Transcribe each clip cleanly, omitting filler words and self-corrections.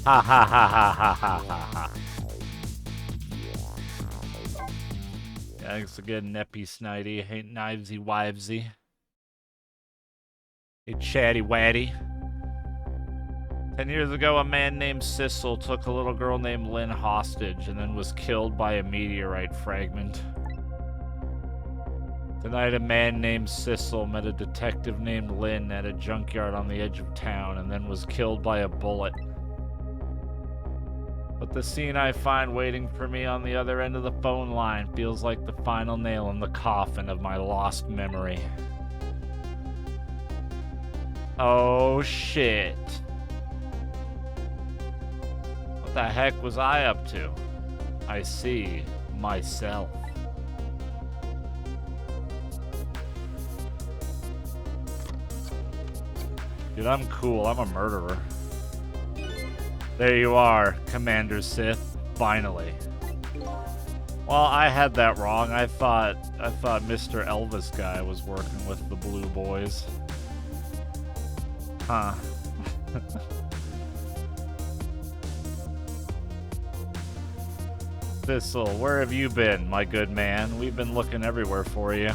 Ha ha ha ha ha ha ha ha. Thanks again, Neppy Snidey. Hey, Knivesy Wivesy. Hey, Chatty Waddy. 10 years ago, a man named Sissel took a little girl named Lynn hostage and then was killed by a meteorite fragment. Tonight, a man named Sissel met a detective named Lynn at a junkyard on the edge of town and then was killed by a bullet. But the scene I find waiting for me on the other end of the phone line feels like the final nail in the coffin of my lost memory. Oh shit. What the heck was I up to? I see myself. Dude, I'm cool. I'm a murderer. There you are, Commander Sith. Finally. Well, I had that wrong. I thought Mr. Elvis guy was working with the Blue Boys. Huh. Thistle, where have you been, my good man? We've been looking everywhere for you.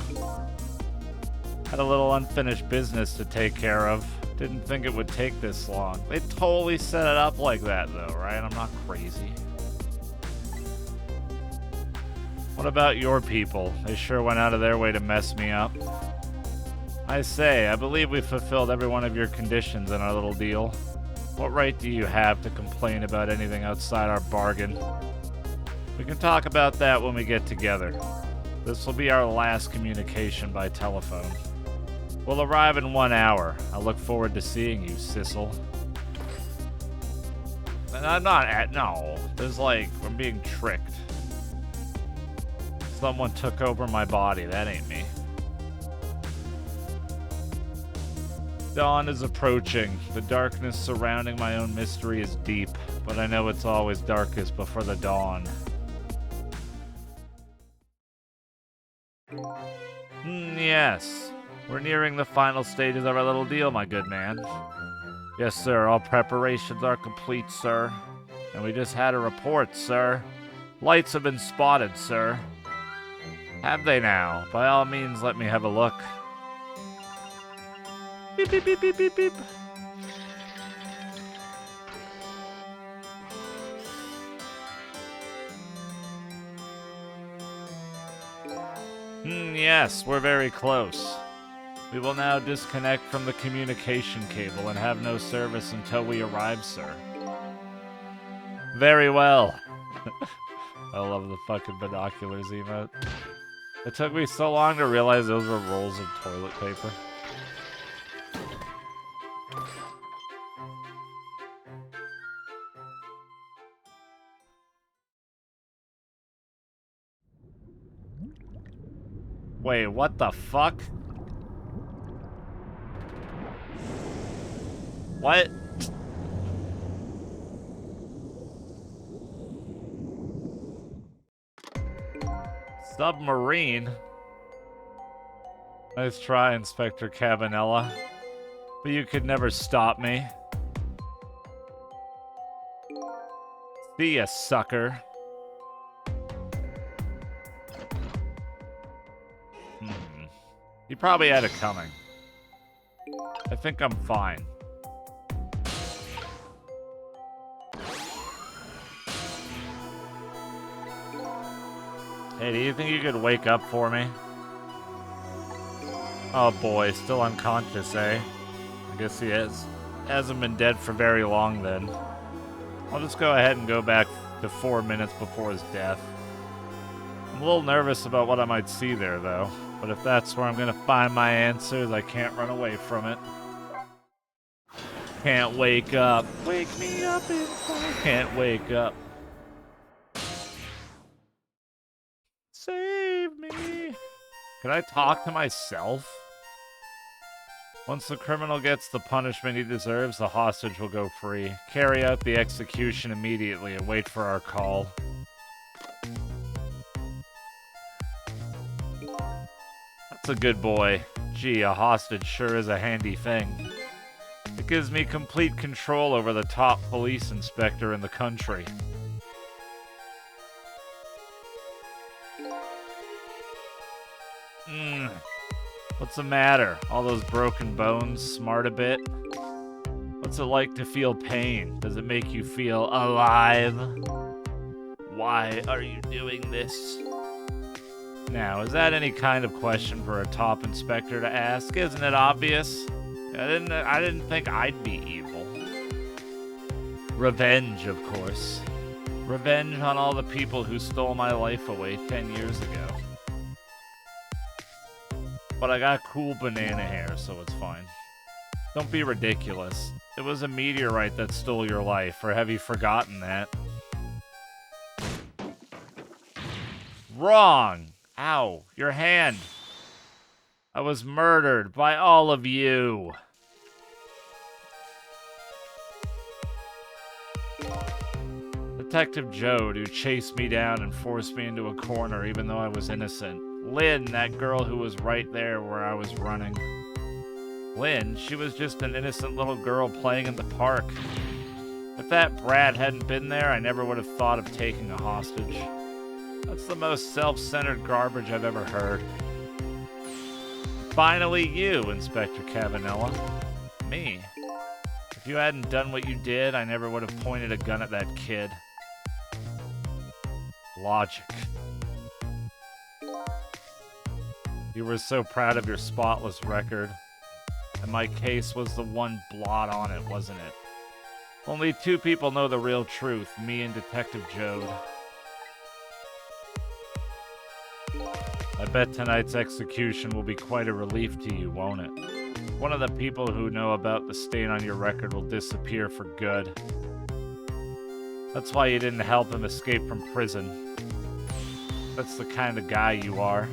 Had a little unfinished business to take care of. Didn't think it would take this long. They totally set it up like that, though, right? I'm not crazy. What about your people? They sure went out of their way to mess me up. I say, I believe we fulfilled every one of your conditions in our little deal. What right do you have to complain about anything outside our bargain? We can talk about that when we get together. This will be our last communication by telephone. We'll arrive in 1 hour. I look forward to seeing you, Sissel. And I'm not at... No. There's like... I'm being tricked. Someone took over my body. That ain't me. Dawn is approaching. The darkness surrounding my own mystery is deep, but I know it's always darkest before the dawn. Yes. We're nearing the final stages of our little deal, my good man. Yes, sir. All preparations are complete, sir. And we just had a report, sir. Lights have been spotted, sir. Have they now? By all means, let me have a look. Beep, beep, beep, beep, beep, beep. Yes, we're very close. We will now disconnect from the communication cable and have no service until we arrive, sir. Very well. I love the fucking binoculars emote. It took me so long to realize those were rolls of toilet paper. Wait, what the fuck? What? Submarine? Nice try, Inspector Cabanella. But you could never stop me. See ya, sucker. You probably had it coming. I think I'm fine. Hey, do you think you could wake up for me? Oh boy, still unconscious, eh? I guess he hasn't been dead for very long then. I'll just go ahead and go back to 4 minutes before his death. I'm a little nervous about what I might see there, though. But if that's where I'm gonna find my answers, I can't run away from it. Can't wake up. Wake me up inside. Can't wake up. Save me. Can I talk to myself? Once the criminal gets the punishment he deserves, the hostage will go free. Carry out the execution immediately and wait for our call. That's a good boy. Gee, a hostage sure is a handy thing. It It gives me complete control over the top police inspector in the country. What's the matter? All those broken bones smart a bit? What's it like to feel pain? Does it make you feel alive? Why are you doing this? Now, is that any kind of question for a top inspector to ask? Isn't it obvious? I didn't think I'd be evil. Revenge, of course. Revenge on all the people who stole my life away 10 years ago. But I got cool banana hair, so it's fine. Don't be ridiculous. It was a meteorite that stole your life, or have you forgotten that? Wrong! Ow, your hand! I was murdered by all of you! Detective Jode, who chased me down and forced me into a corner even though I was innocent. Lynn, that girl who was right there where I was running. Lynn, she was just an innocent little girl playing in the park. If that brat hadn't been there, I never would have thought of taking a hostage. That's the most self-centered garbage I've ever heard. Finally you, Inspector Cabanella. Me. If you hadn't done what you did, I never would have pointed a gun at that kid. Logic. You were so proud of your spotless record, and my case was the one blot on it, wasn't it? Only two people know the real truth, me and Detective Jode. I bet tonight's execution will be quite a relief to you, won't it? One of the people who know about the stain on your record will disappear for good. That's why you didn't help him escape from prison. That's the kind of guy you are.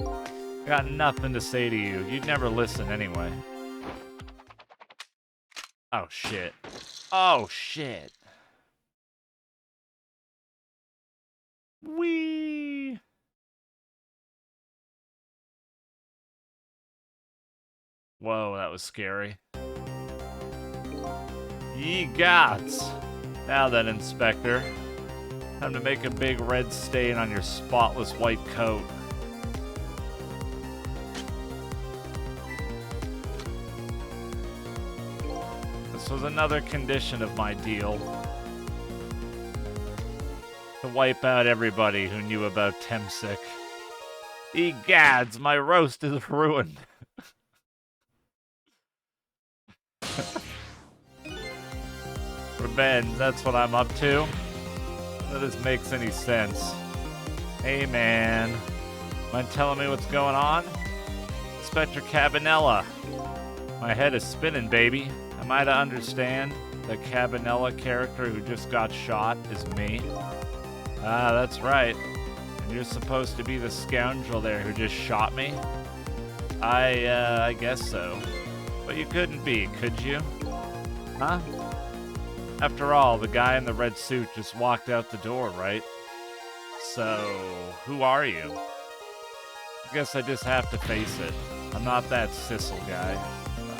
I got nothing to say to you. You'd never listen anyway. Oh, shit. Oh, shit. Whee! Whoa, that was scary. Ye gods! Now then, Inspector. Time to make a big red stain on your spotless white coat. This was another condition of my deal. To wipe out everybody who knew about Temsic. Egads, my roast is ruined. Revenge, that's what I'm up to. None of this makes any sense. Hey man, mind telling me what's going on? Inspector Cabanella. My head is spinning, baby. Am I to understand the Cabanella character who just got shot is me? Ah, that's right. And you're supposed to be the scoundrel there who just shot me? I guess so. But you couldn't be, could you? Huh? After all, the guy in the red suit just walked out the door, right? So, who are you? I guess I just have to face it. I'm not that Sissel guy.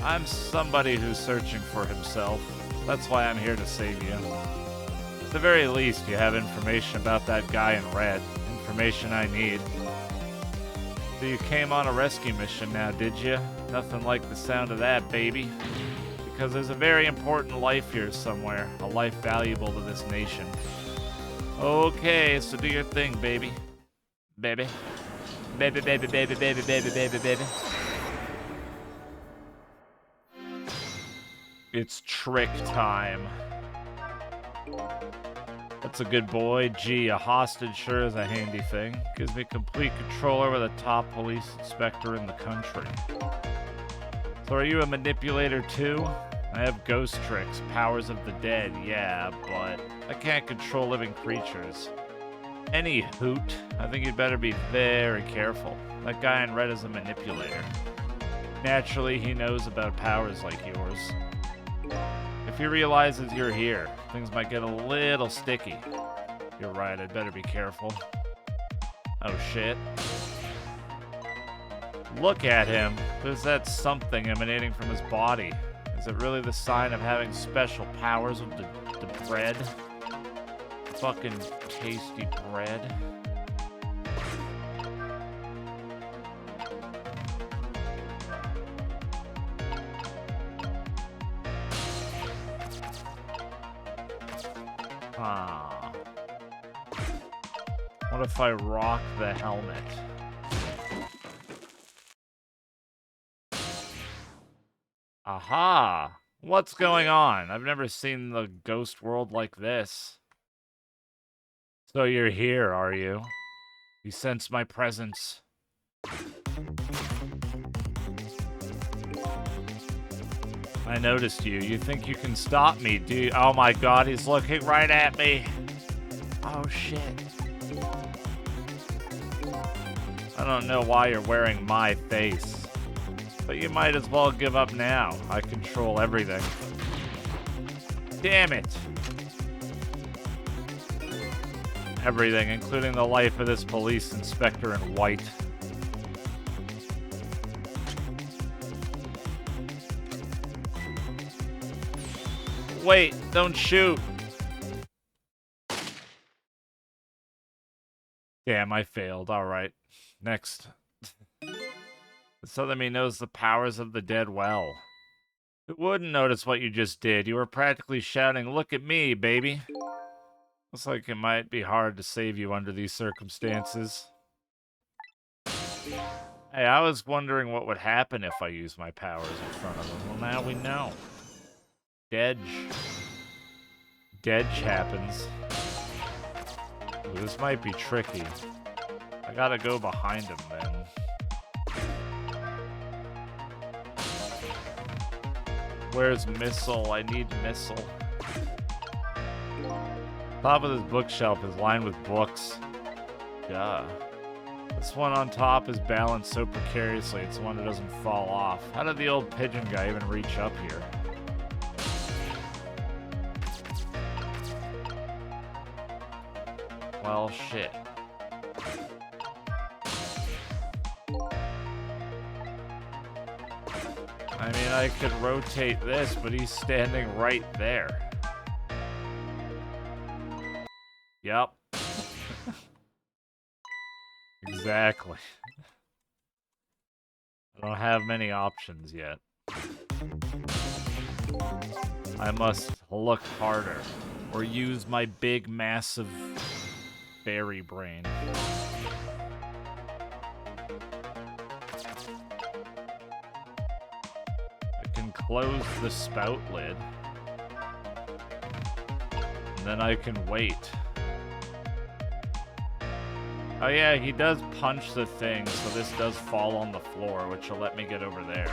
I'm somebody who's searching for himself. That's why I'm here to save you. At the very least, you have information about that guy in red. Information I need. So you came on a rescue mission now, did you? Nothing like the sound of that, baby. Because there's a very important life here somewhere. A life valuable to this nation. Okay, so do your thing, baby. Baby. Baby, baby, baby, baby, baby, baby, baby. It's trick time. That's a good boy. Gee, a hostage sure is a handy thing. Gives me complete control over the top police inspector in the country. So are you a manipulator too? I have ghost tricks, powers of the dead, yeah, but I can't control living creatures. Any hoot, I think you'd better be very careful. That guy in red is a manipulator. Naturally, he knows about powers like yours. If he realizes you're here, things might get a little sticky. You're right, I'd better be careful. Oh shit. Look at him. There's that something emanating from his body. Is it really the sign of having special powers with the bread? Fucking tasty bread. Ah. What if I rock the helmet? Aha! What's going on? I've never seen the ghost world like this. So you're here, are you? You sense my presence. I noticed you. You think you can stop me, do you? Oh my god, he's looking right at me. Oh shit. I don't know why you're wearing my face. But you might as well give up now. I control everything. Damn it. Everything, including the life of this police inspector in white. Wait, don't shoot. Damn, I failed. Alright. Next. Southern me knows the powers of the dead well. Who wouldn't notice what you just did? You were practically shouting, "Look at me, baby." Looks like it might be hard to save you under these circumstances. Hey, I was wondering what would happen if I used my powers in front of them. Well, now we know. Dedge. Dedge happens. Ooh, this might be tricky. I gotta go behind him then. Where's Missile? I need Missile. Top of this bookshelf is lined with books. Duh. This one on top is balanced so precariously it's one that doesn't fall off. How did the old pigeon guy even reach up here? Well, shit. I mean, I could rotate this, but he's standing right there. Yep. Exactly. I don't have many options yet. I must look harder, or use my big, massive fairy brain. I can close the spout lid. And then I can wait. Oh yeah, he does punch the thing, so this does fall on the floor, which will let me get over there.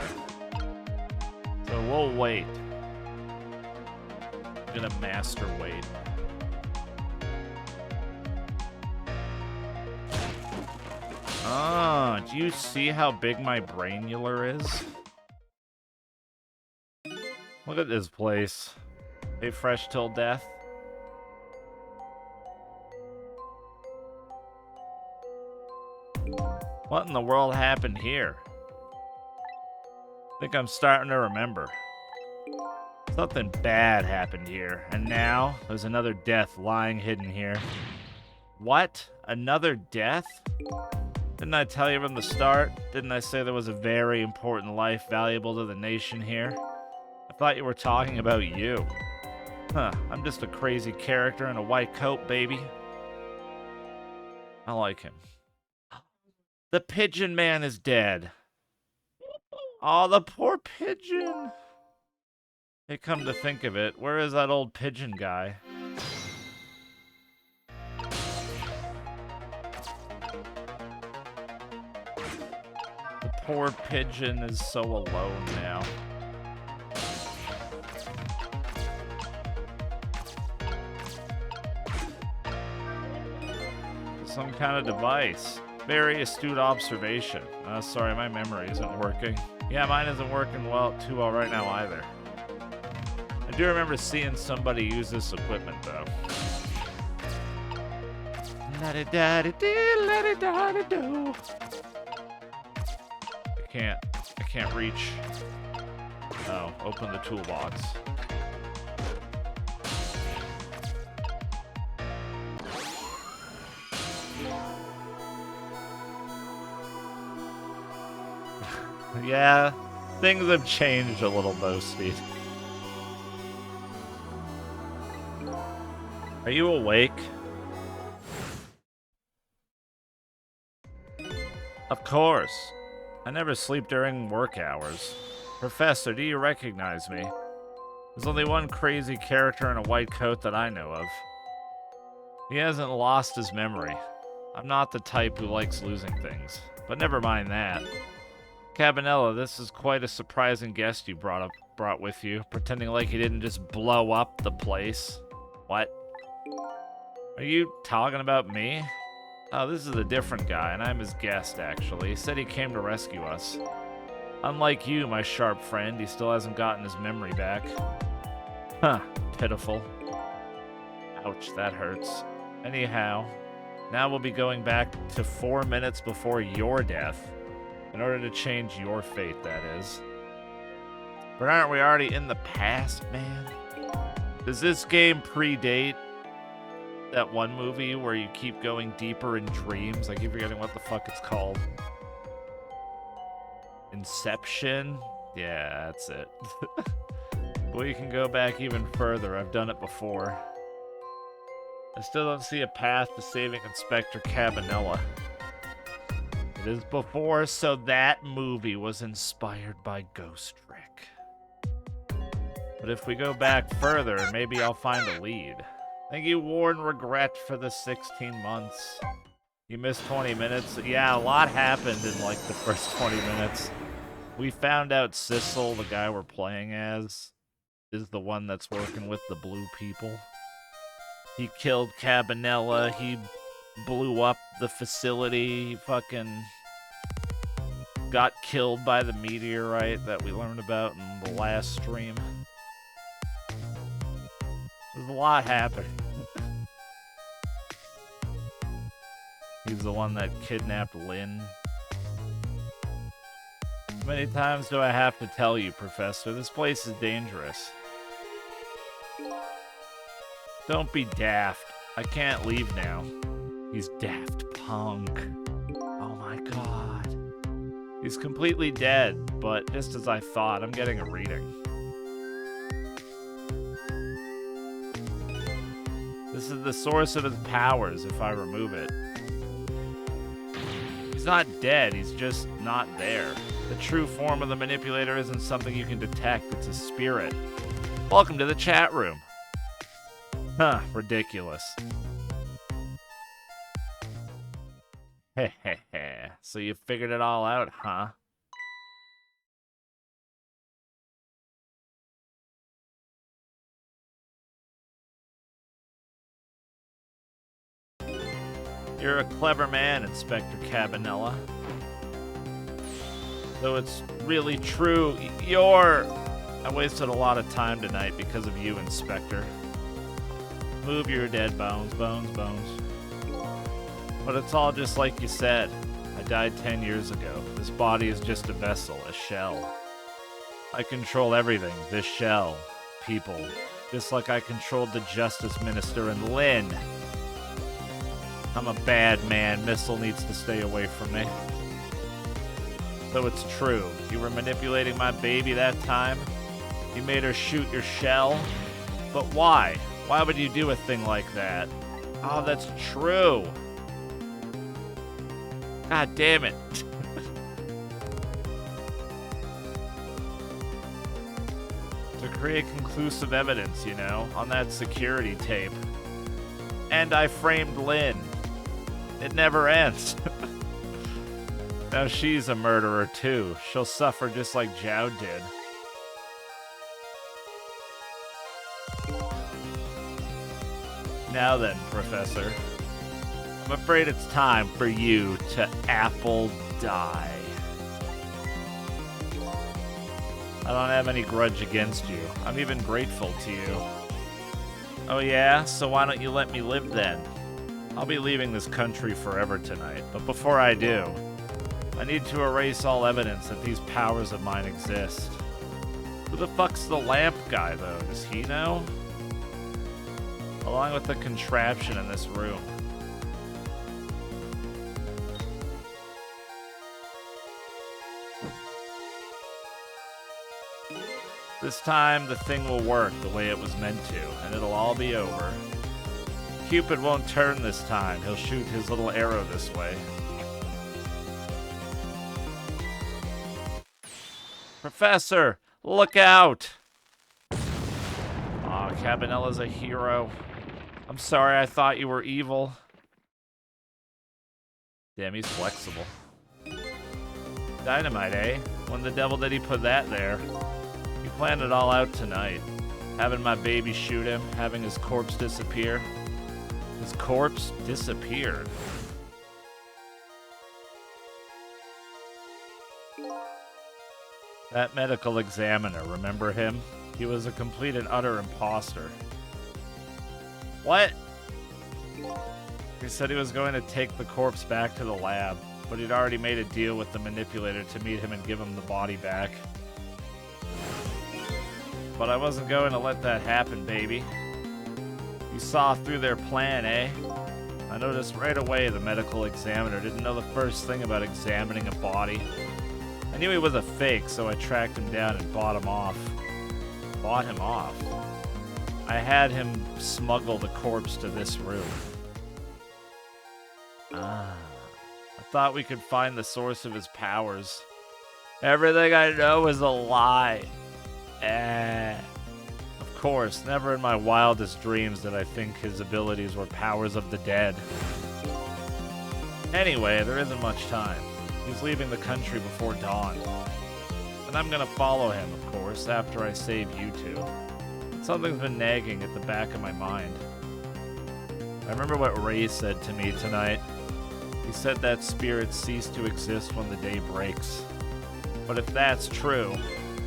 So we'll wait. I'm gonna master wait. Ah, do you see how big my brainular is? Look at this place. Stay fresh till death. What in the world happened here? I think I'm starting to remember. Something bad happened here, and now there's another death lying hidden here. What? Another death? Didn't I tell you from the start? Didn't I say there was a very important life valuable to the nation here? I thought you were talking about you. Huh, I'm just a crazy character in a white coat, baby. I like him. The pigeon man is dead. Oh, the poor pigeon. Hey, come to think of it, where is that old pigeon guy? The poor pigeon is so alone now. Some kind of device. Very astute observation. Sorry, my memory isn't working. Yeah, mine isn't working too well right now either. I do remember seeing somebody use this equipment, though. La-di-da-di-dee, la-di-da-di-do. I I can't reach. Oh, open the toolbox. Yeah, things have changed a little, Speed. Are you awake? Of course. I never sleep during work hours. Professor, do you recognize me? There's only one crazy character in a white coat that I know of. He hasn't lost his memory. I'm not the type who likes losing things, but never mind that. Cabanella, this is quite a surprising guest you brought with you, pretending like he didn't just blow up the place. What? Are you talking about me? Oh, this is a different guy, and I'm his guest, actually. He said he came to rescue us. Unlike you, my sharp friend, he still hasn't gotten his memory back. Huh, pitiful. Ouch, that hurts. Anyhow, now we'll be going back to 4 minutes before your death, in order to change your fate, that is. But aren't we already in the past, man? Does this game predate that one movie where you keep going deeper in dreams? I keep forgetting what the fuck it's called. Inception? Yeah, that's it. Well, you can go back even further. I've done it before. I still don't see a path to saving Inspector Cabanella. It is before, so that movie was inspired by Ghost Trick. But if we go back further, maybe I'll find a lead. Thank you, Warren Regret, for the 16 months. You missed 20 minutes. Yeah, a lot happened in, like, the first 20 minutes. We found out Sissel, the guy we're playing as, is the one that's working with the blue people. He killed Cabanella. He blew up the facility. He fucking got killed by the meteorite that we learned about in the last stream. There's a lot happening. He's the one that kidnapped Lynn. How many times do I have to tell you, Professor? This place is dangerous. Don't be daft. I can't leave now. He's Daft Punk. Oh my god. He's completely dead, but just as I thought, I'm getting a reading. This is the source of his powers if I remove it. He's not dead, he's just not there. The true form of the manipulator isn't something you can detect, it's a spirit. Welcome to the chat room. Huh, ridiculous. Heh. So you figured it all out, huh? You're a clever man, Inspector Cabanella. Though it's really true, I wasted a lot of time tonight because of you, Inspector. Move your dead bones. But it's all just like you said. I died 10 years ago. This body is just a vessel, a shell. I control everything, this shell, people, just like I controlled the Justice Minister and Lynn. I'm a bad man. Missile needs to stay away from me. So it's true. You were manipulating my baby that time. You made her shoot your shell. But why? Why would you do a thing like that? Oh, that's true. God damn it. To create conclusive evidence, you know, on that security tape. And I framed Lynn. It never ends. Now she's a murderer too. She'll suffer just like Zhao did. Now then, Professor. I'm afraid it's time for you to apple die. I don't have any grudge against you. I'm even grateful to you. Oh yeah? So why don't you let me live then? I'll be leaving this country forever tonight, but before I do, I need to erase all evidence that these powers of mine exist. Who the fuck's the lamp guy, though? Does he know? Along with the contraption in this room. This time, the thing will work the way it was meant to, and it'll all be over. Cupid won't turn this time. He'll shoot his little arrow this way. Professor, look out! Aw, Cabanella's a hero. I'm sorry, I thought you were evil. Damn, he's flexible. Dynamite, eh? When the devil did he put that there? He planned it all out tonight. Having my baby shoot him, having his corpse disappear. His corpse disappeared. That medical examiner, remember him? He was a complete and utter imposter. What? He said he was going to take the corpse back to the lab, but he'd already made a deal with the manipulator to meet him and give him the body back. But I wasn't going to let that happen, baby. You saw through their plan, eh? I noticed right away the medical examiner didn't know the first thing about examining a body. I knew he was a fake, so I tracked him down and bought him off. Bought him off? I had him smuggle the corpse to this room. Ah. I thought we could find the source of his powers. Everything I know is a lie. Of course, never in my wildest dreams did I think his abilities were powers of the dead. Anyway, there isn't much time. He's leaving the country before dawn. And I'm gonna follow him, of course, after I save you two. Something's been nagging at the back of my mind. I remember what Ray said to me tonight. He said that spirits cease to exist when the day breaks. But if that's true,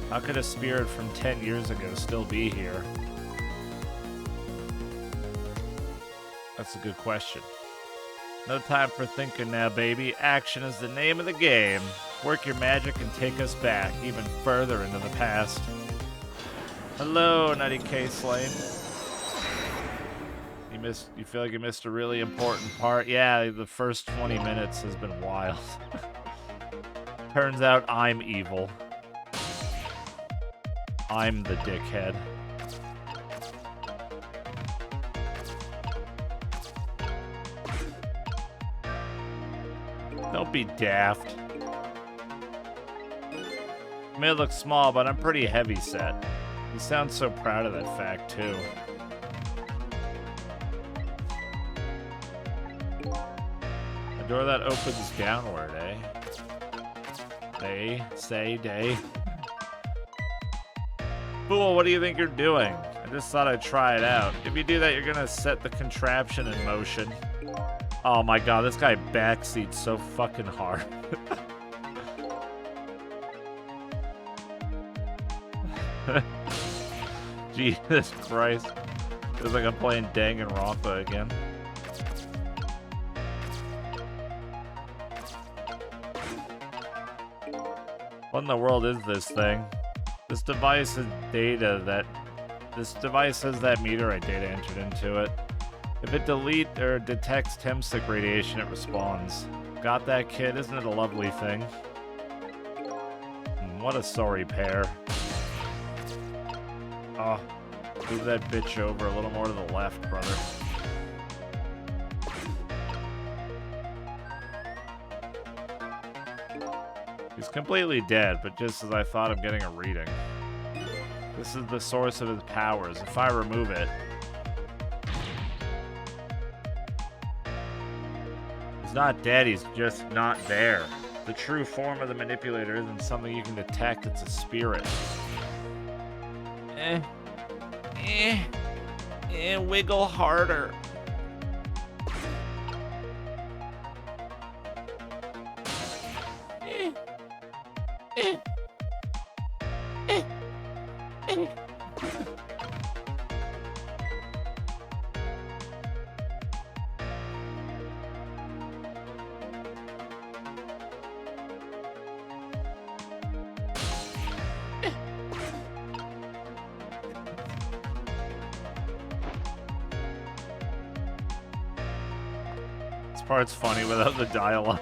how could a spirit from 10 years ago still be here? That's a good question. No time for thinking now, baby. Action is the name of the game. Work your magic and take us back, even further into the past. Hello, 90K Slane. You feel like you missed a really important part? Yeah, the first 20 minutes has been wild. Turns out I'm evil. I'm the dickhead. Don't be daft. I may look small, but I'm pretty heavy set. You sound so proud of that fact, too. A door that opens downward, eh? Day. Fool, what do you think you're doing? I just thought I'd try it out. If you do that, you're gonna set the contraption in motion. Oh my god, this guy backseats so fucking hard. Jesus Christ. Feels like I'm playing Danganronpa again. What in the world is this thing? This device has data that... This device has that meteorite data entered into it. If it detects Temsic radiation, it responds. Got that, kid? Isn't it a lovely thing? What a sorry pair. Oh, move that bitch over a little more to the left, brother. He's completely dead, but just as I thought, I'm getting a reading. This is the source of his powers. If I remove it... He's not dead, he's just not there. The true form of the manipulator isn't something you can detect, it's a spirit. Wiggle harder. part's funny without the dialogue.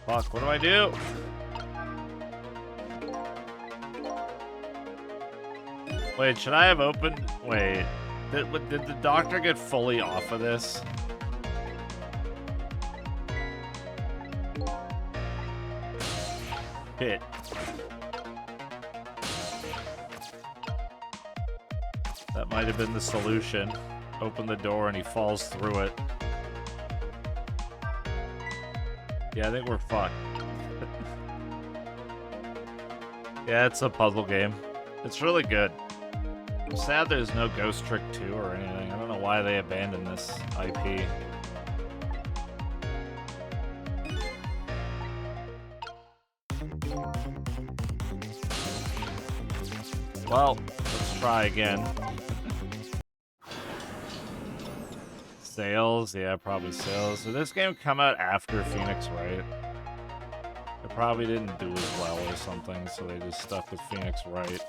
Fuck, what do I do? Wait, should I have opened... Wait, did the doctor get fully off of this? Hit. That might have been the solution. Open the door and he falls through it. Yeah, I think we're fucked. Yeah, it's a puzzle game. It's really good. I'm sad there's no Ghost Trick 2 or anything. I don't know why they abandoned this IP. Well, let's try again. Sales? Yeah, probably sales. Did this game come out after Phoenix Wright? It probably didn't do as well or something, so they just stuck with Phoenix Wright.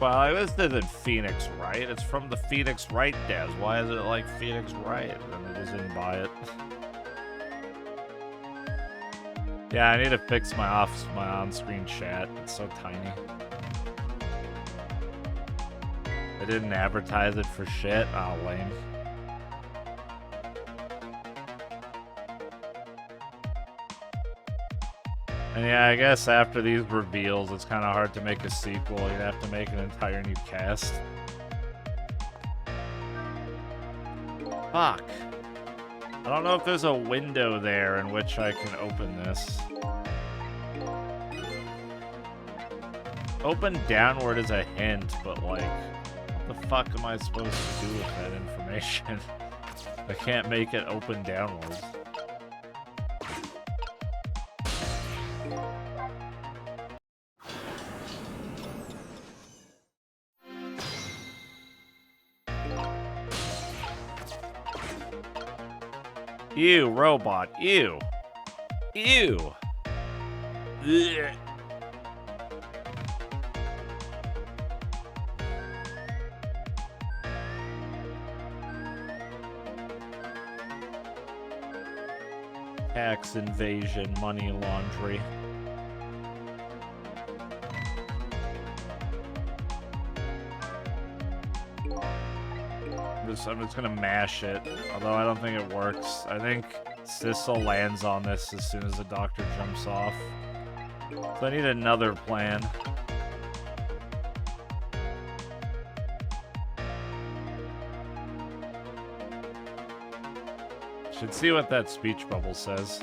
Well, this isn't Phoenix Wright. It's from the Phoenix Wright devs. Why is it like Phoenix Wright? And they just didn't buy it. Yeah, I need to fix my on-screen chat. It's so tiny. They didn't advertise it for shit. Oh, lame. And yeah, I guess after these reveals, it's kind of hard to make a sequel. You'd have to make an entire new cast. Fuck. I don't know if there's a window there in which I can open this. Open downward is a hint, but like, what the fuck am I supposed to do with that information? I can't make it open downwards. Ew, robot. Ew. Ew. Ugh. Tax invasion, money laundry. I'm just gonna mash it, although I don't think it works. I think Sissel lands on this as soon as the doctor jumps off. So I need another plan. Should see what that speech bubble says.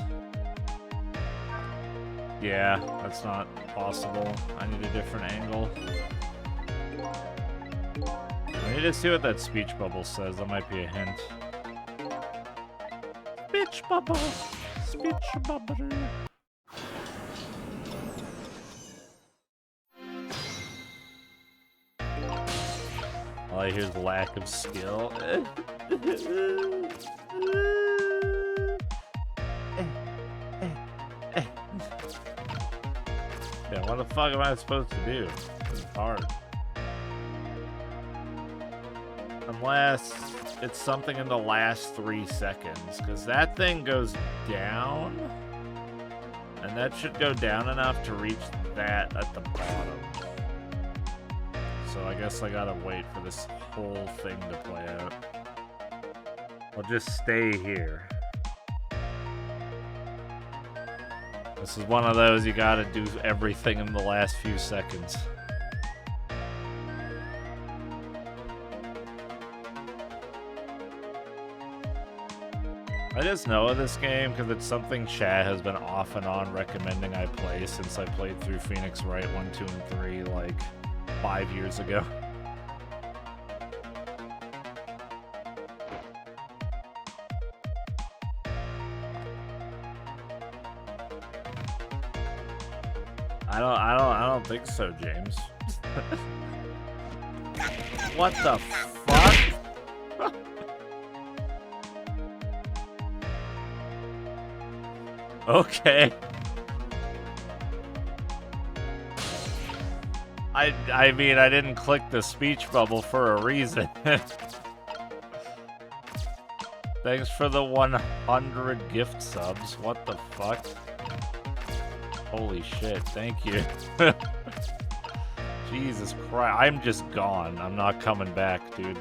Yeah, that's not possible. I need a different angle. I need to see what that speech bubble says. That might be a hint. Speech bubble. Speech bubble. All I hear is lack of skill. Yeah, what the fuck am I supposed to do? It's hard. Unless it's something in the last 3 seconds, because that thing goes down, and that should go down enough to reach that at the bottom. So I guess I gotta wait for this whole thing to play out. I'll just stay here. This is one of those you gotta do everything in the last few seconds. I just know of this game because it's something chat has been off and on recommending I play since I played through Phoenix Wright 1, 2, and 3 like 5 years ago. I don't think so, James. What the fuck? Okay. I mean, I didn't click the speech bubble for a reason. Thanks for the 100 gift subs. What the fuck? Holy shit, thank you. Jesus Christ, I'm just gone. I'm not coming back, dude.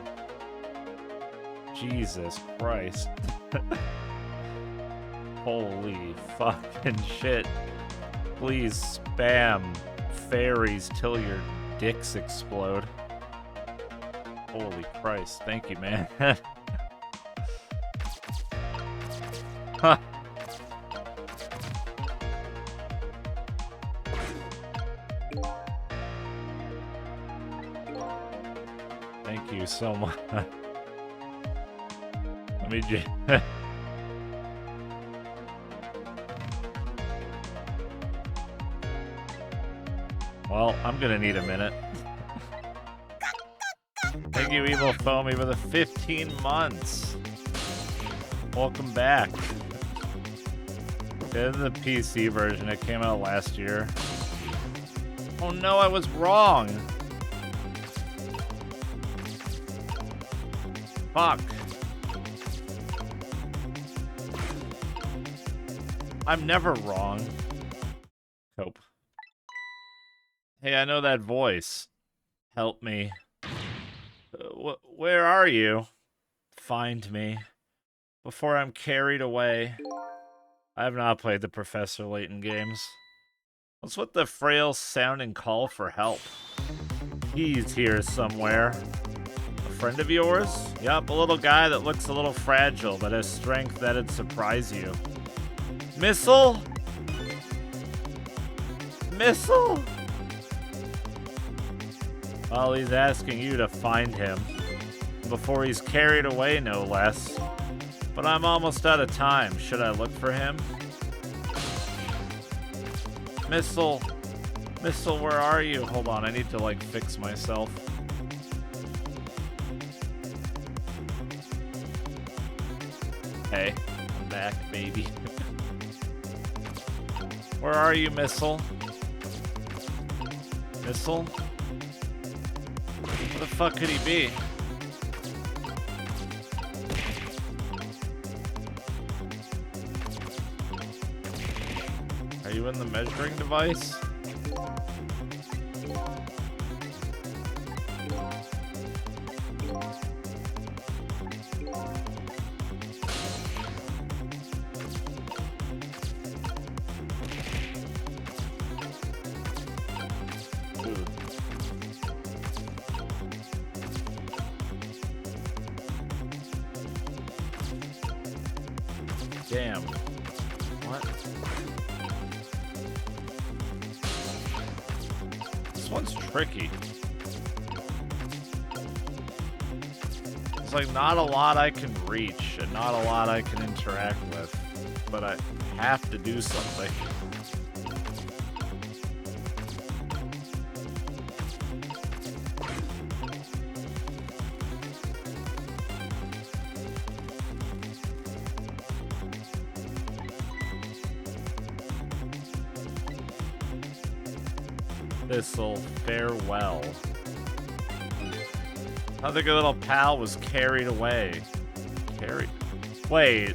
Jesus Christ. Holy fucking shit. Please spam fairies till your dicks explode. Holy Christ, thank you, man. Huh. Thank you so much. Let me just... Well, I'm gonna need a minute. Thank you, Evil Foamy, for the 15 months. Welcome back. This is the PC version. It came out last year. Oh no, I was wrong. Fuck. I'm never wrong. Cope. Hey, I know that voice. Help me. Where are you? Find me. Before I'm carried away. I have not played the Professor Layton games. What's with the frail sounding call for help? He's here somewhere. A friend of yours? Yup, a little guy that looks a little fragile, but has strength that'd surprise you. Missile? Missile? Well, he's asking you to find him. Before he's carried away, no less. But I'm almost out of time. Should I look for him? Missile. Missile, where are you? Hold on, I need to, like, fix myself. Hey, I'm back, baby. Where are you, Missile? Missile? Where the fuck could he be? Are you in the measuring device? Dude. Damn. What? This one's tricky. It's like not a lot I can reach and not a lot I can interact with, but I have to do something. This'll farewell. I think a little pal was carried away. Carried? Wait.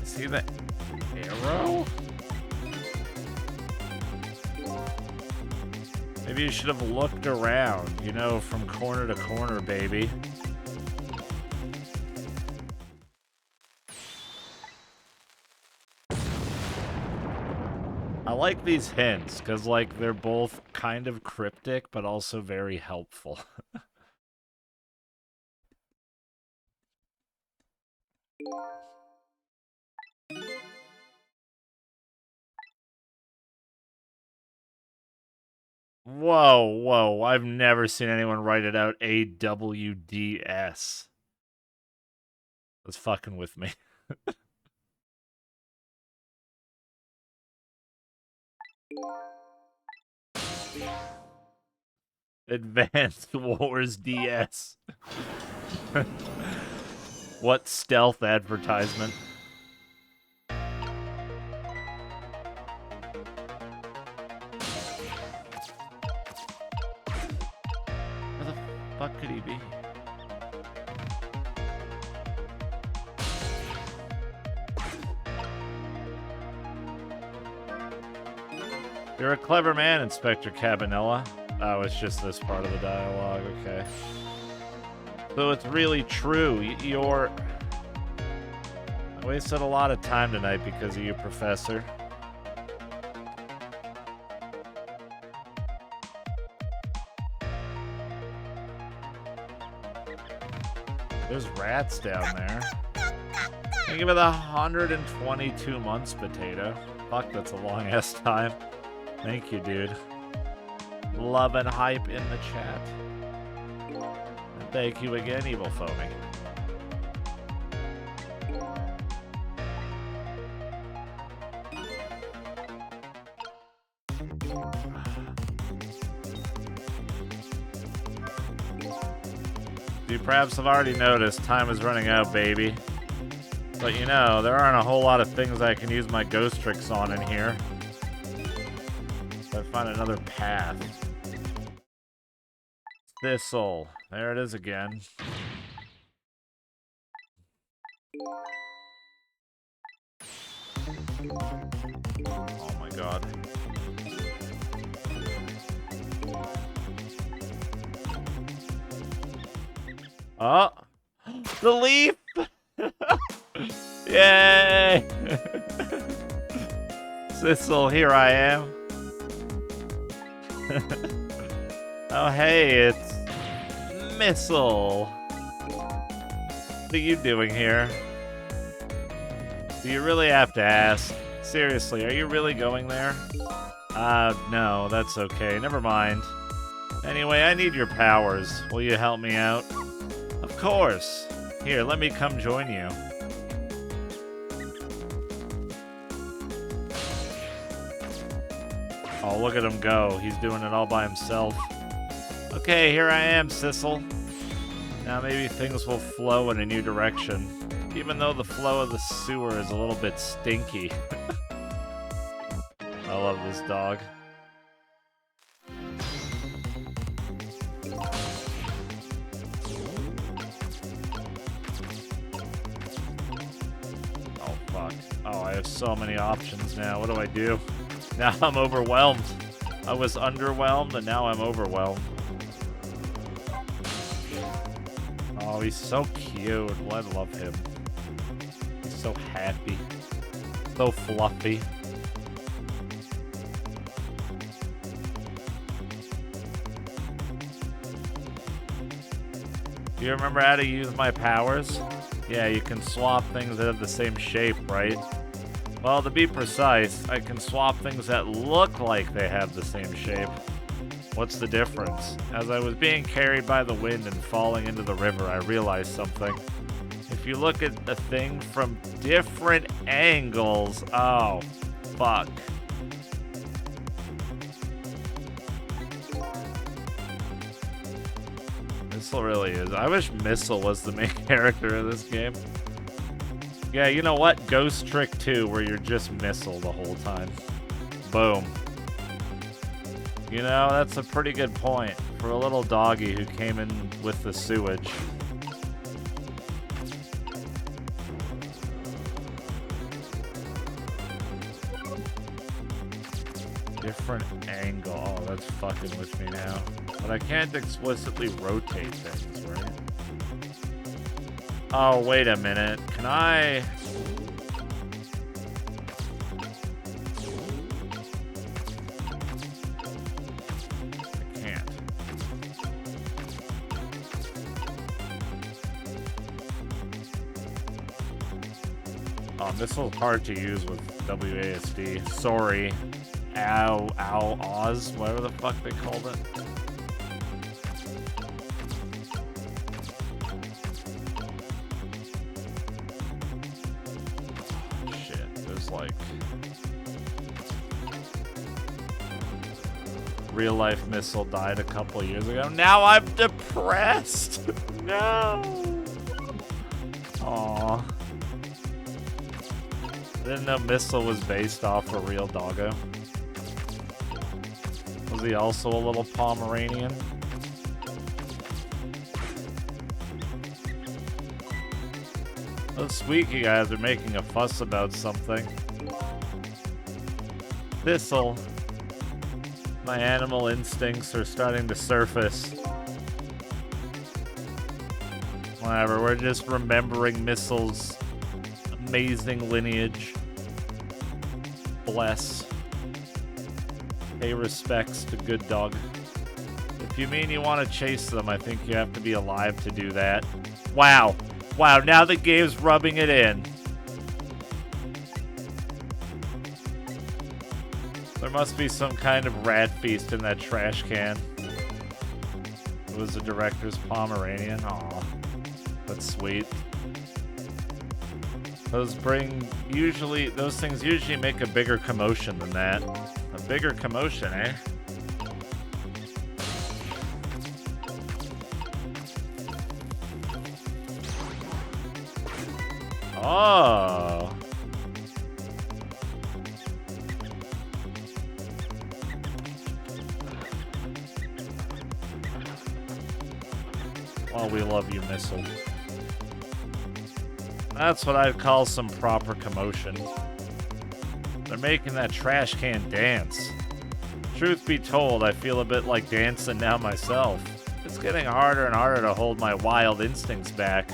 See the arrow? Maybe you should have looked around, you know, from corner to corner, baby. I like these hints, because, like, they're both kind of cryptic, but also very helpful. Whoa, whoa, I've never seen anyone write it out AWDS. That's fucking with me. Advanced Wars DS. What stealth advertisement? fuck could he be? You're a clever man, Inspector Cabanella. Oh, it's just this part of the dialogue, okay. So it's really true. You're... I wasted a lot of time tonight because of you, Professor. There's rats down there. I give it 122 months, Potato. Fuck, that's a long-ass time. Thank you, dude. Love and hype in the chat. And thank you again, Evil Foamy. You perhaps have already noticed time is running out, baby. But you know, there aren't a whole lot of things I can use my ghost tricks on in here. So I find another path. Thistle. There it is again. Oh my god. Oh! The leaf! Yay! Thistle, here I am. Oh hey, it's Missile. What are you doing here? Do you really have to ask? Seriously, are you really going there? No, that's okay. Never mind. Anyway, I need your powers. Will you help me out? Of course. Here, let me come join you. Oh, look at him go. He's doing it all by himself. Okay, here I am, Sissel. Now maybe things will flow in a new direction. Even though the flow of the sewer is a little bit stinky. I love this dog. Oh, fuck. Oh, I have so many options now. What do I do? Now I'm overwhelmed. I was underwhelmed, and now I'm overwhelmed. Oh, he's so cute. Well, I love him. He's so happy. So fluffy. Do you remember how to use my powers? Yeah, you can swap things that have the same shape, right? Well, to be precise, I can swap things that look like they have the same shape. What's the difference? As I was being carried by the wind and falling into the river, I realized something. If you look at a thing from different angles... Oh, fuck. Missile really is. I wish Missile was the main character of this game. Yeah, you know what? Ghost Trick 2, where you're just Missile the whole time. Boom. You know, that's a pretty good point for a little doggy who came in with the sewage. Different angle. Oh, that's fucking with me now. But I can't explicitly rotate things, right? Oh, wait a minute. Can I... I can't. Oh, this is hard to use with WASD. Sorry. Oz, whatever the fuck they called it. Shit, there's like... Real life Missile died a couple years ago. Now I'm depressed! No! Aww. I didn't know Missile was based off a real doggo. Was he also a little Pomeranian? Those squeaky guys are making a fuss about something. Thistle. My animal instincts are starting to surface. Whatever, we're just remembering Missile's amazing lineage. Bless. Pay respects to good dog. If you mean you want to chase them, I think you have to be alive to do that. Wow. Wow, now the game's rubbing it in. There must be some kind of rat feast in that trash can. It was the director's Pomeranian. Aw, that's sweet. Those things usually make a bigger commotion than that. A bigger commotion, eh? Oh. Oh, we love you, Missile. That's what I'd call some proper commotion. They're making that trash can dance. Truth be told, I feel a bit like dancing now myself. It's getting harder and harder to hold my wild instincts back.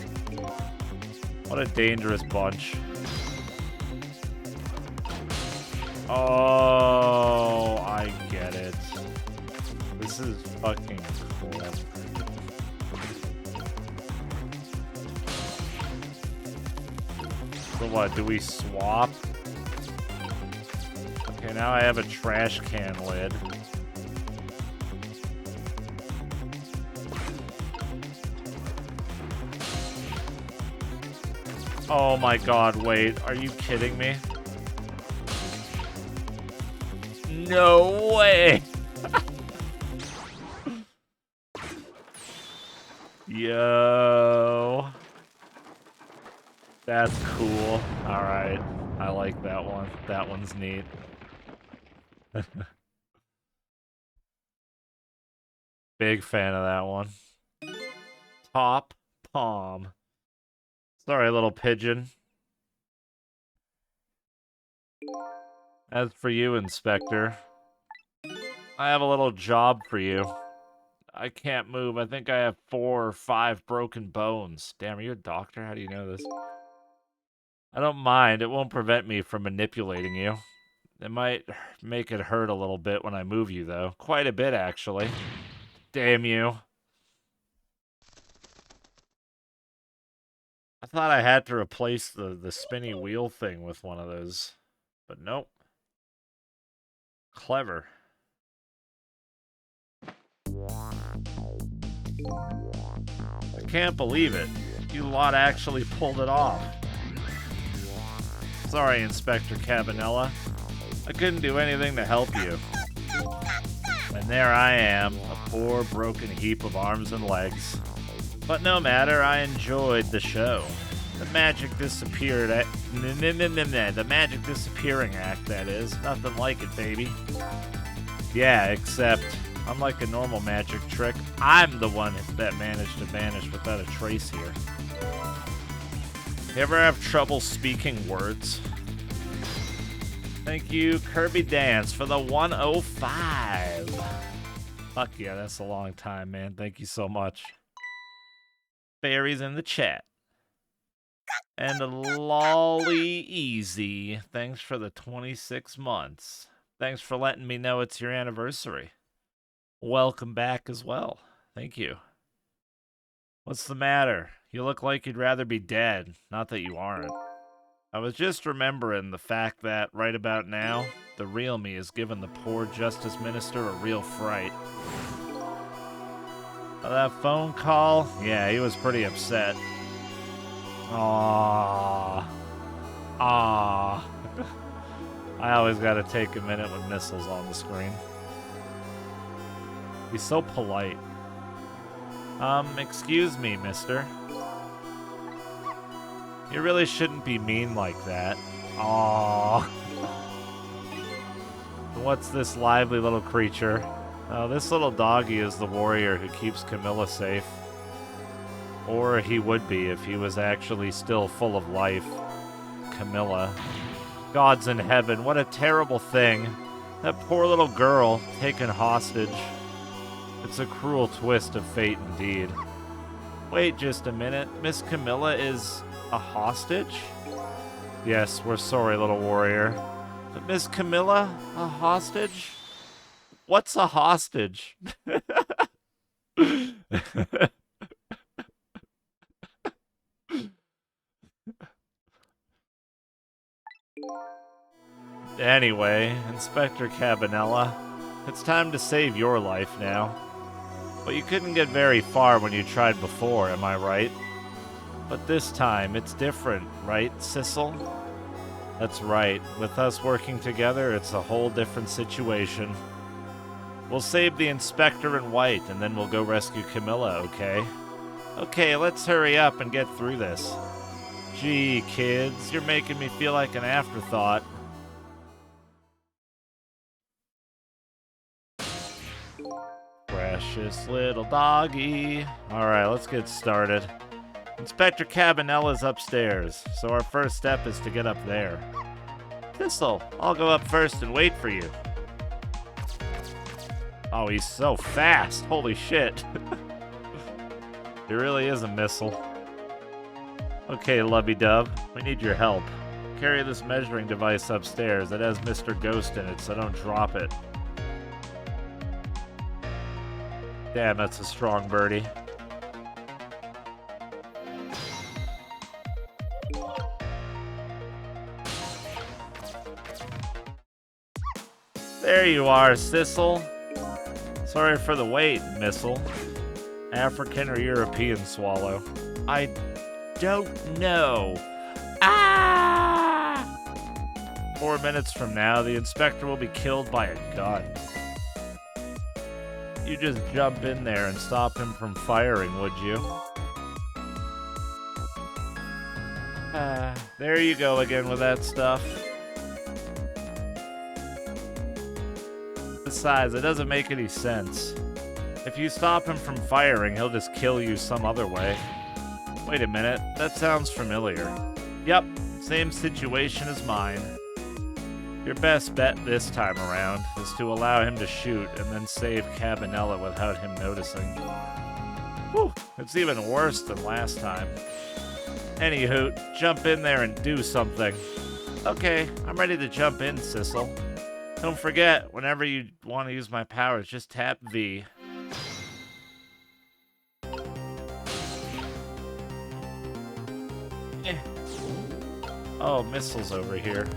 What a dangerous bunch. Oh, I get it. This is fucking cool. So what, do we swap? Okay, now I have a trash can lid. Oh my god, wait, are you kidding me? No way! Yo. That's cool. Alright, I like that one. That one's neat. Big fan of that one. Top palm. Sorry, little pigeon. As for you, Inspector, I have a little job for you. I can't move. I think I have 4 or 5 broken bones. Damn, are you a doctor? How do you know this? I don't mind. It won't prevent me from manipulating you. It might make it hurt a little bit when I move you, though. Quite a bit, actually. Damn you. I thought I had to replace the spinny wheel thing with one of those. But nope. Clever. I can't believe it. You lot actually pulled it off. Sorry, Inspector Cabanella. I couldn't do anything to help you. And there I am, a poor broken heap of arms and legs. But no matter, I enjoyed the show. The magic disappeared at... The magic disappearing act, that is. Nothing like it, baby. Yeah, except, unlike a normal magic trick, I'm the one that managed to vanish without a trace here. You ever have trouble speaking words? Thank you, Kirby Dance, for the 105. Fuck yeah, that's a long time, man. Thank you so much. Fairies in the chat. And Lolly Easy, thanks for the 26 months. Thanks for letting me know it's your anniversary. Welcome back as well. Thank you. What's the matter? You look like you'd rather be dead. Not that you aren't. I was just remembering the fact that, right about now, the real me has given the poor Justice Minister a real fright. That phone call? Yeah, he was pretty upset. Aww. Aww. I always gotta take a minute when Missile's on the screen. He's so polite. Excuse me, mister. You really shouldn't be mean like that. Aww. What's this lively little creature? Oh, this little doggy is the warrior who keeps Camilla safe. Or he would be if he was actually still full of life. Camilla. Gods in heaven, what a terrible thing. That poor little girl taken hostage. It's a cruel twist of fate indeed. Wait just a minute. Miss Camilla is a hostage? Yes, we're sorry, little warrior. But Miss Camilla, a hostage? What's a hostage? Anyway, Inspector Cabanella, it's time to save your life now. But you couldn't get very far when you tried before, am I right? But this time, it's different, right, Sissel? That's right. With us working together, it's a whole different situation. We'll save the Inspector in white, and then we'll go rescue Camilla, okay? Okay, let's hurry up and get through this. Gee, kids, you're making me feel like an afterthought. Precious little doggy. Alright, let's get started. Inspector Cabanella's upstairs, so our first step is to get up there. Thistle, I'll go up first and wait for you. Oh, he's so fast. Holy shit. He really is a missile. Okay, lovey-dove, we need your help. Carry this measuring device upstairs. It has Mr. Ghost in it, so don't drop it. Damn, that's a strong birdie. There you are, Sissel. Sorry for the wait, Missile. African or European swallow? I don't know. Ah! 4 minutes from now, the inspector will be killed by a gun. You just jump in there and stop him from firing, would you? There you go again with that stuff. Besides, it doesn't make any sense. If you stop him from firing, he'll just kill you some other way. Wait a minute, that sounds familiar. Yep, same situation as mine. Your best bet this time around is to allow him to shoot and then save Cabanella without him noticing. Whew, it's even worse than last time. Anywho, jump in there and do something. Okay, I'm ready to jump in, Sissel. Don't forget, whenever you want to use my powers, just tap V. Oh, missiles over here.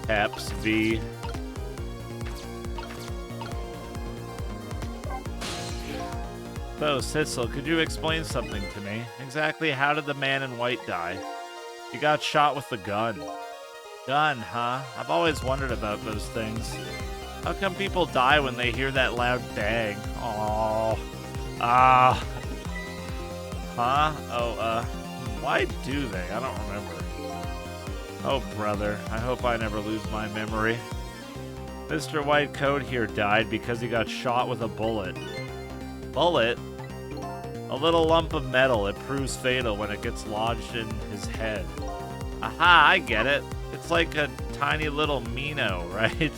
Taps V. So, Sissel, could you explain something to me? Exactly how did the man in white die? He got shot with the gun. Gun, huh? I've always wondered about those things. How come people die when they hear that loud bang? Aww. Ah. Huh? Oh, why do they? I don't remember. Oh, brother. I hope I never lose my memory. Mr. Whitecoat here died because he got shot with a bullet. Bullet? A little lump of metal. It proves fatal when it gets lodged in his head. Aha, I get it. It's like a tiny little Mino, right?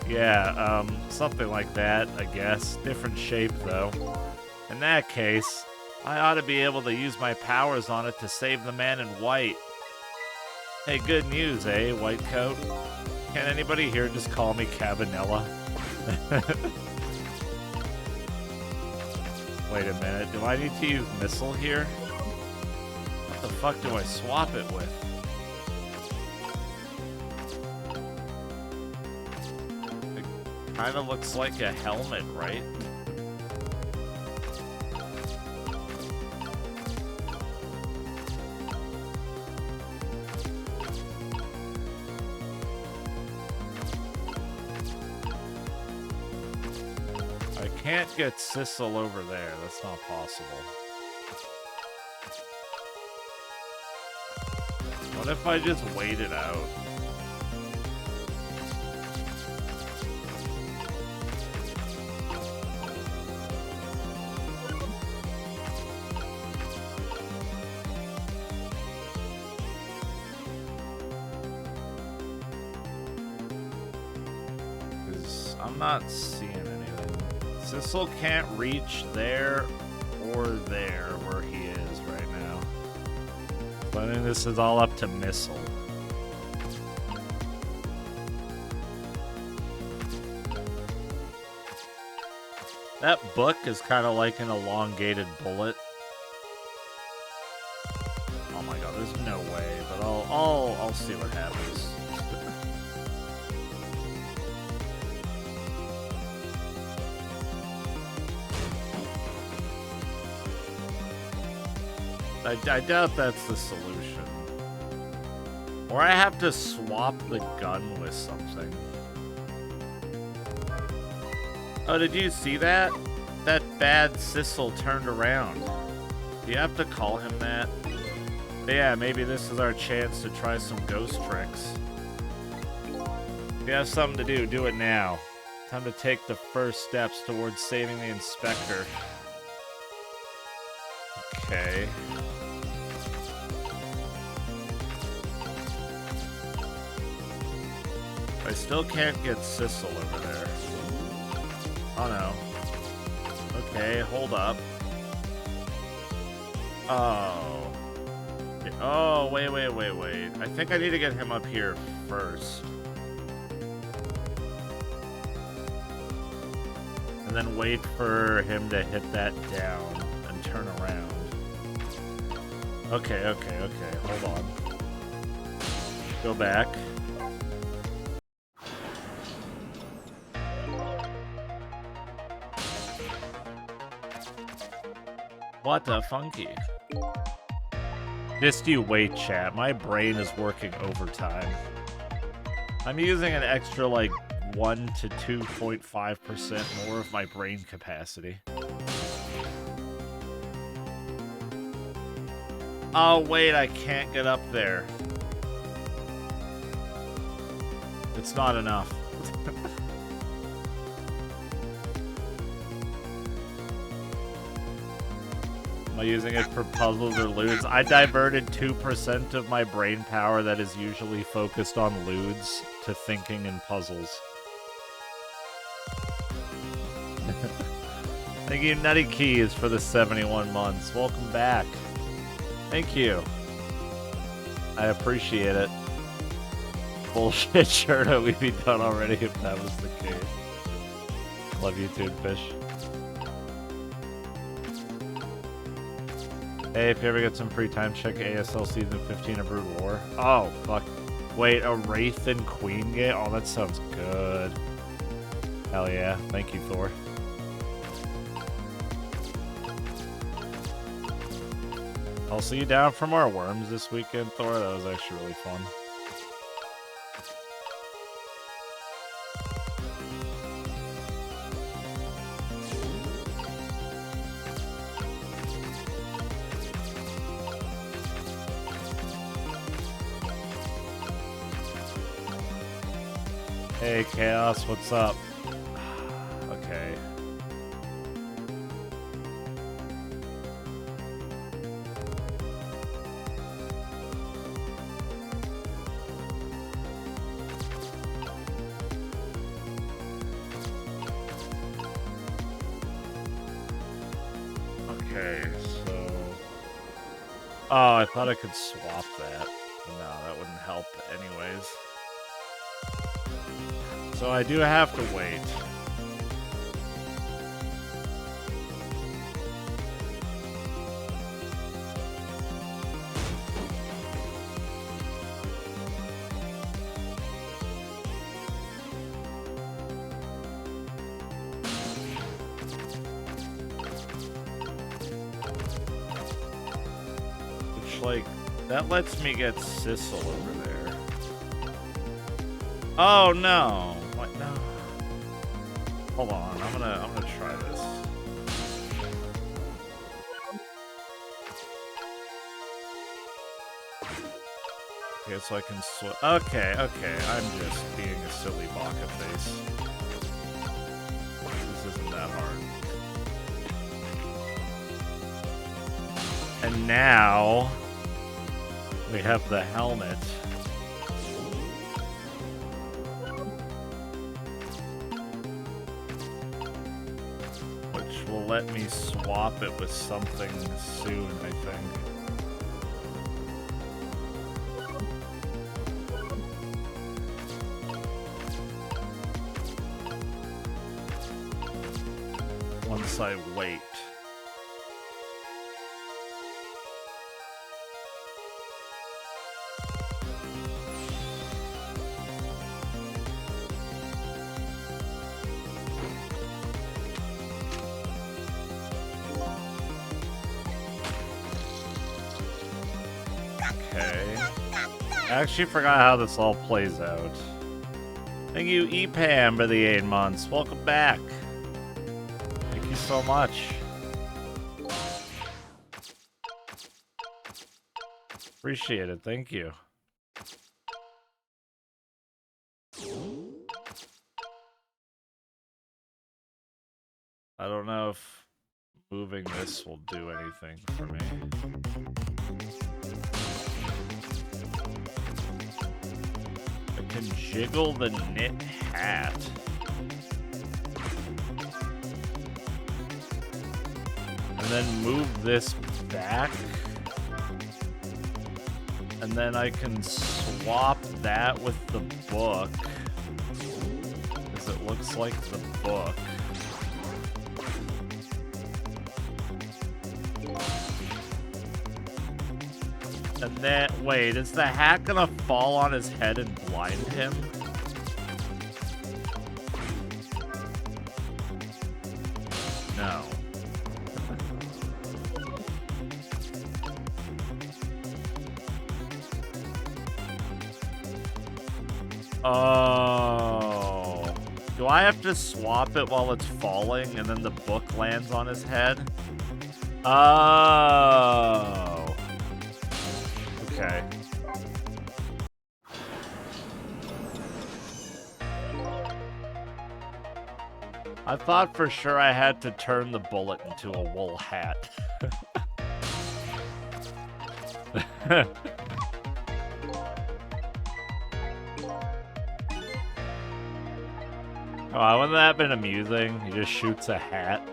Yeah, something like that, I guess. Different shape, though. In that case, I ought to be able to use my powers on it to save the man in white. Hey, good news, eh, Whitecoat? Can anybody here just call me Cabanella? Wait a minute, do I need to use missile here? What the fuck do I swap it with? It kinda looks like a helmet, right? Can't get Sissel over there. That's not possible. What if I just wait it out? I'm not seeing anything. Sissel can't reach there or there where he is right now. So I think this is all up to Missile. That book is kind of like an elongated bullet. Oh my god, there's no way, but I'll see what happens. I doubt that's the solution. Or I have to swap the gun with something. Oh, did you see that? That bad Sissel turned around. Do you have to call him that? But yeah, maybe this is our chance to try some ghost tricks. If you have something to do, do it now. Time to take the first steps towards saving the inspector. Okay. I still can't get Sissel over there. Oh no. Okay, hold up. Oh. Oh, wait. I think I need to get him up here first. And then wait for him to hit that down and turn around. Okay. Hold on. Go back. What the funky? Just you wait, chat. My brain is working overtime. I'm using an extra, like, 1 to 2.5% more of my brain capacity. Oh, wait, I can't get up there. It's not enough. Am I using it for puzzles or lewds? I diverted 2% of my brain power that is usually focused on lewds to thinking in puzzles. Thank you, Nutty Keys, for the 71 months. Welcome back. Thank you. I appreciate it. Bullshit, Cirno, we'd be done already if that was the case. Love you, Fish. Hey, if you ever get some free time, check ASL Season 15 of Brood War. Oh, fuck. Wait, a Wraith and Queen game? Oh, that sounds good. Hell yeah. Thank you, Thor. I'll see you down for more worms this weekend, Thor. That was actually really fun. Hey, Chaos, what's up? Okay. Okay, so... Oh, I thought I could swap that. No, that wouldn't help anyways. So I do have to wait. Which, like, that lets me get Sissel over there. Oh no! What? No. Hold on, I'm gonna try this. Okay, so I can okay, I'm just being a silly baka face. This isn't that hard. And now we have the helmet. let me swap it with something soon, I think. Once I wait. Okay. I actually forgot how this all plays out. Thank you, EPAM, for the 8 months. Welcome back. Thank you so much. Appreciate it. Thank you. I don't know if moving this will do anything for me. I can jiggle the knit hat. And then move this back. And then I can swap that with the book. Because it looks like the book. And then, wait, is the hat gonna fall on his head and blind him? No. Oh. Do I have to swap it while it's falling and then the book lands on his head? Oh. Okay. I thought for sure I had to turn the bullet into a wool hat. Oh, wouldn't that have been amusing? He just shoots a hat.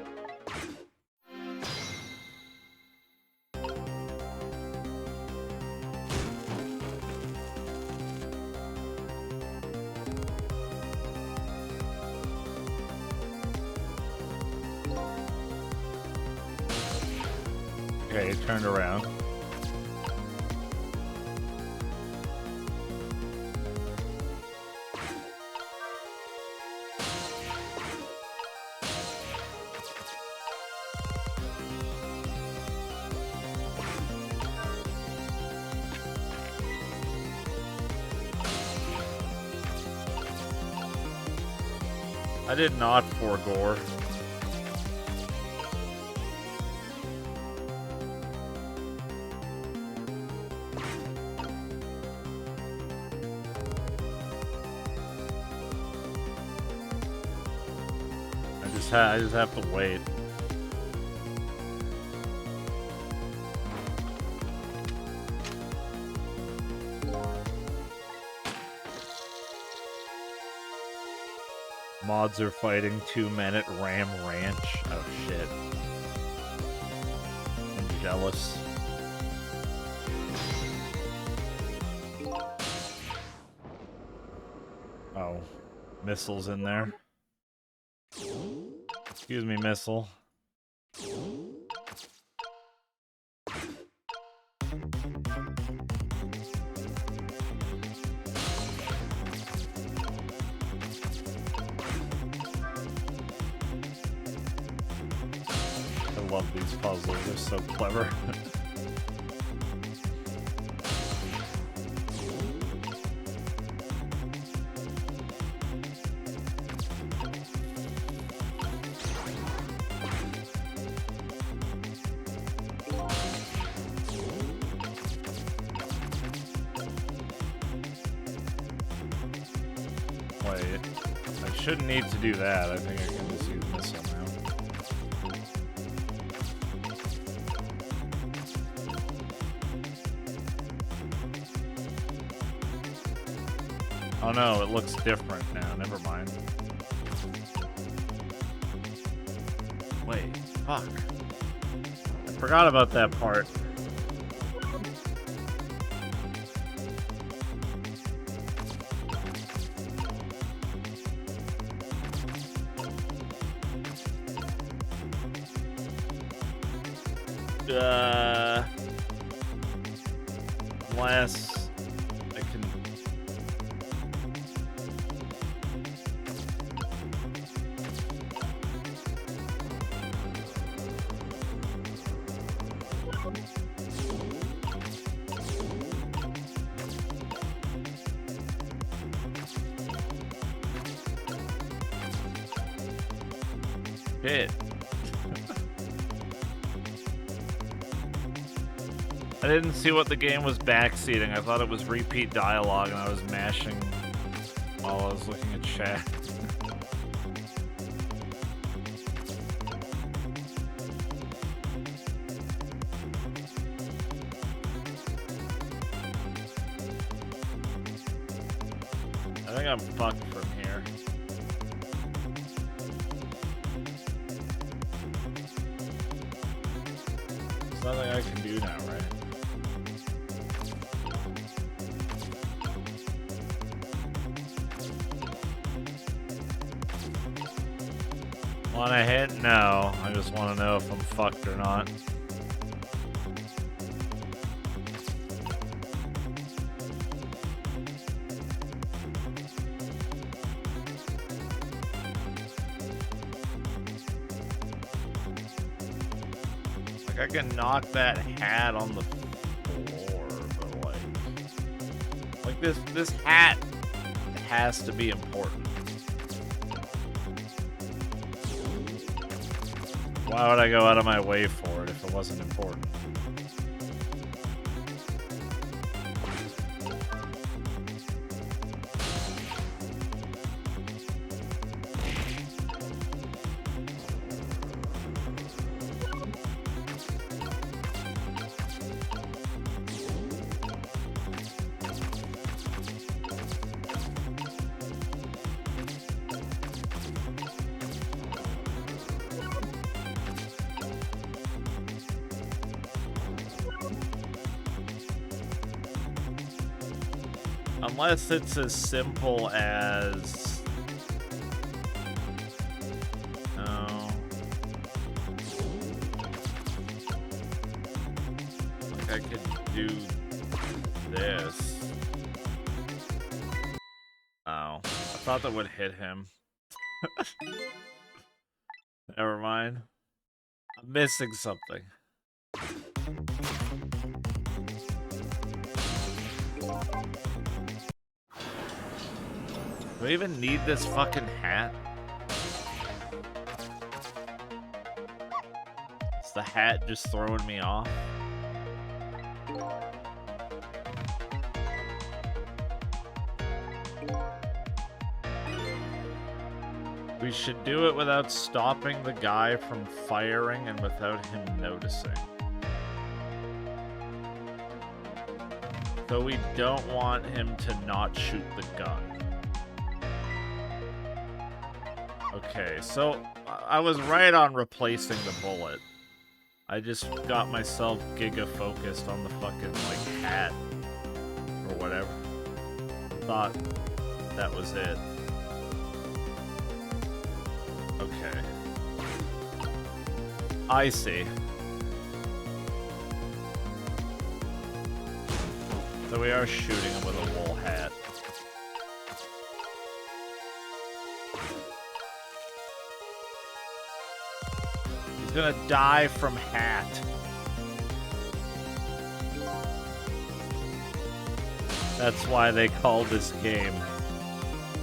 Okay, it turned around. I did not forgore. I just have to wait. Mods are fighting 2 men at Ram Ranch. Oh shit. I'm jealous. Oh. Missile's in there. Excuse me, missile. I love these puzzles, they're so clever. Wait, I shouldn't need to do that. I think I can just use missile now. Oh no, it looks different now. Never mind. Wait. Fuck. I forgot about that part. Unless I can. Shit. I didn't see what the game was backseating. I thought it was repeat dialogue, and I was mashing while I was looking at chat. I think I'm fucked from here. There's nothing I can do now, right? Wanna hit? No. I just want to know if I'm fucked or not. Like, I can knock that hat on the floor, but like this hat has to be important. Why would I go out of my way for it if it wasn't important? Unless it's as simple as... Oh. Like I could do this. Oh. I thought that would hit him. Never mind. I'm missing something. Do I even need this fucking hat? Is the hat just throwing me off? We should do it without stopping the guy from firing and without him noticing. So we don't want him to not shoot the gun. Okay, so I was right on replacing the bullet. I just got myself giga-focused on the fucking, like, hat. Or whatever. Thought that was it. Okay. I see. So we are shooting him with a wool hat. He's gonna die from hat. That's why they call this game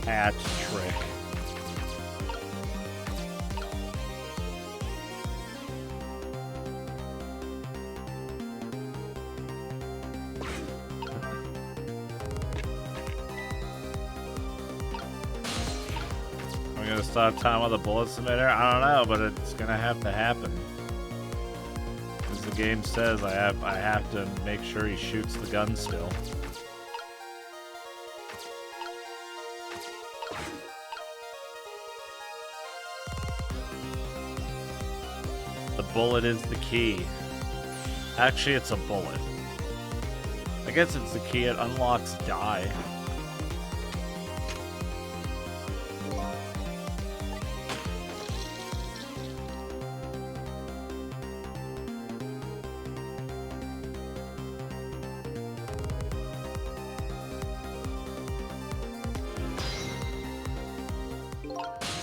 Hat Trick. Gonna stop time on the bullet submitter? I don't know, but it's gonna have to happen. As the game says, I have to make sure he shoots the gun still. bullet is the key. Actually, it's a bullet. I guess it's the key. It unlocks die.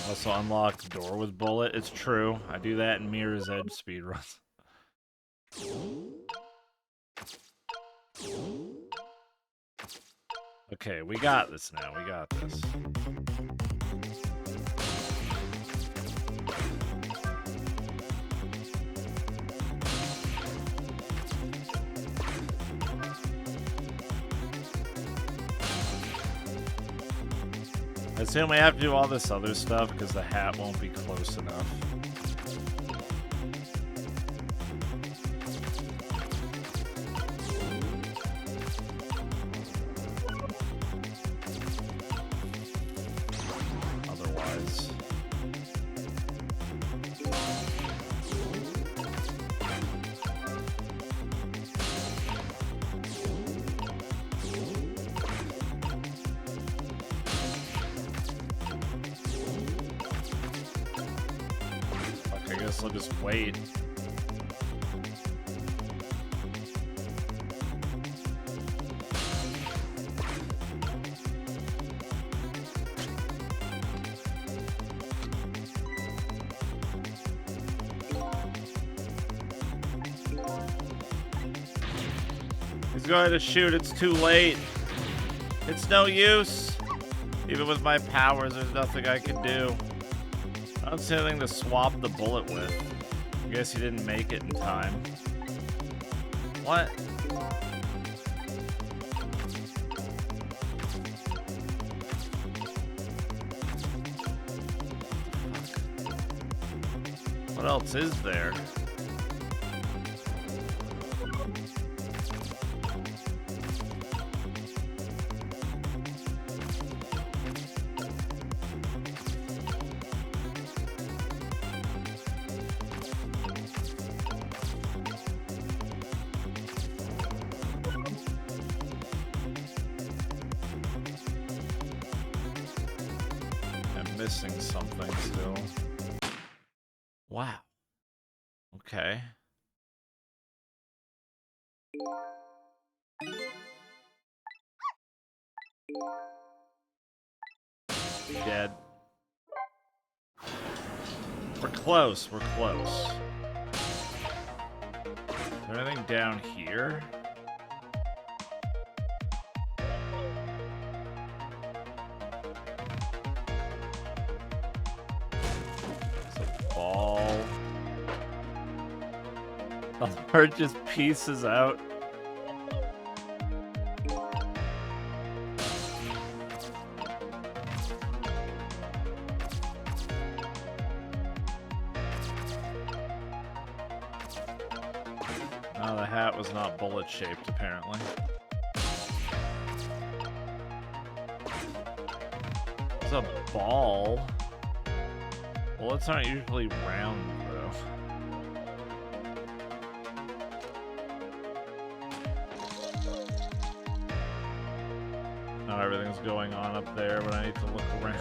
Also unlock door with bullet. It's true. I do that in Mirror's Edge speedruns. Okay, we got this now. We got this. I assume we have to do all this other stuff because the hat won't be close enough. Otherwise. I guess I'll just wait. He's going to shoot. It's too late. It's no use. Even with my powers, there's nothing I can do. I don't see anything to swap the bullet with. I guess he didn't make it in time. What? What else is there? Missing something still. Wow. Okay. Dead. We're close. We're close. Is there anything down here? Ball. The heart just pieces out. Oh, the hat was not bullet shaped, apparently. It's a ball. Bullets aren't usually round, though. Not everything's going on up there, but I need to look around.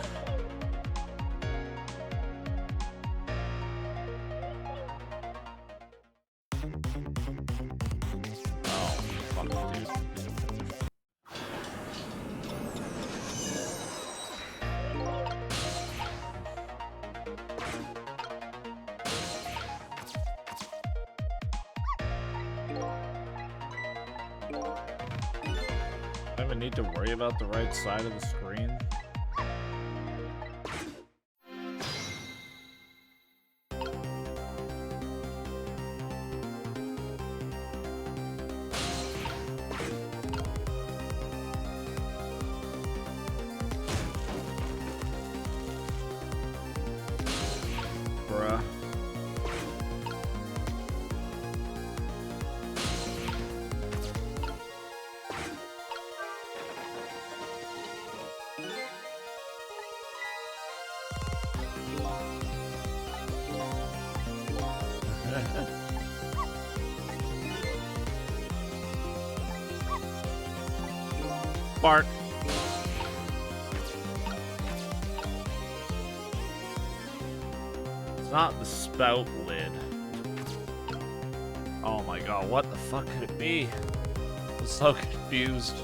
Oh, fuck, dude. I don't even need to worry about the right side of the screen. Bruh. Bark. It's not the spout lid. Oh my god, what the fuck could it be? I'm so confused.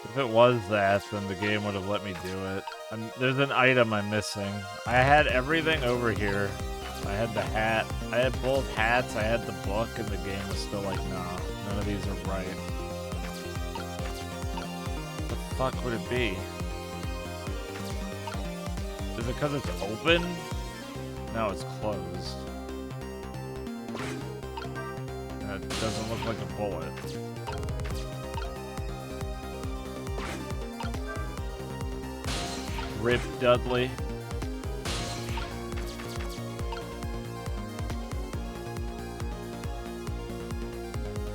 If it was that, then the game would have let me do it. There's an item I'm missing. I had everything over here. I had the hat. I had both hats. I had the book, and the game was still like, nah, none of these are right. What the fuck would it be? Is it because it's open? No, it's closed. That doesn't look like a bullet. Rip Dudley.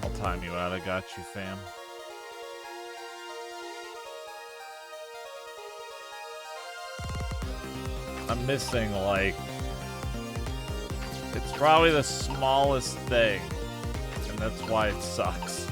I'll time you out. I got you, fam. I'm missing, like... It's probably the smallest thing. And that's why it sucks.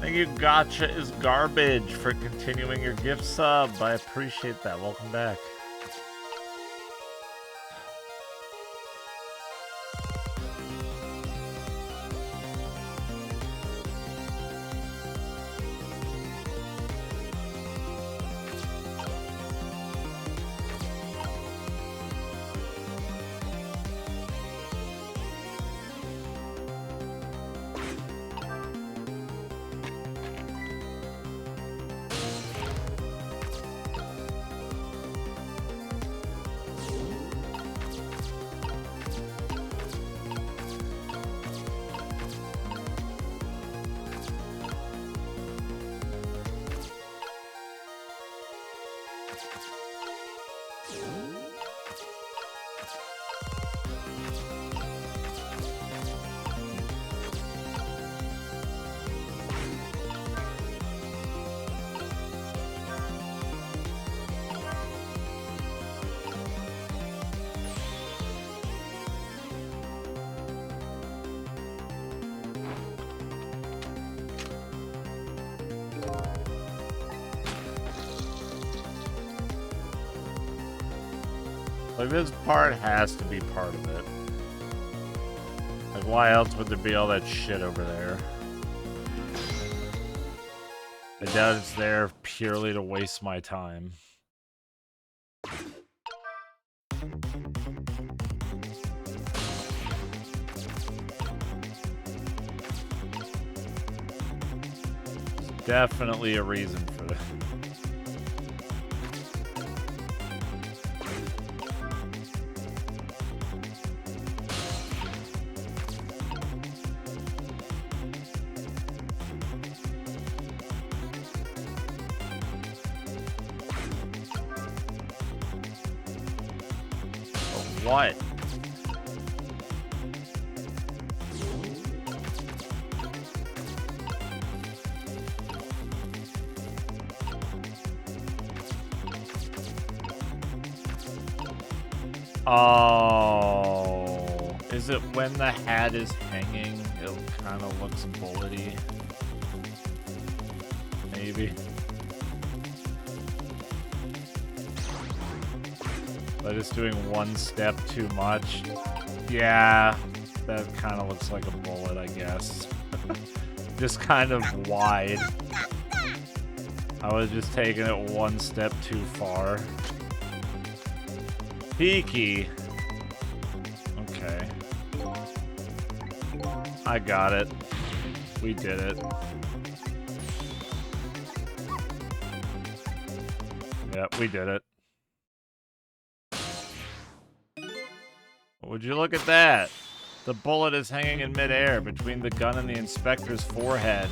Thank you, Gotcha is Garbage, for continuing your gift sub. I appreciate that. Welcome back. Like, this part has to be part of it. Like, why else would there be all that shit over there? I doubt it's there purely to waste my time. There's definitely a reason for that. What? Oh, is it when the hat is hanging? It kind of looks bullety. Maybe. But it's doing one step too much. Yeah, that kind of looks like a bullet, I guess. Just kind of wide. I was just taking it one step too far. Peaky. Okay. I got it. We did it. Yep, we did it. Would you look at that? The bullet is hanging in midair between the gun and the inspector's forehead.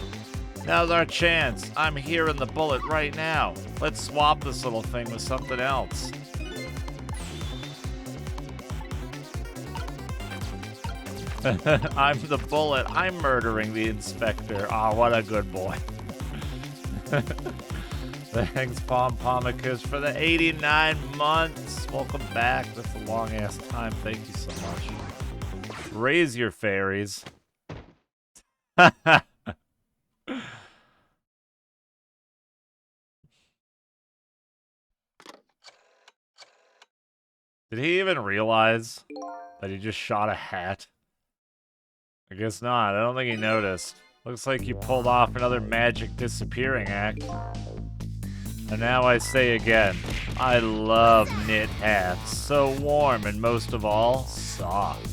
Now's our chance. I'm hearing the bullet right now. Let's swap this little thing with something else. I'm the bullet. I'm murdering the inspector. Ah, what a good boy. Thanks, Pompomicus, for the 89 months. Welcome back. That's a long-ass time. Thank you so much. Raise your fairies. Did he even realize that he just shot a hat? I guess not. I don't think he noticed. Looks like you pulled off another magic disappearing act. And now I say again, I love knit hats. So warm and most of all, soft.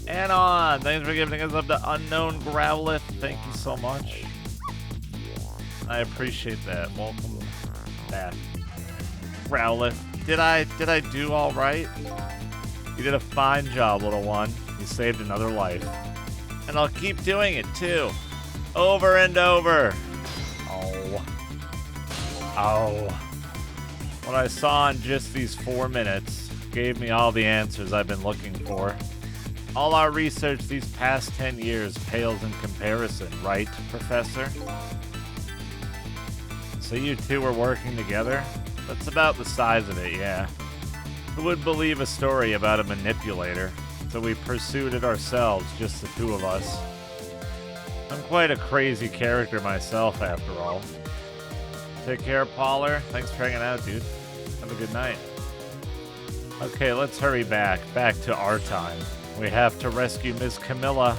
Anon, thanks for giving us up to Unknown Growlith. Thank you so much. I appreciate that. Welcome back. Growlith. Did I do all right? You did a fine job, little one. You saved another life. And I'll keep doing it, too. Over and over. Oh. Oh. What I saw in just these 4 minutes gave me all the answers I've been looking for. All our research these past 10 years pales in comparison, right, Professor? So you two were working together? That's about the size of it, yeah. Who would believe a story about a manipulator? So we pursued it ourselves, just the two of us. I'm quite a crazy character myself, after all. Take care, Poller. Thanks for hanging out, dude. Have a good night. Okay, let's hurry back to our time. We have to rescue Miss Camilla.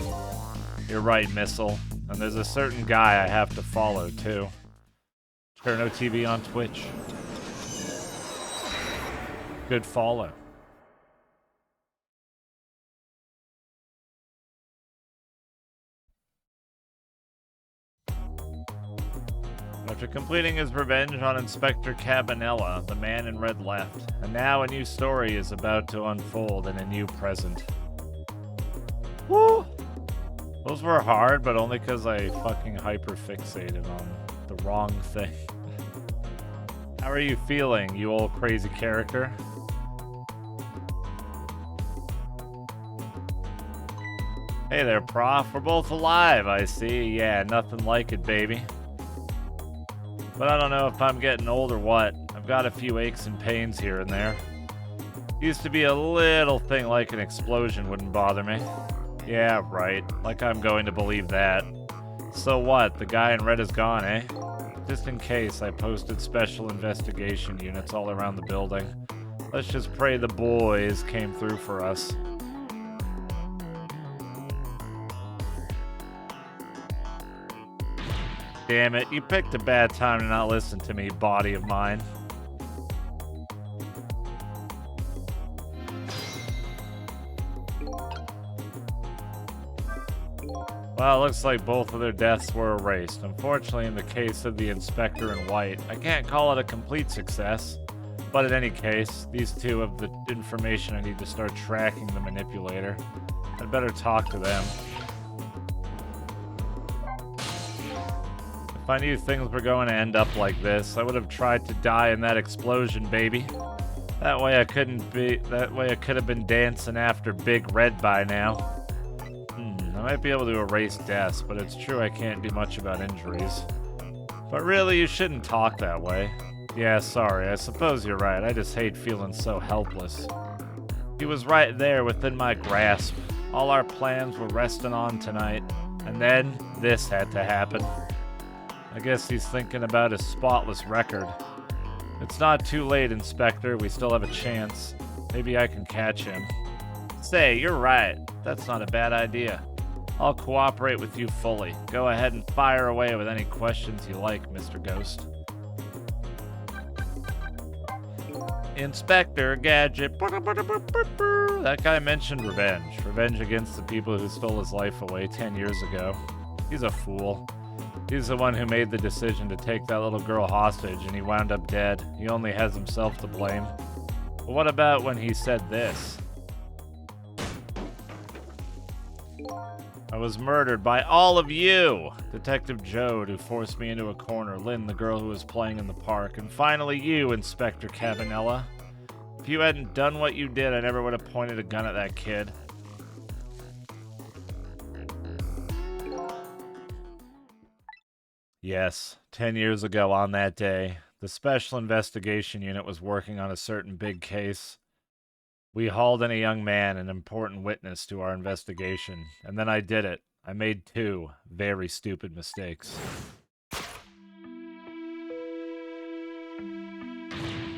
You're right, Missile. And there's a certain guy I have to follow, too. Cirno TV on Twitch. Good follow. After completing his revenge on Inspector Cabanella, the man in red left. And now a new story is about to unfold in a new present. Woo! Those were hard, but only because I fucking hyper-fixated on the wrong thing. How are you feeling, you old crazy character? Hey there, Prof. We're both alive, I see. Yeah, nothing like it, baby. But I don't know if I'm getting old or what. I've got a few aches and pains here and there. Used to be a little thing like an explosion wouldn't bother me. Yeah, right. Like I'm going to believe that. So what? The guy in red is gone, eh? Just in case, I posted special investigation units all around the building. Let's just pray the boys came through for us. Damn it, you picked a bad time to not listen to me, body of mine. Well, it looks like both of their deaths were erased. Unfortunately, in the case of the Inspector in white, I can't call it a complete success. But in any case, these two have the information I need to start tracking the manipulator. I'd better talk to them. If I knew things were going to end up like this, I would have tried to die in that explosion, baby. That way I could have been dancing after Big Red by now. I might be able to erase deaths, but it's true I can't do much about injuries. But really, you shouldn't talk that way. Yeah, sorry, I suppose you're right. I just hate feeling so helpless. He was right there within my grasp. All our plans were resting on tonight. And then, this had to happen. I guess he's thinking about his spotless record. It's not too late, Inspector. We still have a chance. Maybe I can catch him. Say, you're right. That's not a bad idea. I'll cooperate with you fully. Go ahead and fire away with any questions you like, Mr. Ghost. Inspector Gadget. That guy mentioned revenge. Revenge against the people who stole his life away 10 years ago. He's a fool. He's the one who made the decision to take that little girl hostage, and he wound up dead. He only has himself to blame. But what about when he said this? I was murdered by all of you! Detective Jode, who forced me into a corner, Lynn, the girl who was playing in the park, and finally you, Inspector Cabanella. If you hadn't done what you did, I never would have pointed a gun at that kid. Yes, 10 years ago on that day, the Special Investigation Unit was working on a certain big case. We hauled in a young man, an important witness to our investigation, and then I did it. I made 2 very stupid mistakes.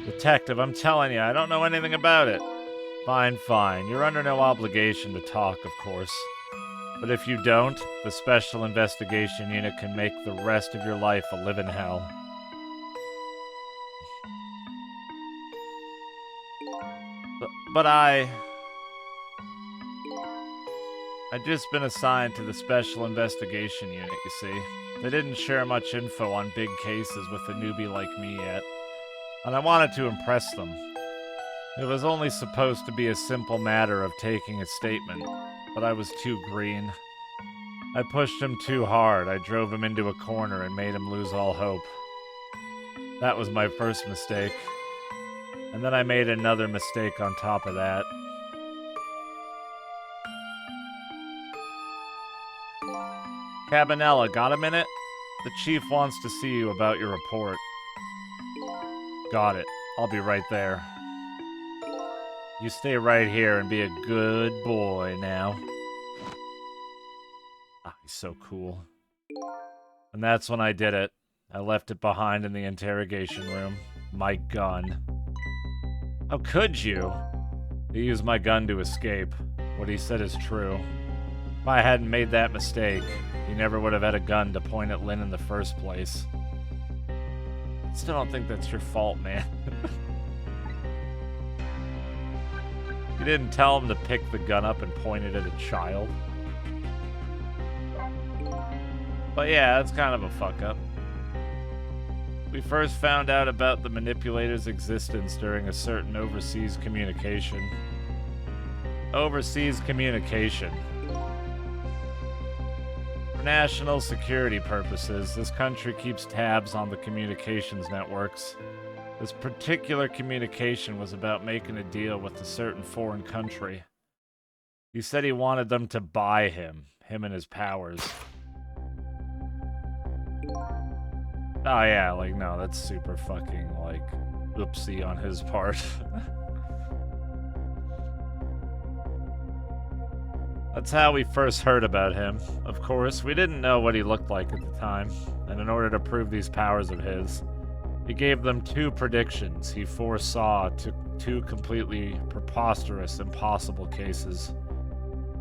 Detective, I'm telling you, I don't know anything about it. Fine, fine. You're under no obligation to talk, of course. But if you don't, the Special Investigation Unit can make the rest of your life a living hell. But I'd just been assigned to the Special Investigation Unit, you see. They didn't share much info on big cases with a newbie like me yet, and I wanted to impress them. It was only supposed to be a simple matter of taking a statement, but I was too green. I pushed him too hard. I drove him into a corner and made him lose all hope. That was my first mistake. And then I made another mistake on top of that. Cabanella, got a minute? The chief wants to see you about your report. Got it. I'll be right there. You stay right here and be a good boy now. Ah, he's so cool. And that's when I did it. I left it behind in the interrogation room. My gun. How could you? He used my gun to escape. What he said is true. If I hadn't made that mistake, he never would have had a gun to point at Lynn in the first place. I still don't think that's your fault, man. You didn't tell him to pick the gun up and point it at a child. But yeah, that's kind of a fuck-up. We first found out about the manipulator's existence during a certain overseas communication. Overseas communication. For national security purposes, this country keeps tabs on the communications networks. This particular communication was about making a deal with a certain foreign country. He said he wanted them to buy him and his powers. Oh yeah, like, no, that's super fucking, like, oopsie on his part. That's how we first heard about him. Of course, we didn't know what he looked like at the time, and in order to prove these powers of his, he gave them 2 predictions he foresaw to 2 completely preposterous, impossible cases.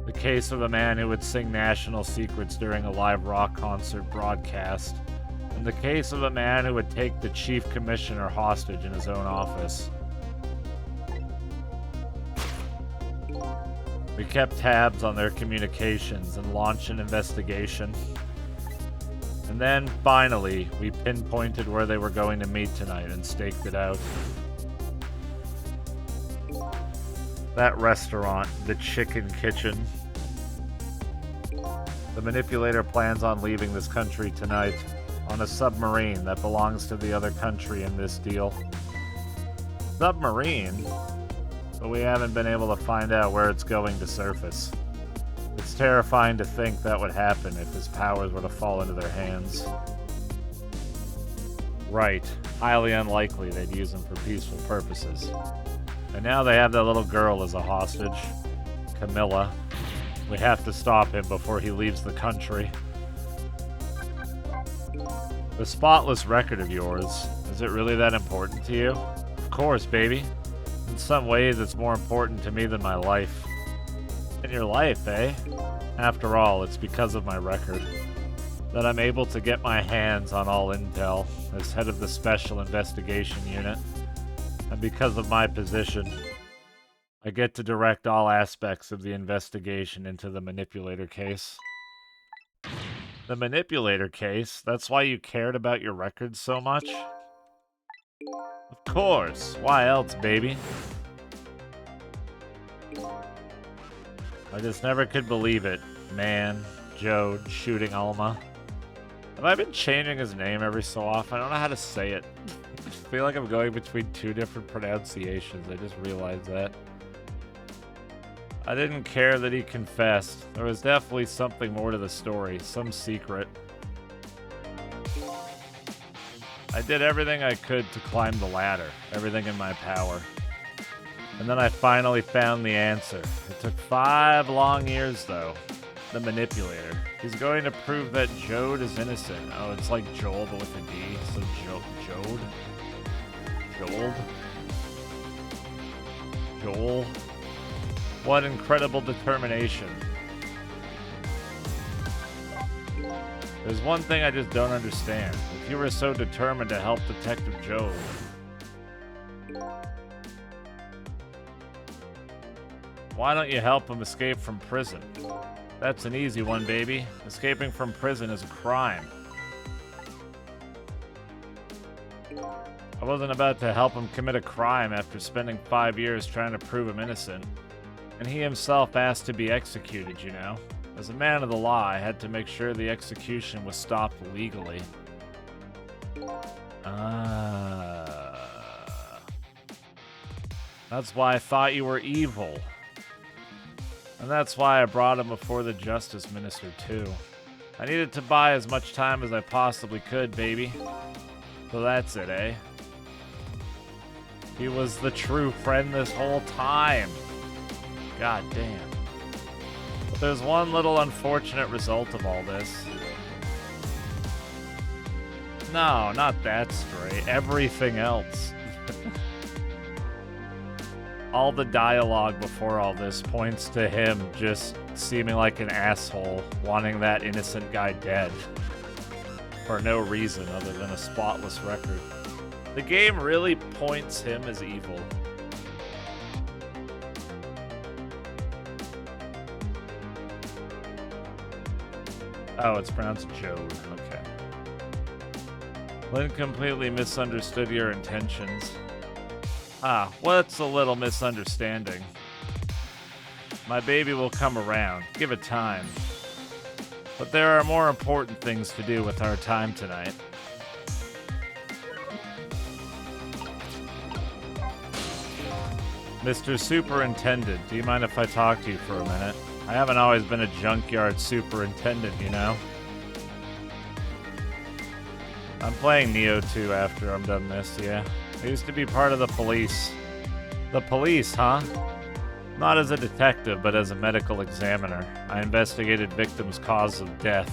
The case of a man who would sing national secrets during a live rock concert broadcast, and the case of a man who would take the chief commissioner hostage in his own office. We kept tabs on their communications and launched an investigation. And then, finally, we pinpointed where they were going to meet tonight and staked it out. That restaurant, the Chicken Kitchen. The manipulator plans on leaving this country tonight on a submarine that belongs to the other country in this deal. Submarine? But we haven't been able to find out where it's going to surface. It's terrifying to think that would happen if his powers were to fall into their hands. Right. Highly unlikely they'd use him for peaceful purposes. And now they have that little girl as a hostage. Camilla. We have to stop him before he leaves the country. The spotless record of yours, is it really that important to you? Of course, baby. In some ways, it's more important to me than my life. In your life, eh? After all, it's because of my record that I'm able to get my hands on all intel as head of the Special Investigation Unit. And because of my position, I get to direct all aspects of the investigation into the manipulator case. The manipulator case? That's why you cared about your records so much? Of course. Why else, baby? I just never could believe it. Man, Joe, shooting Alma. Have I been changing his name every so often? I don't know how to say it. I feel like I'm going between two different pronunciations. I just realized that. I didn't care that he confessed. There was definitely something more to the story, some secret. I did everything I could to climb the ladder, everything in my power. And then I finally found the answer. It took 5 long years, though. The manipulator. He's going to prove that Jode is innocent. Oh, it's like Joel, but with a D. So Jode? Joel? Joel? What incredible determination. There's one thing I just don't understand. If you were so determined to help Detective Jode, why don't you help him escape from prison? That's an easy one, baby. Escaping from prison is a crime. I wasn't about to help him commit a crime after spending 5 years trying to prove him innocent. And he himself asked to be executed, you know? As a man of the law, I had to make sure the execution was stopped legally. That's why I thought you were evil. And that's why I brought him before the Justice Minister, too. I needed to buy as much time as I possibly could, baby. So that's it, eh? He was the true friend this whole time. God damn. But there's one little unfortunate result of all this. No, not that stray. Everything else. All the dialogue before all this points to him just seeming like an asshole, wanting that innocent guy dead. For no reason other than a spotless record. The game really points him as evil. Oh, it's pronounced Jode. Okay. Lynn completely misunderstood your intentions. Ah, what's a little misunderstanding? My baby will come around. Give it time. But there are more important things to do with our time tonight. Mr. Superintendent, do you mind if I talk to you for a minute? I haven't always been a junkyard superintendent, you know? I'm playing Neo 2 after I'm done this, yeah. I used to be part of the police. The police, huh? Not as a detective, but as a medical examiner. I investigated victims' cause of death.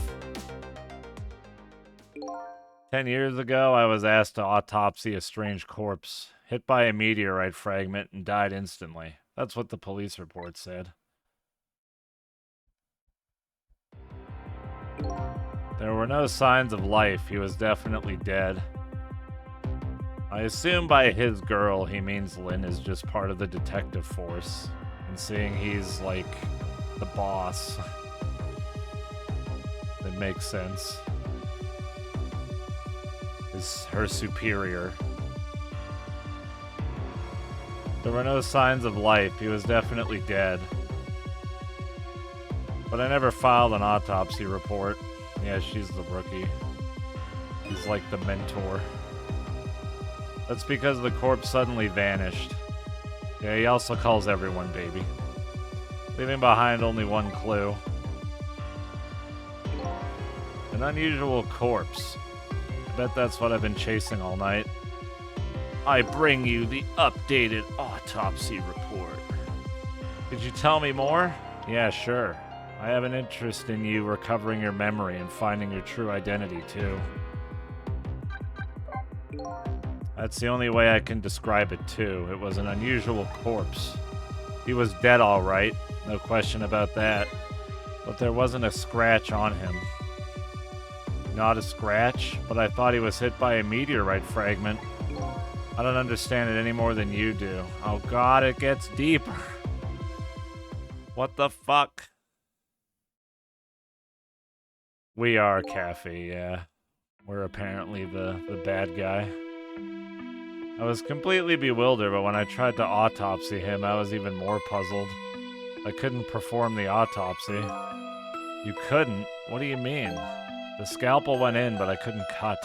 10 years ago, I was asked to autopsy a strange corpse, hit by a meteorite fragment and died instantly. That's what the police report said. There were no signs of life. He was definitely dead. I assume by his girl, he means Lynn is just part of the detective force. And seeing he's, like, the boss, it makes sense. Is her superior. There were no signs of life. He was definitely dead. But I never filed an autopsy report. Yeah, she's the rookie. He's like the mentor. That's because the corpse suddenly vanished. Yeah, he also calls everyone baby. Leaving behind only one clue. An unusual corpse. I bet that's what I've been chasing all night. I bring you the updated autopsy report. Did you tell me more? Yeah, sure. I have an interest in you recovering your memory and finding your true identity, too. That's the only way I can describe it, too. It was an unusual corpse. He was dead, all right. No question about that. But there wasn't a scratch on him. Not a scratch? But I thought he was hit by a meteorite fragment. I don't understand it any more than you do. Oh god, it gets deeper. What the fuck? We are Cafe, yeah. We're apparently the bad guy. I was completely bewildered, but when I tried to autopsy him, I was even more puzzled. I couldn't perform the autopsy. You couldn't? What do you mean? The scalpel went in, but I couldn't cut.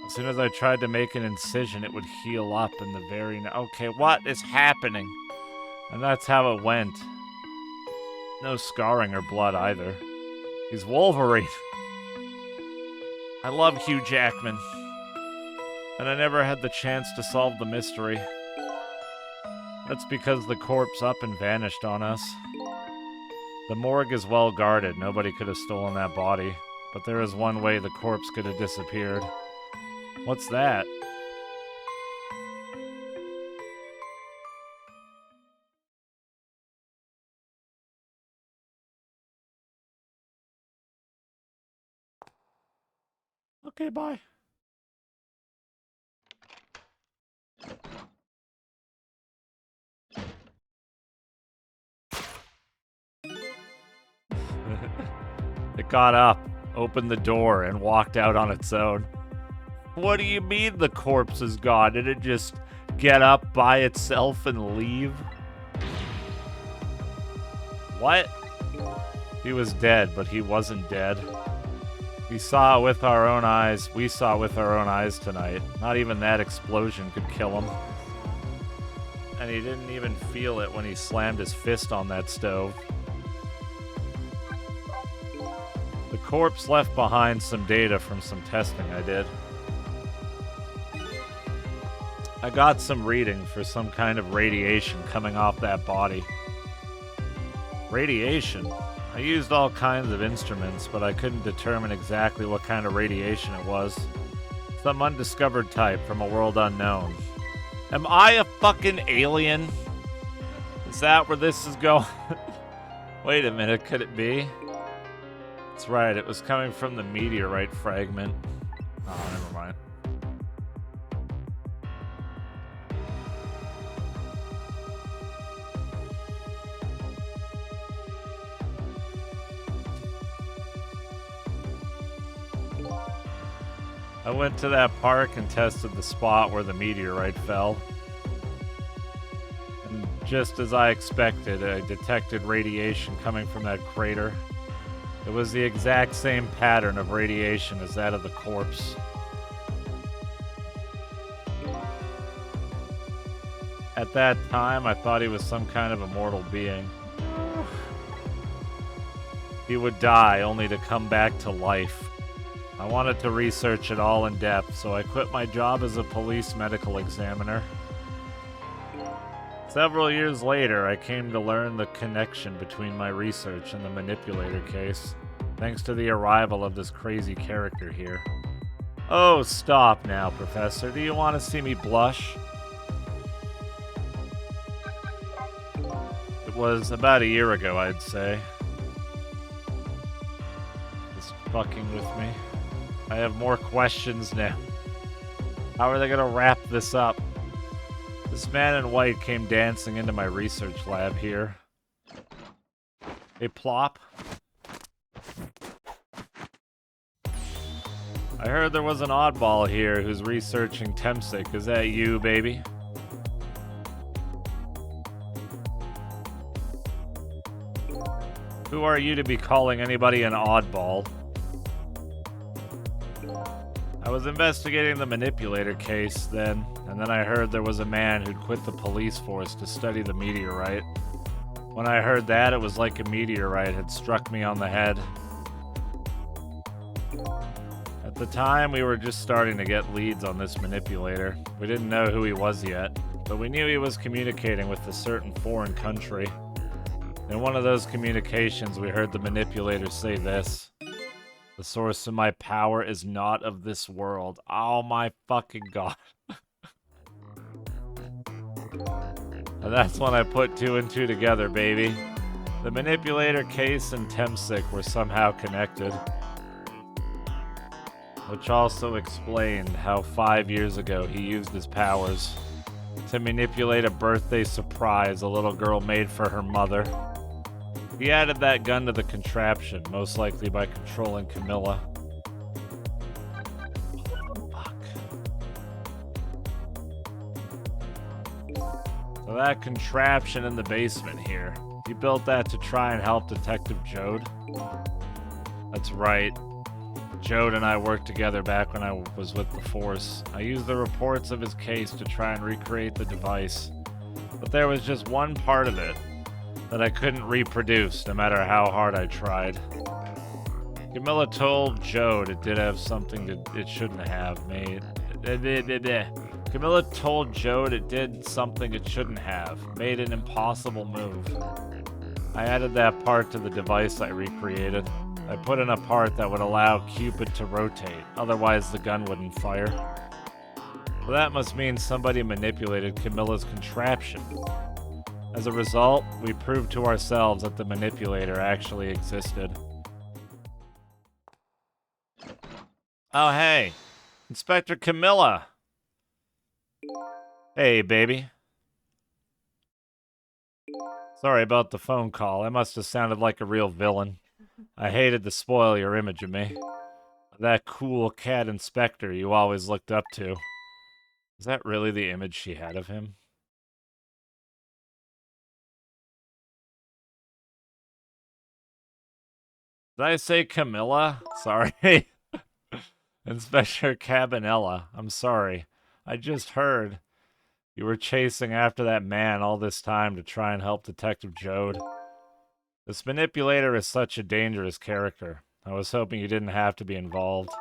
As soon as I tried to make an incision, it would heal up in the very... Okay, what is happening? And that's how it went. No scarring or blood either. He's Wolverine. I love Hugh Jackman. And I never had the chance to solve the mystery. That's because the corpse up and vanished on us. The morgue is well guarded. Nobody could have stolen that body. But there is one way the corpse could have disappeared. What's that? Okay, bye. It got up, opened the door, and walked out on its own. What do you mean the corpse is gone? Did it just get up by itself and leave? What? He was dead, but he wasn't dead. We saw it with our own eyes. We saw it with our own eyes tonight. Not even that explosion could kill him. And he didn't even feel it when he slammed his fist on that stove. The corpse left behind some data from some testing I did. I got some reading for some kind of radiation coming off that body. Radiation? I used all kinds of instruments, but I couldn't determine exactly what kind of radiation it was. Some undiscovered type from a world unknown. Am I a fucking alien? Is that where this is going? Wait a minute, could it be? That's right, it was coming from the meteorite fragment. Oh, never mind. I went to that park and tested the spot where the meteorite fell. And just as I expected, I detected radiation coming from that crater. It was the exact same pattern of radiation as that of the corpse. At that time, I thought he was some kind of immortal being. He would die only to come back to life. I wanted to research it all in depth, so I quit my job as a police medical examiner. Several years later, I came to learn the connection between my research and the manipulator case, thanks to the arrival of this crazy character here. Oh, stop now, Professor. Do you want to see me blush? It was about a year ago, I'd say. Just fucking with me. I have more questions now. How are they gonna wrap this up? This man in white came dancing into my research lab here. Hey, Plop. I heard there was an oddball here who's researching Temsic. Is that you, baby? Who are you to be calling anybody an oddball? I was investigating the manipulator case then, and then I heard there was a man who'd quit the police force to study the meteorite. When I heard that, it was like a meteorite had struck me on the head. At the time, we were just starting to get leads on this manipulator. We didn't know who he was yet, but we knew he was communicating with a certain foreign country. In one of those communications, we heard the manipulator say this. The source of my power is not of this world. Oh my fucking god. And that's when I put two and two together, baby. The manipulator case and Temsic were somehow connected. Which also explained how 5 years ago he used his powers to manipulate a birthday surprise a little girl made for her mother. He added that gun to the contraption, most likely by controlling Camilla. Fuck. So that contraption in the basement here. You built that to try and help Detective Jode? That's right. Jode and I worked together back when I was with the Force. I used the reports of his case to try and recreate the device. But there was just one part of it that I couldn't reproduce, no matter how hard I tried. Camilla told Jode it did have something that it shouldn't have made. Camilla told Jode it did something it shouldn't have, made an impossible move. I added that part to the device I recreated. I put in a part that would allow Cupid to rotate, otherwise the gun wouldn't fire. So that must mean somebody manipulated Camilla's contraption. As a result, we proved to ourselves that the manipulator actually existed. Oh hey, Inspector Camilla! Hey baby. Sorry about the phone call, I must have sounded like a real villain. I hated to spoil your image of me. That cool cat inspector you always looked up to. Is that really the image she had of him? Did I say Camilla? Sorry. Inspector Cabanella. I'm sorry. I just heard you were chasing after that man all this time to try and help Detective Jode. This manipulator is such a dangerous character. I was hoping you didn't have to be involved.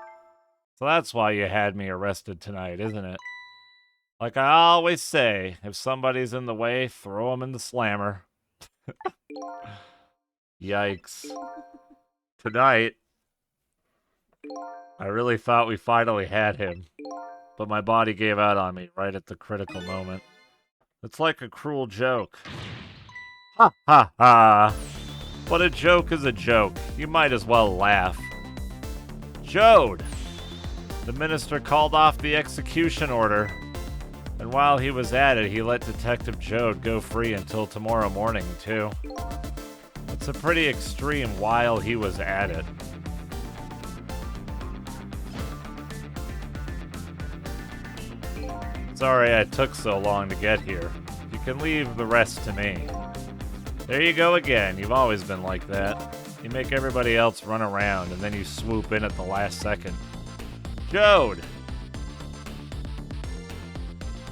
So that's why you had me arrested tonight, isn't it? Like I always say, if somebody's in the way, throw them in the slammer. Yikes. Tonight, I really thought we finally had him, but my body gave out on me right at the critical moment. It's like a cruel joke. Ha ha ha! But a joke is a joke. You might as well laugh. Jode! The minister called off the execution order, and while he was at it, he let Detective Jode go free until tomorrow morning, too. It's a pretty extreme while he was at it. Sorry I took so long to get here. You can leave the rest to me. There you go again. You've always been like that. You make everybody else run around, and then you swoop in at the last second. Jode!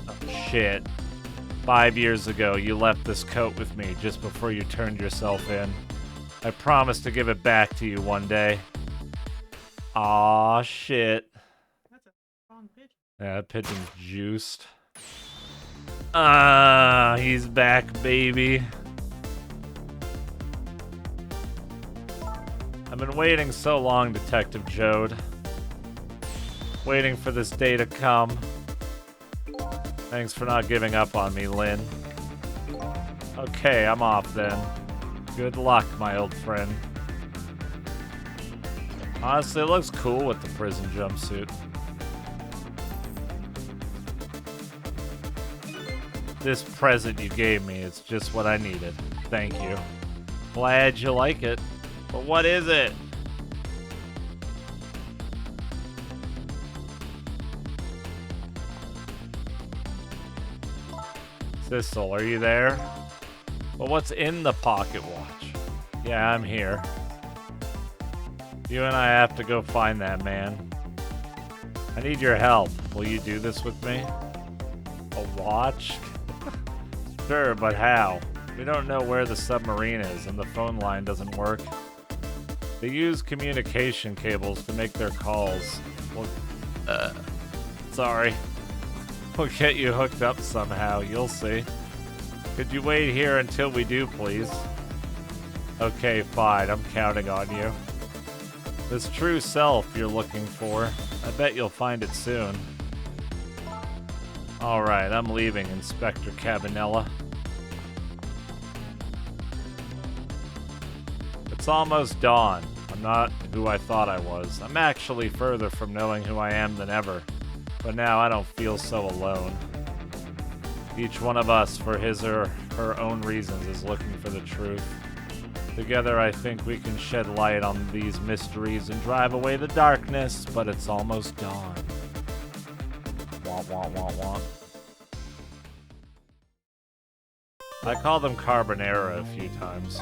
Oh, shit. 5 years ago, you left this coat with me just before you turned yourself in. I promised to give it back to you one day. Aw, shit. That's a wrong pigeon. Yeah, that pigeon's juiced. Ah, he's back, baby. I've been waiting so long, Detective Jode. Waiting for this day to come. Thanks for not giving up on me, Lynn. Okay, I'm off then. Good luck, my old friend. Honestly, it looks cool with the prison jumpsuit. This present you gave me, it's just what I needed. Thank you. Glad you like it. But what is it? Sissel, are you there? Well, what's in the pocket watch? Yeah, I'm here. You and I have to go find that man. I need your help. Will you do this with me? A watch? Sure, but how? We don't know where the submarine is, and the phone line doesn't work. They use communication cables to make their calls. Well, sorry. We'll get you hooked up somehow, you'll see. Could you wait here until we do, please? Okay, fine, I'm counting on you. This true self you're looking for, I bet you'll find it soon. Alright, I'm leaving, Inspector Cabanella. It's almost dawn. I'm not who I thought I was. I'm actually further from knowing who I am than ever. But now I don't feel so alone. Each one of us, for his or her own reasons, is looking for the truth. Together, I think we can shed light on these mysteries and drive away the darkness, but it's almost dawn. Wah, wah, wah, wah. I called them carbonara a few times.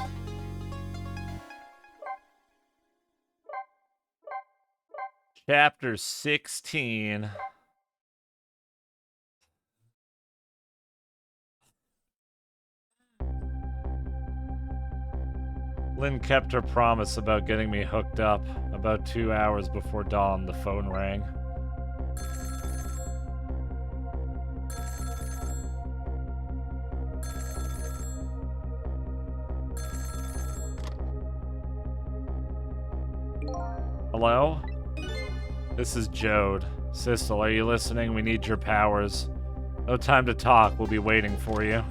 Chapter 16. Lynn kept her promise about getting me hooked up. About 2 hours before dawn, the phone rang. Hello? This is Jode. Sissel, are you listening? We need your powers. No time to talk. We'll be waiting for you.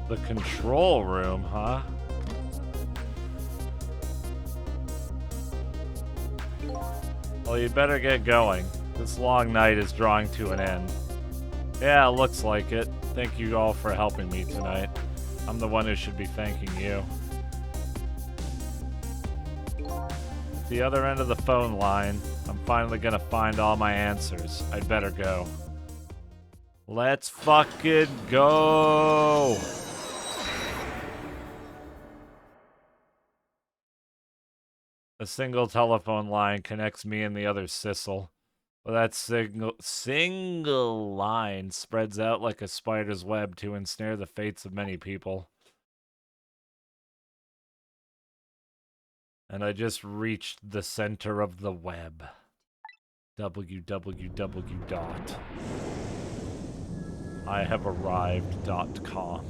The control room, huh? Well, you better get going. This long night is drawing to an end. Yeah, looks like it. Thank you all for helping me tonight. I'm the one who should be thanking you. At the other end of the phone line, I'm finally gonna find all my answers. I'd better go. Let's fucking go! A single telephone line connects me and the other Sissel. Well, that single line spreads out like a spider's web to ensnare the fates of many people. And I just reached the center of the web. www.ihavearrived.com.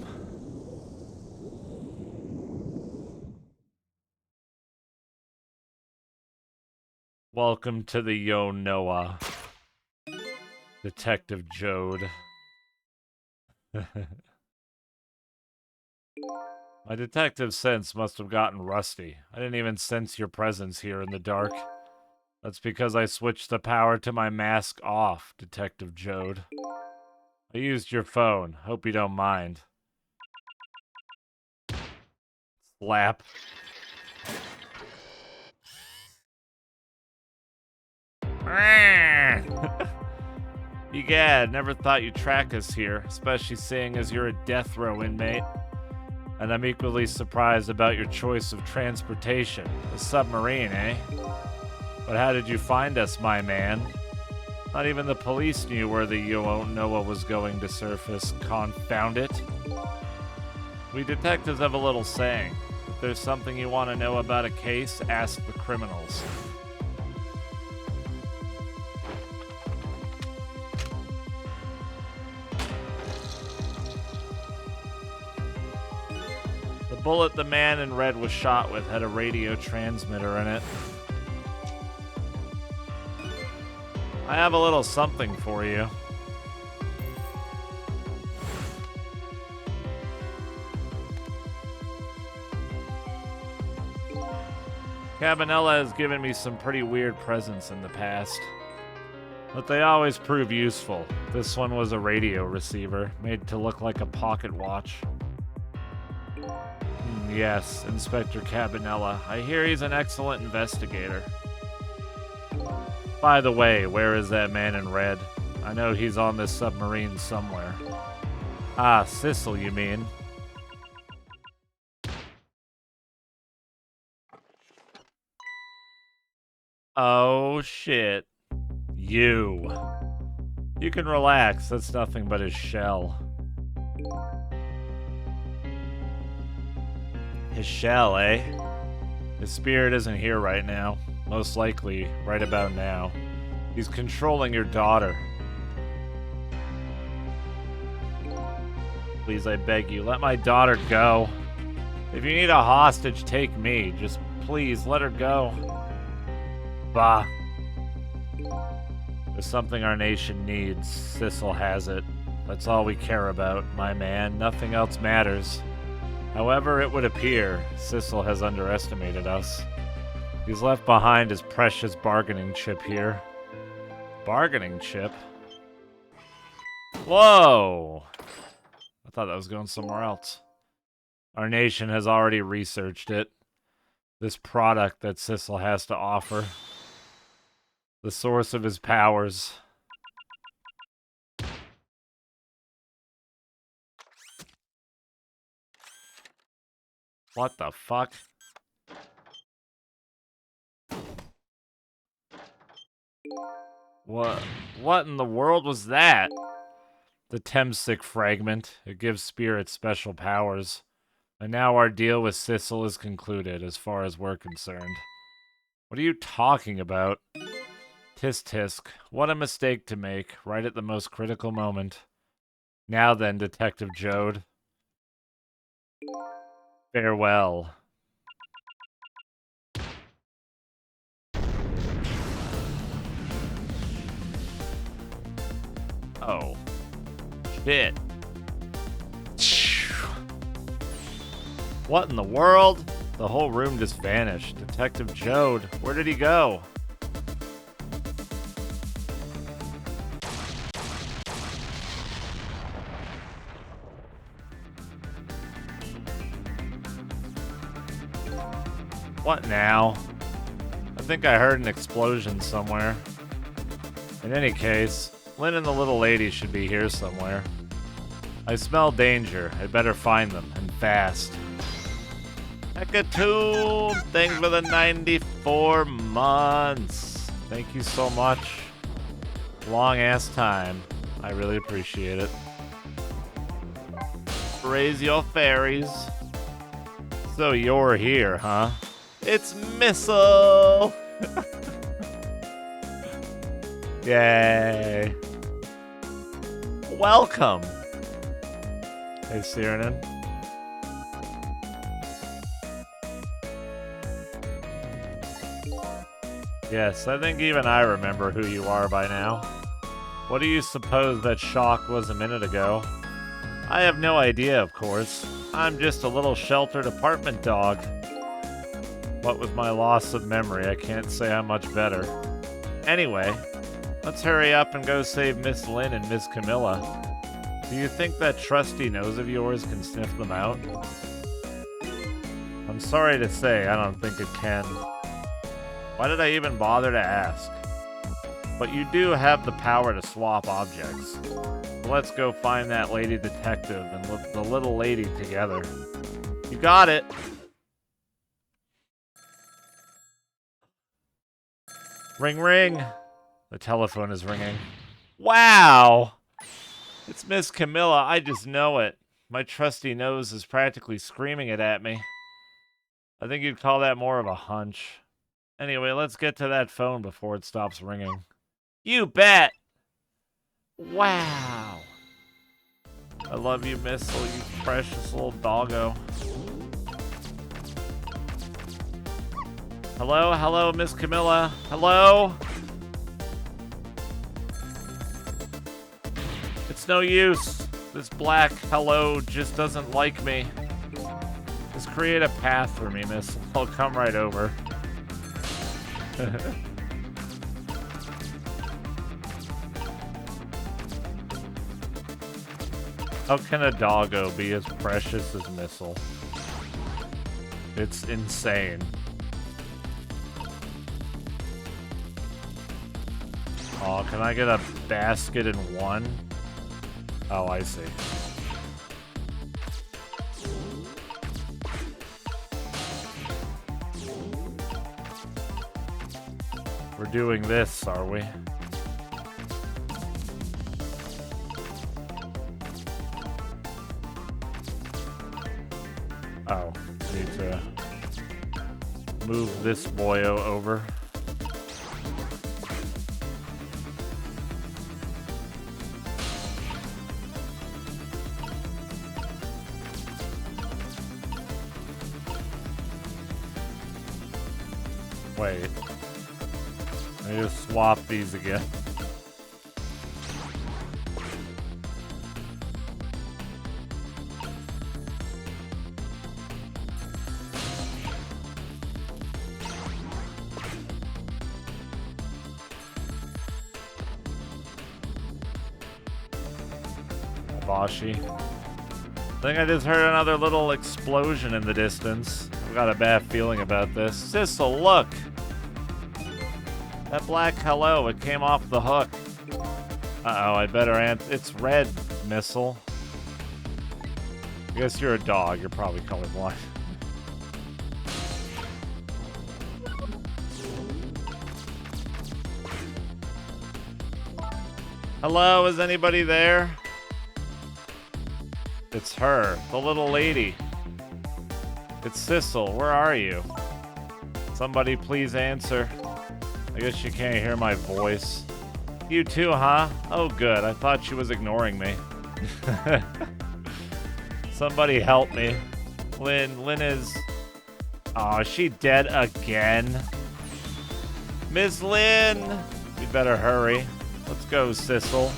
Welcome to the Yo Noah. Detective Jode. My detective sense must have gotten rusty. I didn't even sense your presence here in the dark. That's because I switched the power to my mask off, Detective Jode. I used your phone. Hope you don't mind. Slap. Egad, never thought you'd track us here, especially seeing as you're a death row inmate. And I'm equally surprised about your choice of transportation. A submarine, eh? But how did you find us, my man? Not even the police knew where the Yo Noah was going to surface, confound it. We detectives have a little saying. If there's something you want to know about a case, ask the criminals. The bullet the man in red was shot with had a radio transmitter in it. I have a little something for you. Cabanella has given me some pretty weird presents in the past, but they always prove useful. This one was a radio receiver, made to look like a pocket watch. Yes, Inspector Cabanella. I hear he's an excellent investigator. By the way, where is that man in red? I know he's on this submarine somewhere. Ah, Sissel, you mean? Oh, shit. You. You can relax, that's nothing but his shell. His shell, eh? His spirit isn't here right now. Most likely, right about now. He's controlling your daughter. Please, I beg you, let my daughter go. If you need a hostage, take me. Just please, let her go. Bah. There's something our nation needs. Sissel has it. That's all we care about, my man. Nothing else matters. However, it would appear Sissel has underestimated us. He's left behind his precious bargaining chip here. Bargaining chip? Whoa! I thought that was going somewhere else. Our nation has already researched it. This product that Sissel has to offer. The source of his powers. What the fuck? What in the world was that? The Temsic fragment. It gives spirits special powers. And now our deal with Sissel is concluded, as far as we're concerned. What are you talking about? Tisk tisk. What a mistake to make, right at the most critical moment. Now then, Detective Jode. Farewell. Oh. Shit. What in the world? The whole room just vanished. Detective Jode, where did he go? What now? I think I heard an explosion somewhere. In any case, Lynn and the little lady should be here somewhere. I smell danger. I'd better find them, and fast. Hecatoon! Thanks for the 94 months. Thank you so much. Long ass time. I really appreciate it. Raise your fairies. So you're here, huh? It's Missile! Yay. Welcome! Hey, Cirno. Yes, I think even I remember who you are by now. What do you suppose that shock was a minute ago? I have no idea, of course. I'm just a little sheltered apartment dog. What with my loss of memory, I can't say I'm much better. Anyway, let's hurry up and go save Miss Lynn and Miss Camilla. Do you think that trusty nose of yours can sniff them out? I'm sorry to say, I don't think it can. Why did I even bother to ask? But you do have the power to swap objects. So let's go find that lady detective and the little lady together. You got it! Ring ring! The telephone is ringing. Wow! It's Miss Camilla, I just know it. My trusty nose is practically screaming it at me. I think you'd call that more of a hunch. Anyway, let's get to that phone before it stops ringing. You bet! Wow! I love you, Missile, you precious little doggo. Hello, hello, Miss Camilla. Hello? It's no use. This black hello just doesn't like me. Just create a path for me, Miss. I'll come right over. How can a doggo be as precious as Missile? It's insane. Oh, can I get a basket in one? Oh, I see. We're doing this, are we? Oh, need to move this boyo over. Wait. Let me just swap these again. Boshi. I think I just heard another little explosion in the distance. I've got a bad feeling about this. Sissel, look! That black hello, it came off the hook. Uh-oh, I better answer. It's red, Missile. I guess you're a dog. You're probably colorblind. Hello, is anybody there? It's her, the little lady. It's Sissel, where are you? Somebody please answer. I guess you can't hear my voice. You too, huh? Oh good, I thought she was ignoring me. Somebody help me. Lynn is... Aw, is she dead again? Miss Lynn! We better hurry. Let's go, Sissel.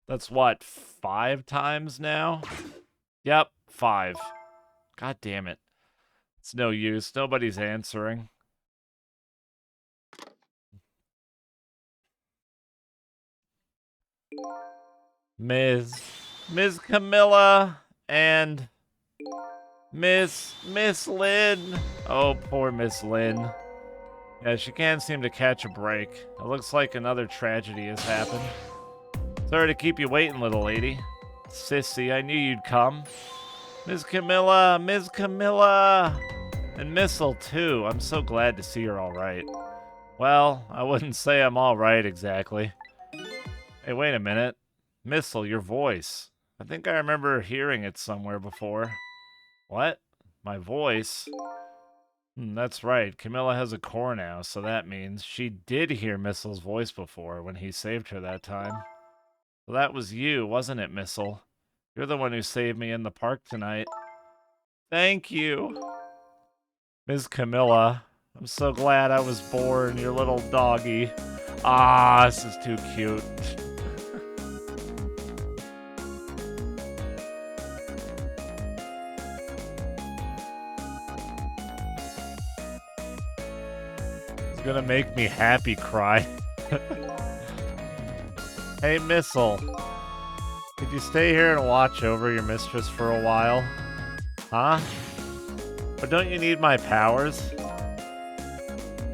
That's what, 5 times now? Yep, 5. God damn it. It's no use. Nobody's answering. Ms. Camilla and Miss Lynn. Oh, poor Miss Lynn. Yeah, she can't seem to catch a break. It looks like another tragedy has happened. Sorry to keep you waiting, little lady. Sissy, I knew you'd come. Miss Camilla! And Missile, too. I'm so glad to see you're alright. Well, I wouldn't say I'm alright exactly. Hey, wait a minute. Missile, your voice. I think I remember hearing it somewhere before. What? My voice? That's right. Camilla has a core now, so that means she did hear Missile's voice before when he saved her that time. So that was you, wasn't it, Missile? You're the one who saved me in the park tonight. Thank you. Ms. Camilla, I'm so glad I was born, your little doggy. Ah, this is too cute. It's gonna make me happy cry. Hey, Missile. Could you stay here and watch over your mistress for a while? Huh? But don't you need my powers?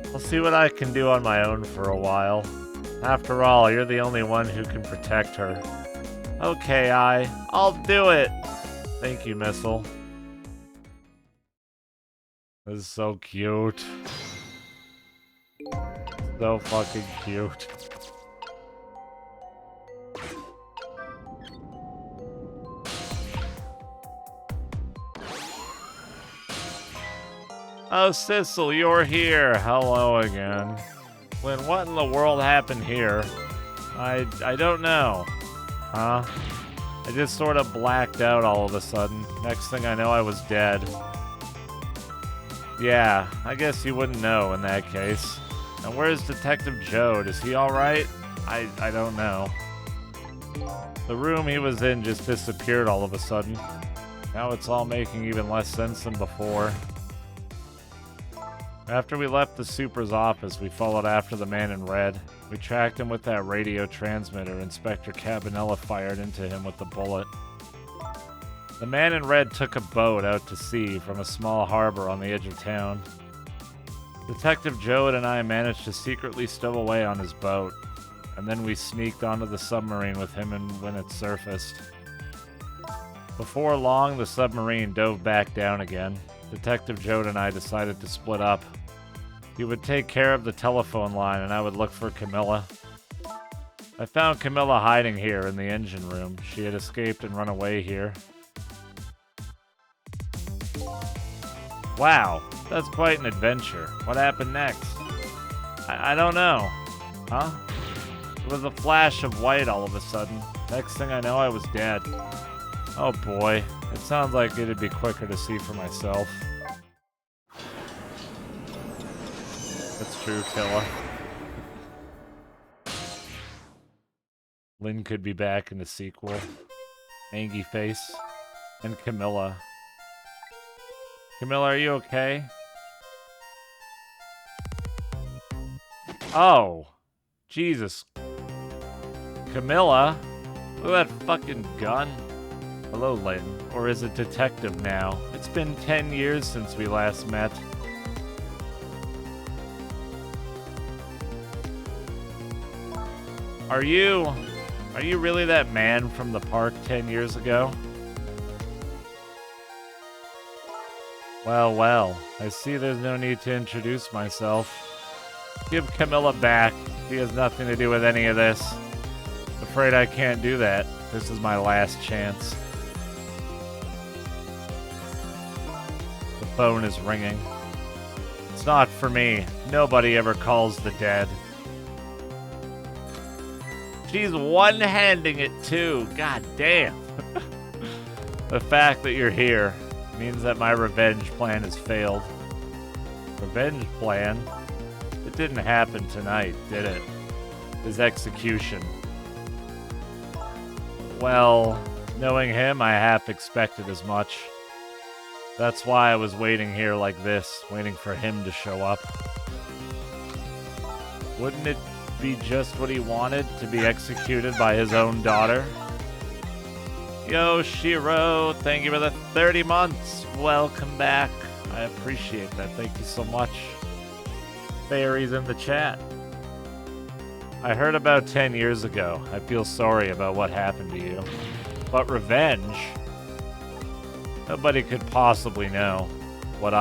I'll see what I can do on my own for a while. After all, you're the only one who can protect her. Okay, I'll do it! Thank you, Missile. This is so cute. So fucking cute. Oh, Sissel, you're here. Hello again. Lynn, what in the world happened here? I don't know. Huh? I just sort of blacked out all of a sudden. Next thing I know, I was dead. Yeah, I guess you wouldn't know in that case. And where's Detective Jode? Is he alright? I don't know. The room he was in just disappeared all of a sudden. Now it's all making even less sense than before. After we left the Super's office, we followed after the man in red. We tracked him with that radio transmitter Inspector Cabanella fired into him with the bullet. The man in red took a boat out to sea from a small harbor on the edge of town. Detective Jode and I managed to secretly stow away on his boat, and then we sneaked onto the submarine with him and when it surfaced. Before long, the submarine dove back down again. Detective Jode and I decided to split up. He would take care of the telephone line and I would look for Camilla. I found Camilla hiding here in the engine room. She had escaped and run away here. Wow, that's quite an adventure. What happened next? I don't know. Huh? It was a flash of white all of a sudden. Next thing I know, I was dead. Oh boy, it sounds like it'd be quicker to see for myself. That's true, Killa. Lynn could be back in the sequel. Angie Face. And Camilla. Camilla, are you okay? Oh. Jesus. Camilla? Look at that fucking gun. Hello, Lynn. Or is it Detective now? It's been 10 years since we last met. Are you really that man from the park 10 years ago? Well, well, I see there's no need to introduce myself. Give Camilla back. She has nothing to do with any of this. Afraid I can't do that. This is my last chance. The phone is ringing. It's not for me. Nobody ever calls the dead. She's one-handing it too. God damn. The fact that you're here means that my revenge plan has failed. Revenge plan? It didn't happen tonight, did it? His execution. Well, knowing him, I half expected as much. That's why I was waiting here like this, waiting for him to show up. Wouldn't it be just what he wanted, to be executed by his own daughter? Yo, Shiro, thank you for the 30 months. Welcome back. I appreciate that. Thank you so much. Fairies in the chat. I heard about 10 years ago. I feel sorry about what happened to you. But revenge? Nobody could possibly know what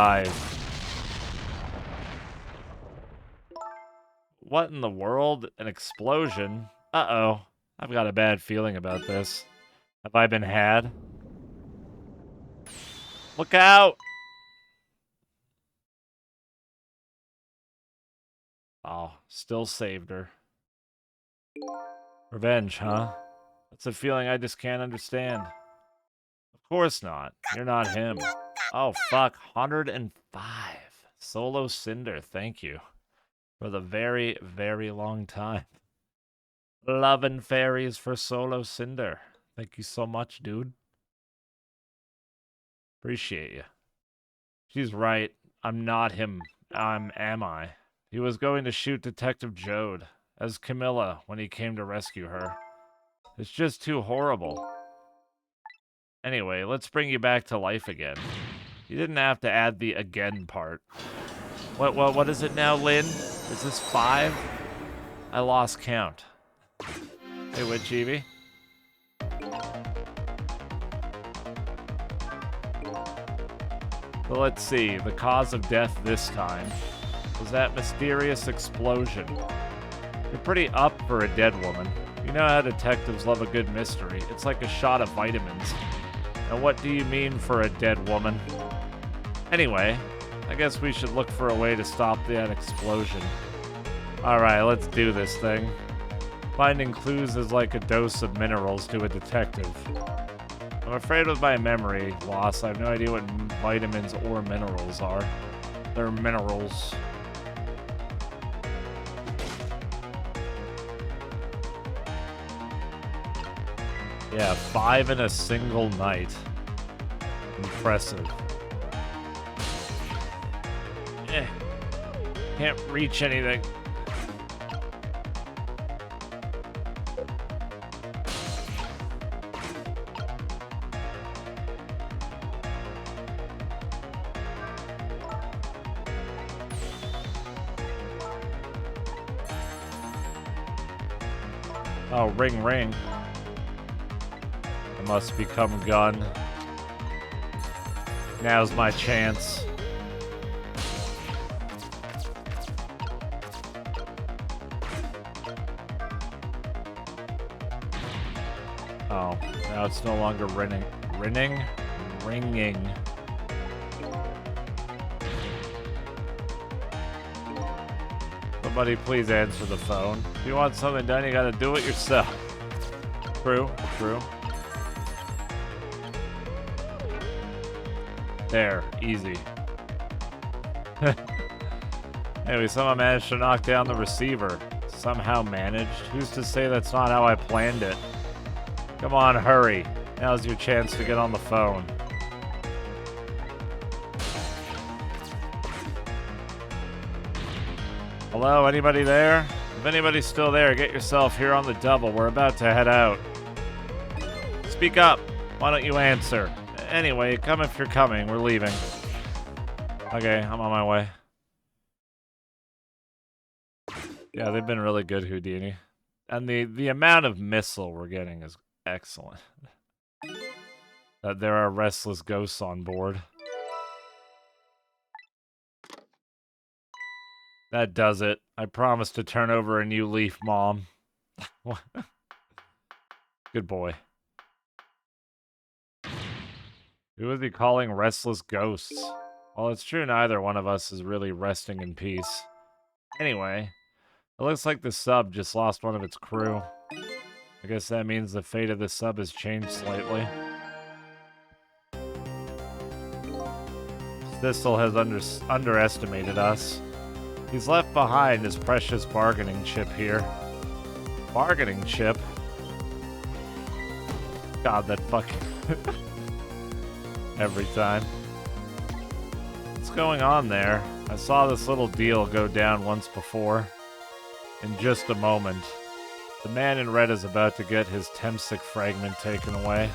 What in the world? An explosion? Uh-oh. I've got a bad feeling about this. Have I been had? Look out! Oh, still saved her. Revenge, huh? That's a feeling I just can't understand. Of course not. You're not him. Oh, fuck. 105. Solo Cinder, thank you. For the very, very long time. Lovin' fairies for Solo Cinder. Thank you so much, dude. Appreciate you. She's right. I'm not him. Am I? He was going to shoot Detective Jode as Camilla when he came to rescue her. It's just too horrible. Anyway, let's bring you back to life again. You didn't have to add the again part. What is it now, Lynn? Is this 5? I lost count. Hey, Witch Evie. So let's see. The cause of death this time was that mysterious explosion. You're pretty up for a dead woman. You know how detectives love a good mystery. It's like a shot of vitamins. Now what do you mean for a dead woman? Anyway, I guess we should look for a way to stop that explosion. Alright, let's do this thing. Finding clues is like a dose of minerals to a detective. I'm afraid with my memory loss, I have no idea what vitamins or minerals are. They're minerals. Yeah, 5 in a single night. Impressive. Can't reach anything. Oh, ring, ring. I must become gun. Now's my chance. Oh, now it's no longer ringing. Ringing. Somebody please answer the phone. If you want something done, you gotta do it yourself. True, true. There, easy. Anyway, someone managed to knock down the receiver. Somehow managed? Who's to say that's not how I planned it? Come on, hurry. Now's your chance to get on the phone. Hello, anybody there? If anybody's still there, get yourself here on the double. We're about to head out. Speak up. Why don't you answer? Anyway, come if you're coming. We're leaving. Okay, I'm on my way. Yeah, they've been really good, Houdini. And the amount of missile we're getting is excellent. That there are restless ghosts on board. That does it. I promise to turn over a new leaf, Mom. Good boy. Who is he calling restless ghosts? Well, it's true neither one of us is really resting in peace. Anyway, it looks like the sub just lost one of its crew. I guess that means the fate of the sub has changed slightly. Thistle has underestimated us. He's left behind his precious bargaining chip here. Bargaining chip? God, that fucking... Every time. What's going on there? I saw this little deal go down once before. In just a moment. The man in red is about to get his Temsic fragment taken away.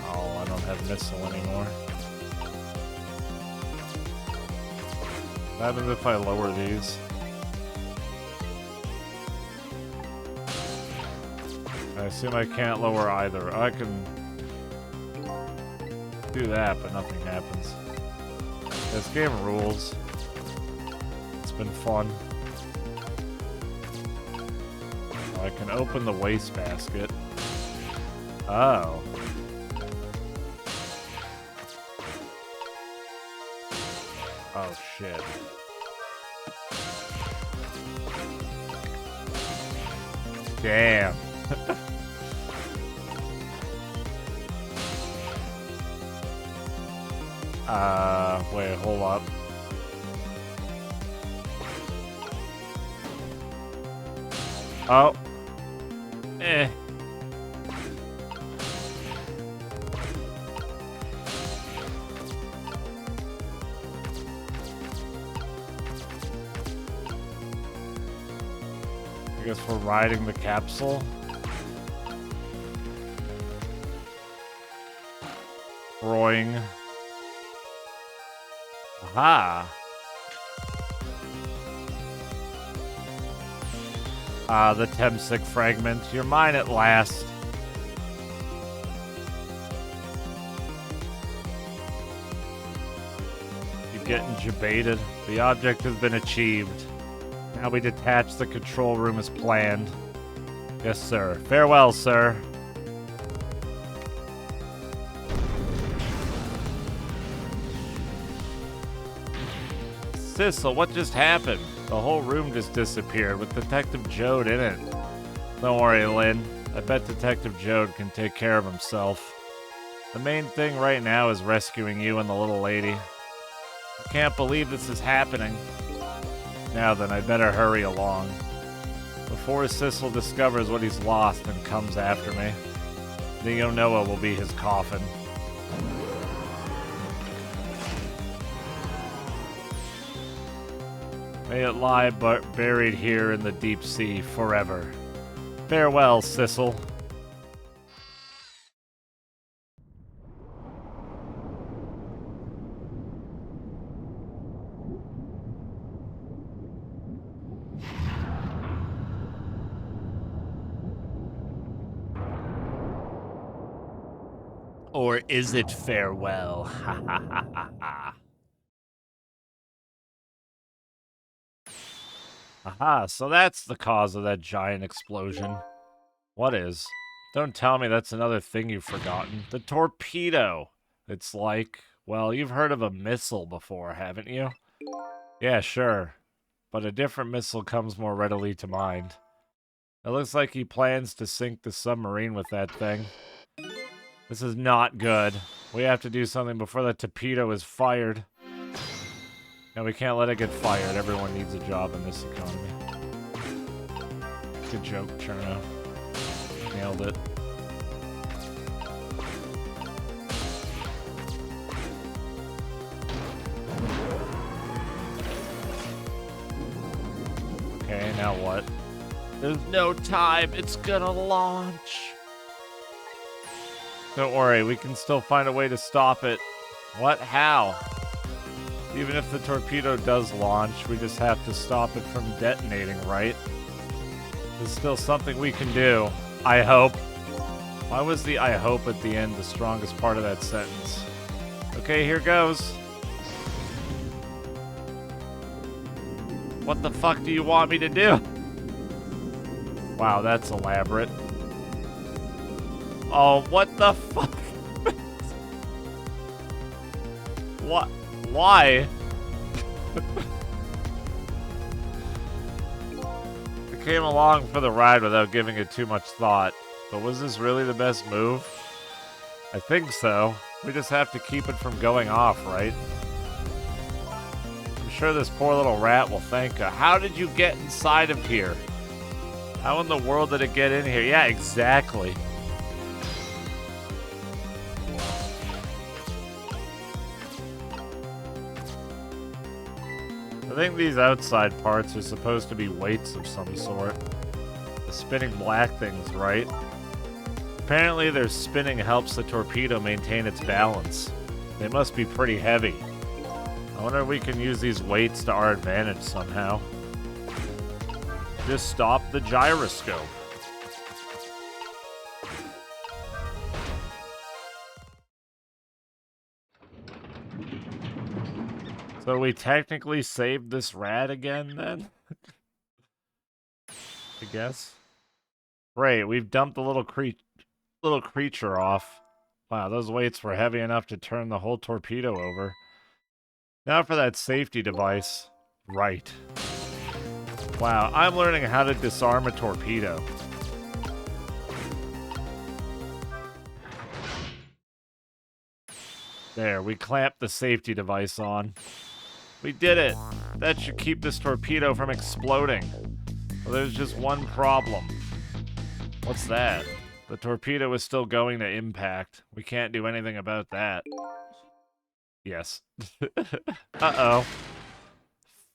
Oh, I don't have missile anymore. What happens if I lower these? I assume I can't lower either. I can do that, but nothing happens. This game rules. It's been fun. Oh, I can open the wastebasket. Oh. Oh, shit. Damn. Wait, hold up. Oh. Eh. I guess we're riding the capsule. Destroying. Aha. Ah, the Temsic fragment. You're mine at last. Keep getting jebaited. The object has been achieved. Now we detach the control room as planned. Yes, sir. Farewell, sir. Sissel, what just happened? The whole room just disappeared with Detective Jode in it. Don't worry, Lynn. I bet Detective Jode can take care of himself. The main thing right now is rescuing you and the little lady. I can't believe this is happening. Now then, I better hurry along. Before Sissel discovers what he's lost and comes after me, the Yonoa will be his coffin. May it lie buried here in the deep sea forever. Farewell, Sissel. Or is it farewell? Ha ha ha ha ha. Aha, so that's the cause of that giant explosion. What is? Don't tell me that's another thing you've forgotten. The torpedo. It's like, well, you've heard of a missile before, haven't you? Yeah, sure. But a different missile comes more readily to mind. It looks like he plans to sink the submarine with that thing. This is not good. We have to do something before that torpedo is fired. No, we can't let it get fired. Everyone needs a job in this economy. Good joke, Cirno. Nailed it. Okay, now what? There's no time. It's gonna launch. Don't worry, we can still find a way to stop it. What? How? Even if the torpedo does launch, we just have to stop it from detonating, right? There's still something we can do. I hope. Why was the I hope at the end the strongest part of that sentence? Okay, here goes. What the fuck do you want me to do? Wow, that's elaborate. Oh, what the fuck? What? Why? I came along for the ride without giving it too much thought. But was this really the best move? I think so. We just have to keep it from going off, right? I'm sure this poor little rat will thank us. How did you get inside of here? How in the world did it get in here? Yeah, exactly. I think these outside parts are supposed to be weights of some sort. The spinning black things, right? Apparently their spinning helps the torpedo maintain its balance. They must be pretty heavy. I wonder if we can use these weights to our advantage somehow. Just stop the gyroscope. So we technically saved this rat again, then? I guess. Great, we've dumped the little creature off. Wow, those weights were heavy enough to turn the whole torpedo over. Now for that safety device. Right. Wow, I'm learning how to disarm a torpedo. There, we clamped the safety device on. We did it! That should keep this torpedo from exploding. Well, there's just one problem. What's that? The torpedo is still going to impact. We can't do anything about that. Yes. Uh-oh.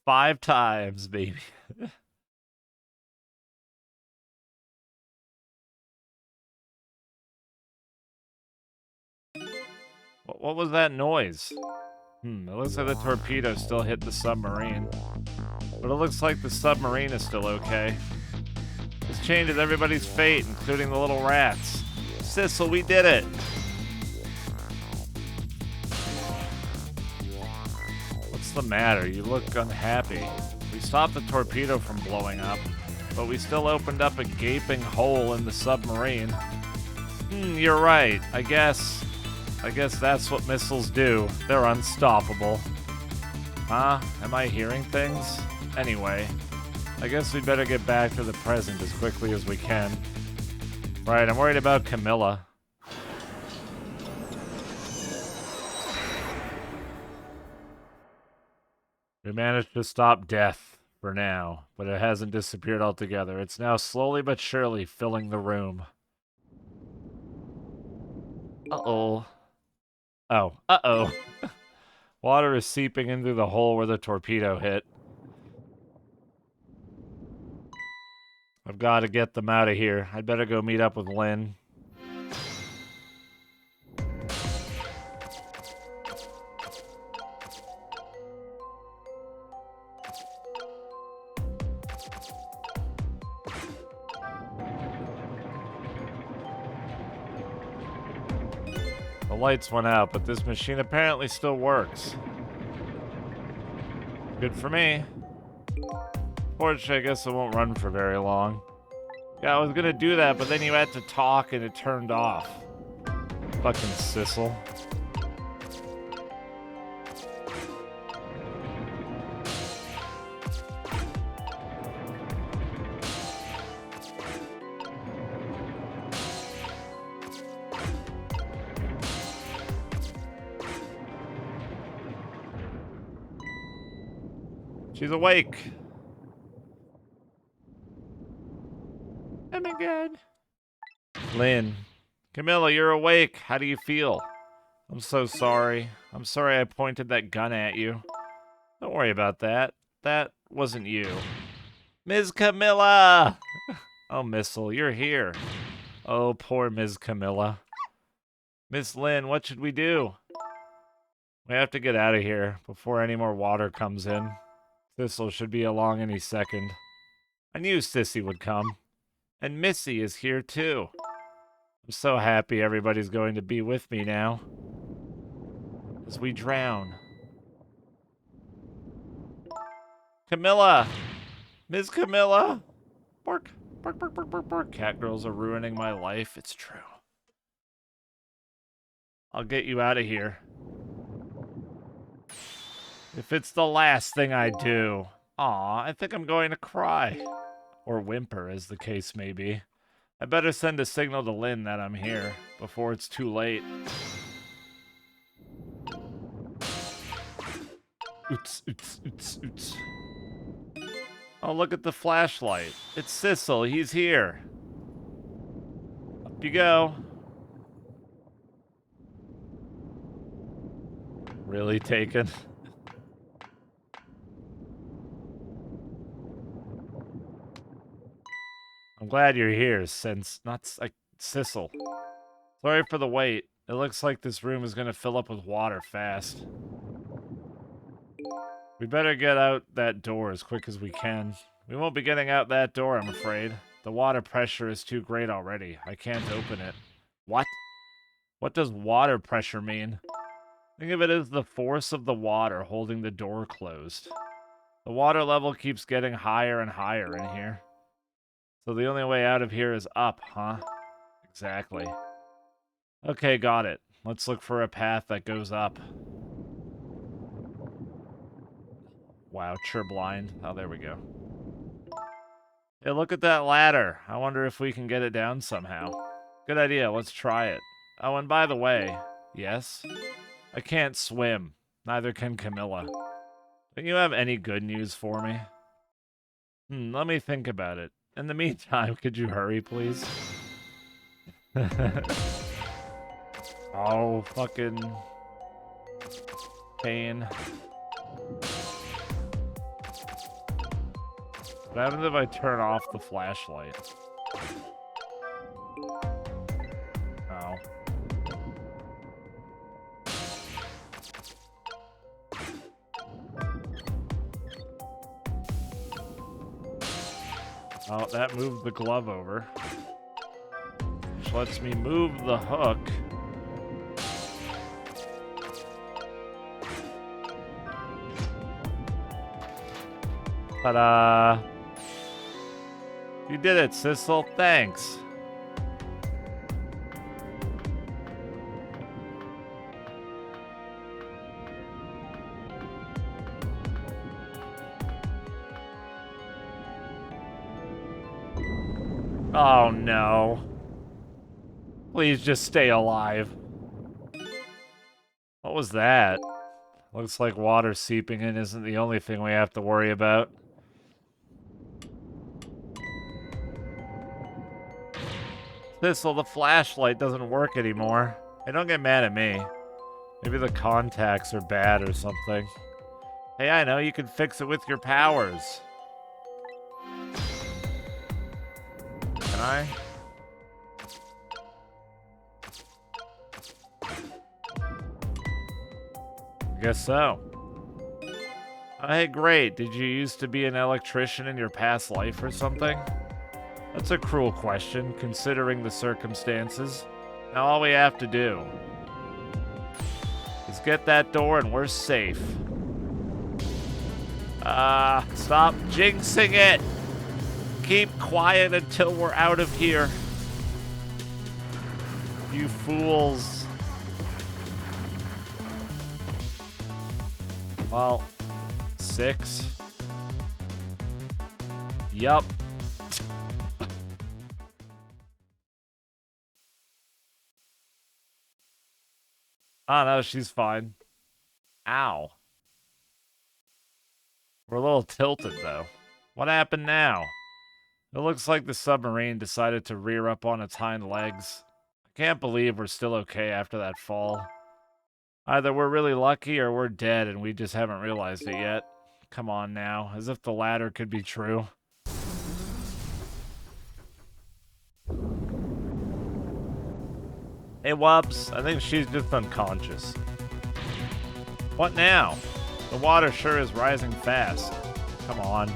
5 times, baby. What was that noise? It looks like the torpedo still hit the submarine. But it looks like the submarine is still okay. This changes everybody's fate, including the little rats. Sissel, we did it! What's the matter? You look unhappy. We stopped the torpedo from blowing up, but we still opened up a gaping hole in the submarine. You're right. I guess that's what missiles do. They're unstoppable. Huh? Am I hearing things? Anyway, I guess we'd better get back to the present as quickly as we can. Right, I'm worried about Camilla. We managed to stop death, for now, but it hasn't disappeared altogether. It's now slowly but surely filling the room. Uh-oh. Oh, uh-oh. Water is seeping into the hole where the torpedo hit. I've got to get them out of here. I'd better go meet up with Lynn. The lights went out, but this machine apparently still works. Good for me. Fortunately, I guess it won't run for very long. Yeah, I was gonna do that, but then you had to talk and it turned off. Fucking Sissel. She's awake. Oh my god. Lynn. Camilla, you're awake. How do you feel? I'm so sorry. I'm sorry I pointed that gun at you. Don't worry about that. That wasn't you. Ms. Camilla! Oh, Missile, you're here. Oh, poor Ms. Camilla. Miss Lynn, what should we do? We have to get out of here before any more water comes in. Thistle should be along any second. I knew Sissy would come. And Missy is here too. I'm so happy everybody's going to be with me now. As we drown. Camilla! Ms. Camilla! Bark, bark, bark, bark, bark, bark. Cat girls are ruining my life. It's true. I'll get you out of here. If it's the last thing I do. Aw, I think I'm going to cry. Or whimper, as the case may be. I better send a signal to Lynn that I'm here, before it's too late. Oots, oots, oots, oots. Oh, look at the flashlight. It's Sissel, he's here. Up you go. Really taken? I'm glad you're here, since Sissel. Sorry for the wait. It looks like this room is gonna fill up with water fast. We better get out that door as quick as we can. We won't be getting out that door, I'm afraid. The water pressure is too great already. I can't open it. What? What does water pressure mean? Think of it as the force of the water holding the door closed. The water level keeps getting higher and higher in here. So the only way out of here is up, huh? Exactly. Okay, got it. Let's look for a path that goes up. Wow, blind. Oh, there we go. Hey, look at that ladder. I wonder if we can get it down somehow. Good idea, let's try it. Oh, and by the way, yes? I can't swim. Neither can Camilla. Don't you have any good news for me? Let me think about it. In the meantime, could you hurry, please? Oh, fucking pain. What happens if I turn off the flashlight? Oh. Oh, that moved the glove over. Which lets me move the hook. Ta-da! You did it, Sissel. Thanks. Oh no. Please just stay alive. What was that? Looks like water seeping in isn't the only thing we have to worry about. Thistle, the flashlight doesn't work anymore. Hey, don't get mad at me. Maybe the contacts are bad or something. Hey, I know, you can fix it with your powers. Can I? I guess so. Oh, hey, great. Did you used to be an electrician in your past life or something? That's a cruel question, considering the circumstances. Now all we have to do is get that door and we're safe. Stop jinxing it! Keep quiet until we're out of here. You fools. Well, 6. Yup. Oh no, she's fine. Ow. We're a little tilted though. What happened now? It looks like the submarine decided to rear up on its hind legs. I can't believe we're still okay after that fall. Either we're really lucky or we're dead and we just haven't realized it yet. Come on now, as if the latter could be true. Hey, Wubs, I think she's just unconscious. What now? The water sure is rising fast. Come on.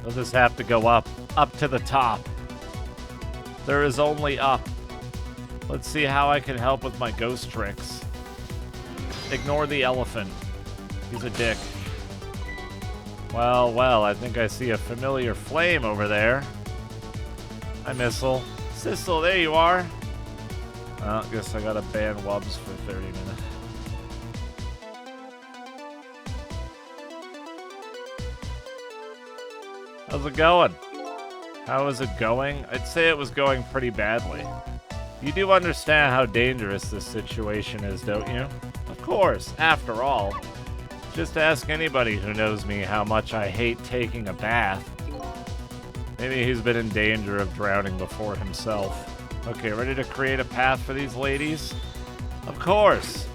We'll just have to go up to the top. There is only up. Let's see how I can help with my ghost tricks. Ignore the elephant. He's a dick. Well, well, I think I see a familiar flame over there. Hi, Missile. Sissel, there you are. Well, guess I gotta ban Wubs for 30 minutes. How's it going? How is it going? I'd say it was going pretty badly. You do understand how dangerous this situation is, don't you? Of course, after all. Just ask anybody who knows me how much I hate taking a bath. Maybe he's been in danger of drowning before himself. Okay, ready to create a path for these ladies? Of course!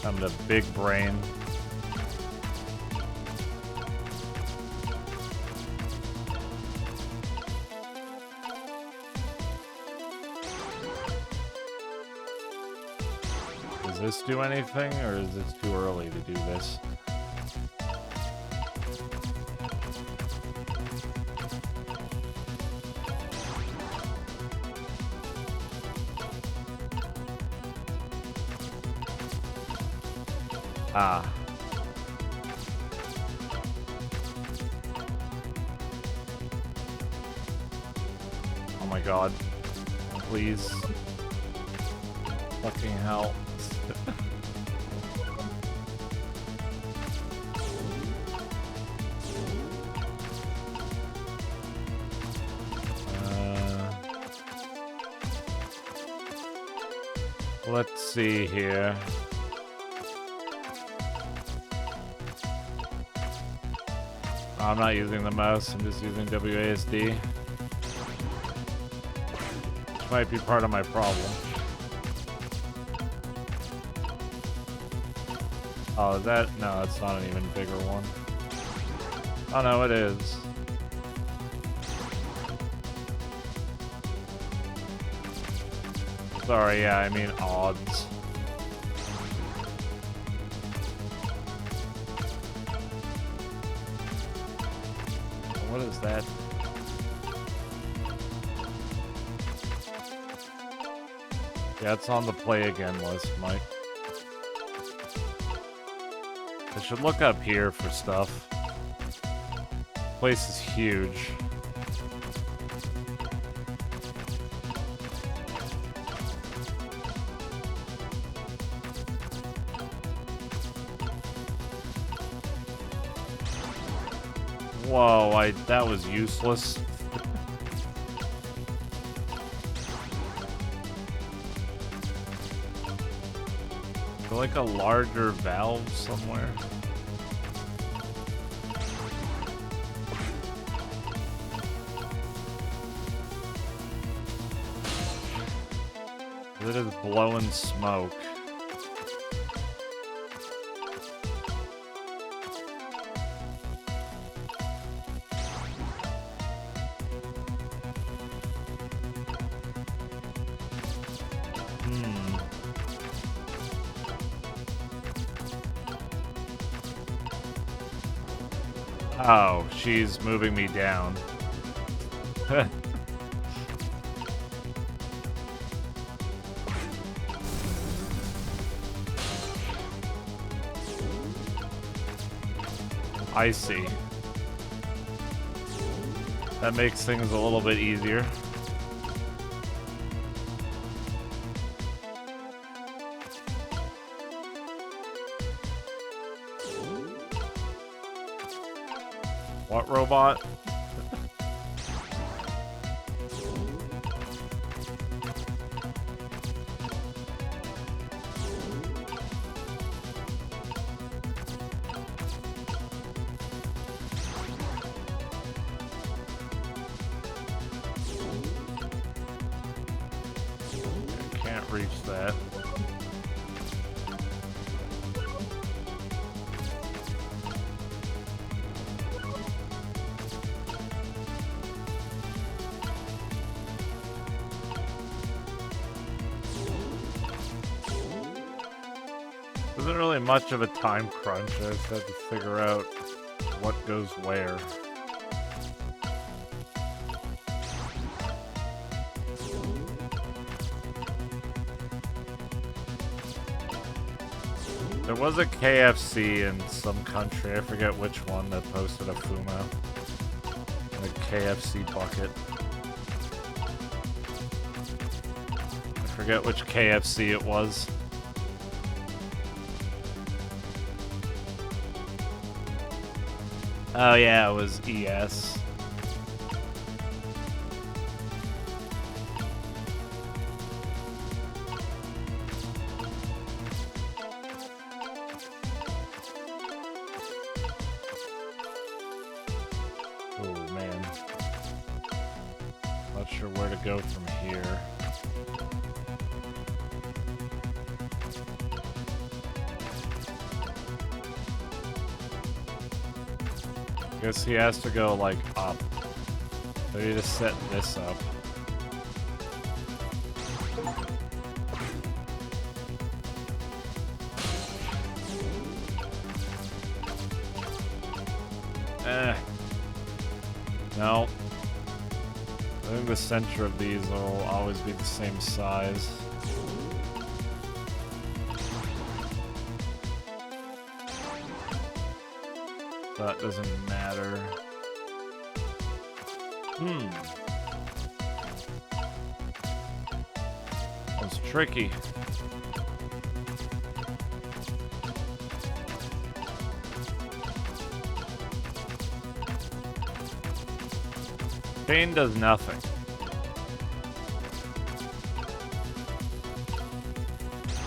I'm the big brain. Does this do anything, or is it too early to do this? Ah. Oh my god. Please. Fucking hell. Let's see here. I'm not using the mouse, I'm just using WASD. Which might be part of my problem. Oh, is that? No, it's not an even bigger one. Oh no, it is. Sorry, yeah, I mean odds. What is that? Yeah, it's on the play again list, Mike. I should look up here for stuff. Place is huge. Whoa, that was useless. Is there like a larger valve somewhere? It is blowing smoke. Oh, she's moving me down. I see. That makes things a little bit easier. What robot? I can't reach that. Isn't really much of a time crunch. I just have to figure out what goes where. There was a KFC in some country, I forget which one, that posted a Fuma. A KFC bucket. I forget which KFC it was. Oh yeah, it was ES. Go from here. Guess he has to go like up. So you just set this up. No. I think the center of these will always be the same size. That doesn't matter. That's tricky. Chain does nothing.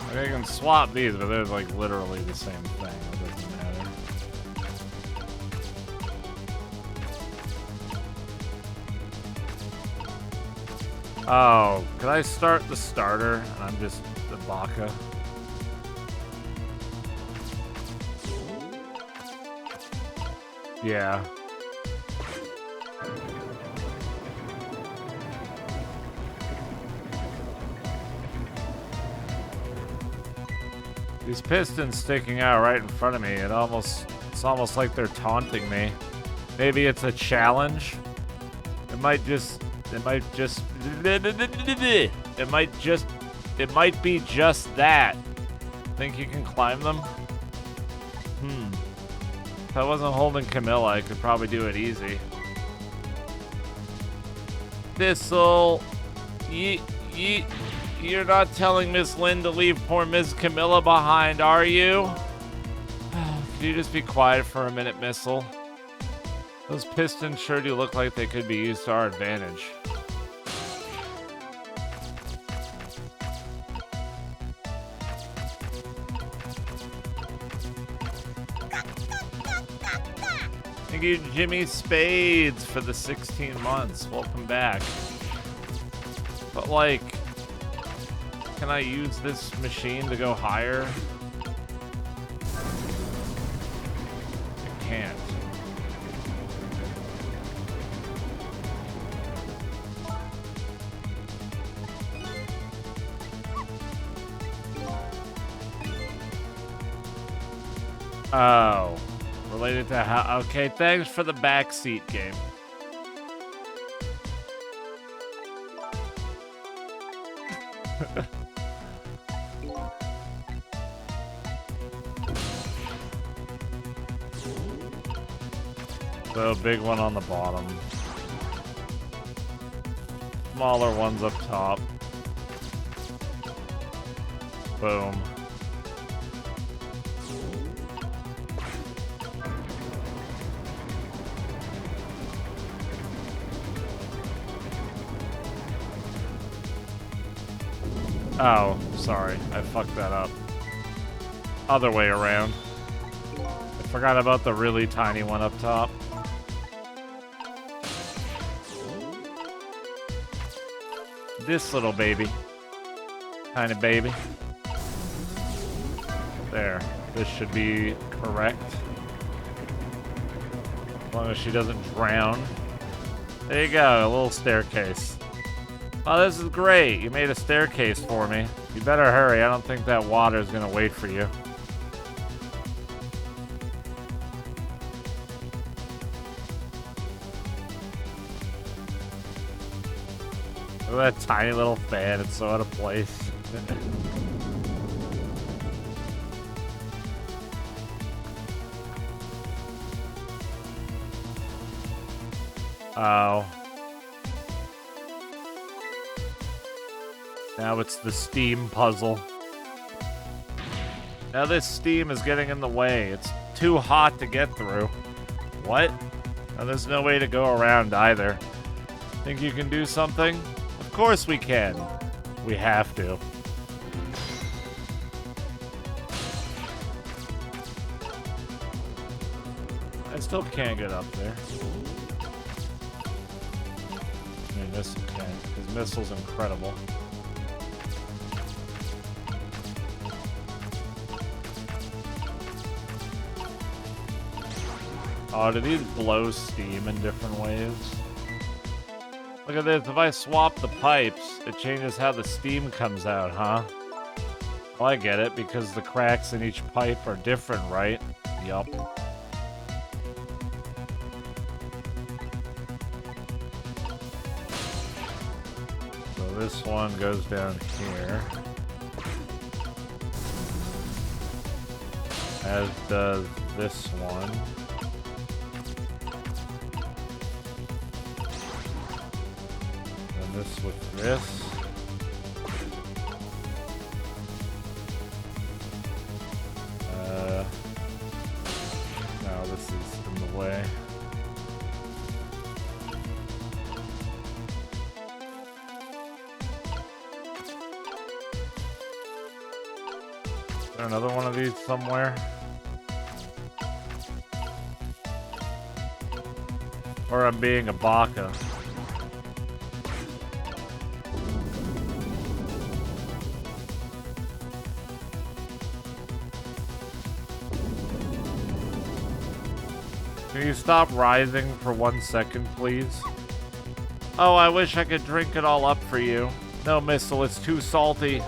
I can swap these, but they're like literally the same thing. It doesn't matter. Oh, could I start the starter? And I'm just the Baka. Yeah. These pistons sticking out right in front of me, it's almost like they're taunting me. Maybe it's a challenge. It might be just that. Think you can climb them? If I wasn't holding Camilla, I could probably do it easy. This'll... You're not telling Miss Lynn to leave poor Miss Camilla behind, are you? Could you just be quiet for a minute, Missile? Those pistons sure do look like they could be used to our advantage. Thank you, Jimmy Spades, for the 16 months. Welcome back. But like... Can I use this machine to go higher? I can't. Oh. Related to how... Okay, thanks for the backseat game. So, big one on the bottom. Smaller ones up top. Boom. Oh, sorry. I fucked that up. Other way around. I forgot about the really tiny one up top. This little baby. Tiny baby. There. This should be correct. As long as she doesn't drown. There you go, a little staircase. Oh, this is great. You made a staircase for me. You better hurry. I don't think that water is going to wait for you. Look at that tiny little fan, it's so out of place. Oh. Now it's the steam puzzle. Now this steam is getting in the way. It's too hot to get through. What? Now there's no way to go around either. Think you can do something? Of course we can. We have to. I still can't get up there. I mean, Missile can't, because Missile's incredible. Oh, do these blow steam in different ways? Look at this, if I swap the pipes, it changes how the steam comes out, huh? Well, I get it, because the cracks in each pipe are different, right? Yup. So this one goes down here. As does this one. And this with this. No, this is in the way. Is there another one of these somewhere? Or I'm being a baka. Can you stop rising for 1 second, please? Oh, I wish I could drink it all up for you. No, Missile, it's too salty.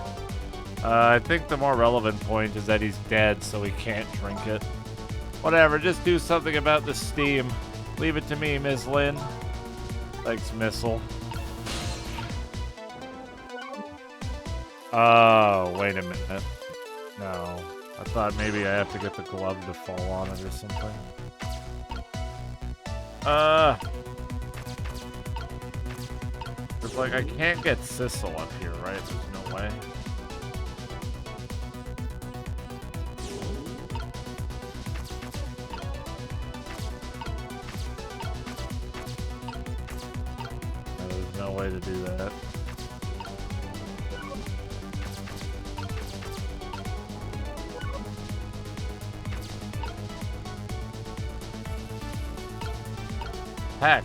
I think the more relevant point is that he's dead, so he can't drink it. Whatever, just do something about the steam. Leave it to me, Ms. Lynn. Thanks, Missile. Oh, wait a minute. No. I thought maybe I have to get the glove to fall on it or something. It's like I can't get Sissel up here, right? There's no way. No, there's no way to do that. Heck.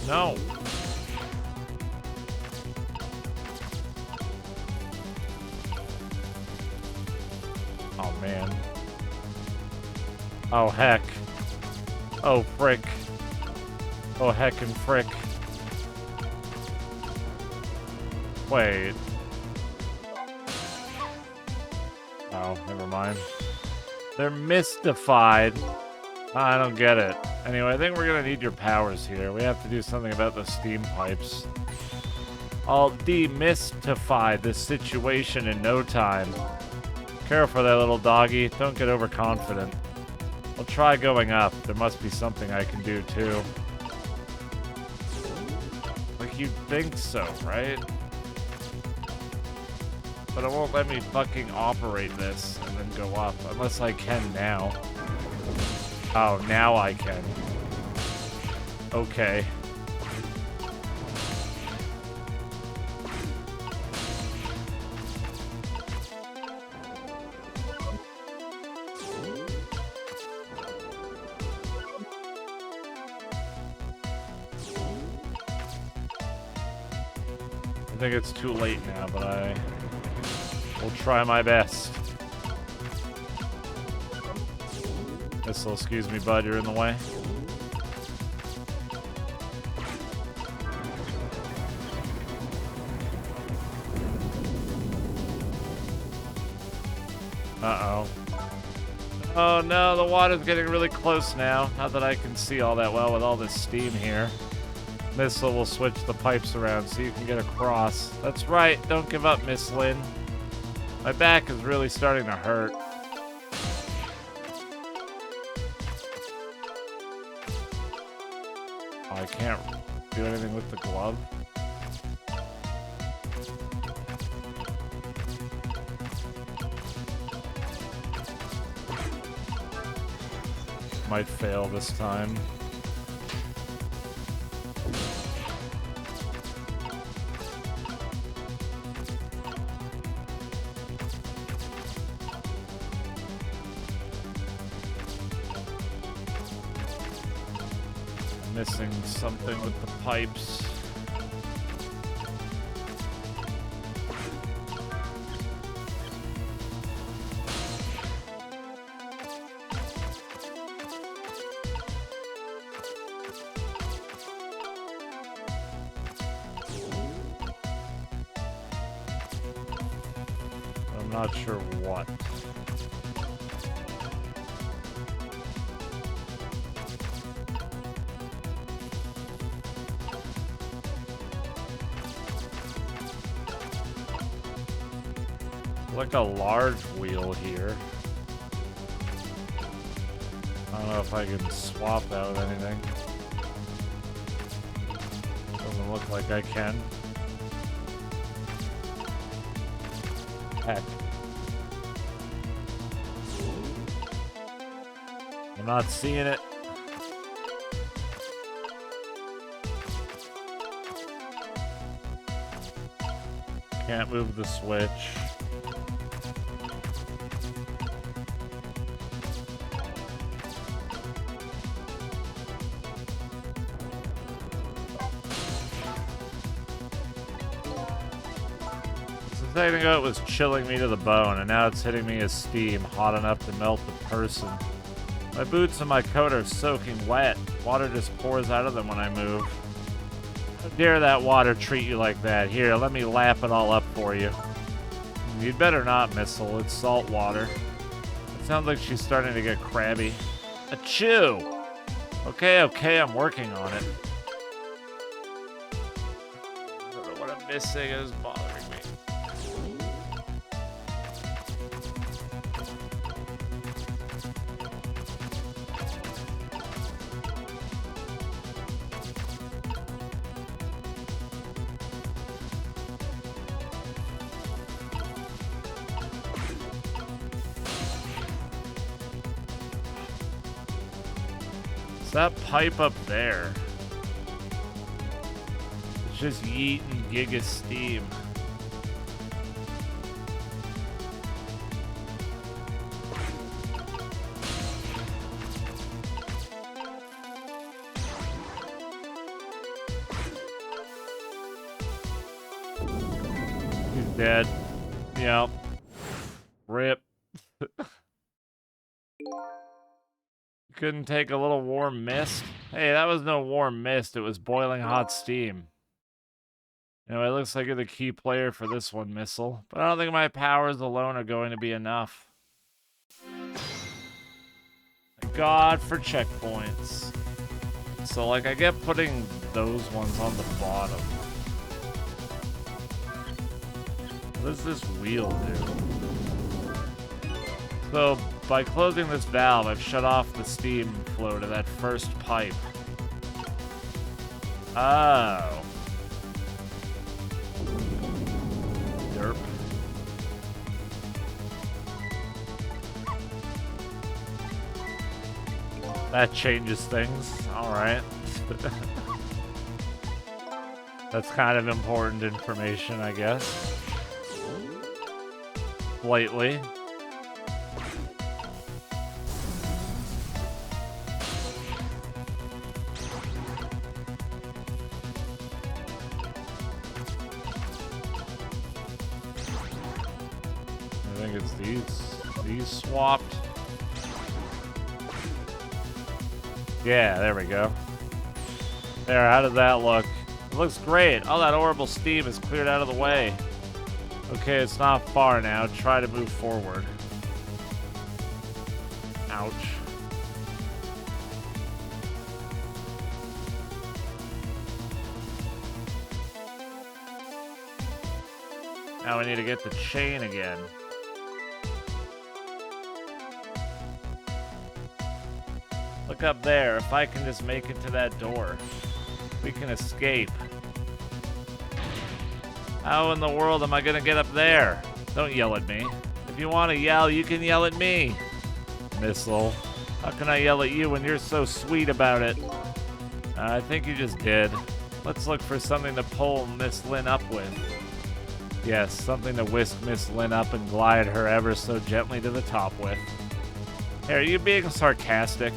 No. Oh, man. Oh, heck. Oh, frick. Oh, heck and frick. Wait. Oh, never mind. They're mystified. I don't get it. Anyway, I think we're gonna need your powers here. We have to do something about the steam pipes. I'll demystify this situation in no time. Careful there, little doggy. Don't get overconfident. I'll try going up. There must be something I can do, too. Like, you'd think so, right? But it won't let me fucking operate this and then go up. Unless I can now. Oh, now I can. Okay. think it's too late now, but I will try my best. Missile, excuse me, bud, you're in the way. Uh-oh. Oh no, the water's getting really close now. Not that I can see all that well with all this steam here. Missile will switch the pipes around so you can get across. That's right, don't give up, Miss Lynn. My back is really starting to hurt. Oh, I can't do anything with the glove. Might fail this time. Missing something with the pipes. I'm not sure what. Like a large wheel here. I don't know if I can swap that with anything. Doesn't look like I can. Heck. I'm not seeing it. Can't move the switch. A second ago it was chilling me to the bone, and now it's hitting me as steam, hot enough to melt the person. My boots and my coat are soaking wet. Water just pours out of them when I move. How dare that water treat you like that? Here, let me lap it all up for you. You'd better not, Missile. It's salt water. It sounds like she's starting to get crabby. Achoo! Okay, I'm working on it. I don't know what I'm missing is bothering me. That pipe up there. It's just yeeting giga steam. He's dead. Yep. Rip. Couldn't take a little warm mist? Hey, that was no warm mist. It was boiling hot steam. Anyway, it looks like you're the key player for this one, Missile. But I don't think my powers alone are going to be enough. Thank God for checkpoints. So, like, I get putting those ones on the bottom. What does this wheel do? So, by closing this valve, I've shut off the steam flow to that first pipe. Oh. Derp. That changes things. Alright. That's kind of important information, I guess. Slightly. think it's these swapped. Yeah, there we go. There, how does that look? It looks great. All that horrible steam is cleared out of the way. Okay, it's not far now. Try to move forward. Ouch. Now we need to get the chain again. Look up there. If I can just make it to that door, we can escape. How in the world am I gonna get up there? Don't yell at me. If you want to yell, you can yell at me. Missile. How can I yell at you when you're so sweet about it? I think you just did. Let's look for something to pull Miss Lynn up with. Yes, something to whisk Miss Lynn up and glide her ever so gently to the top with. Hey, are you being sarcastic?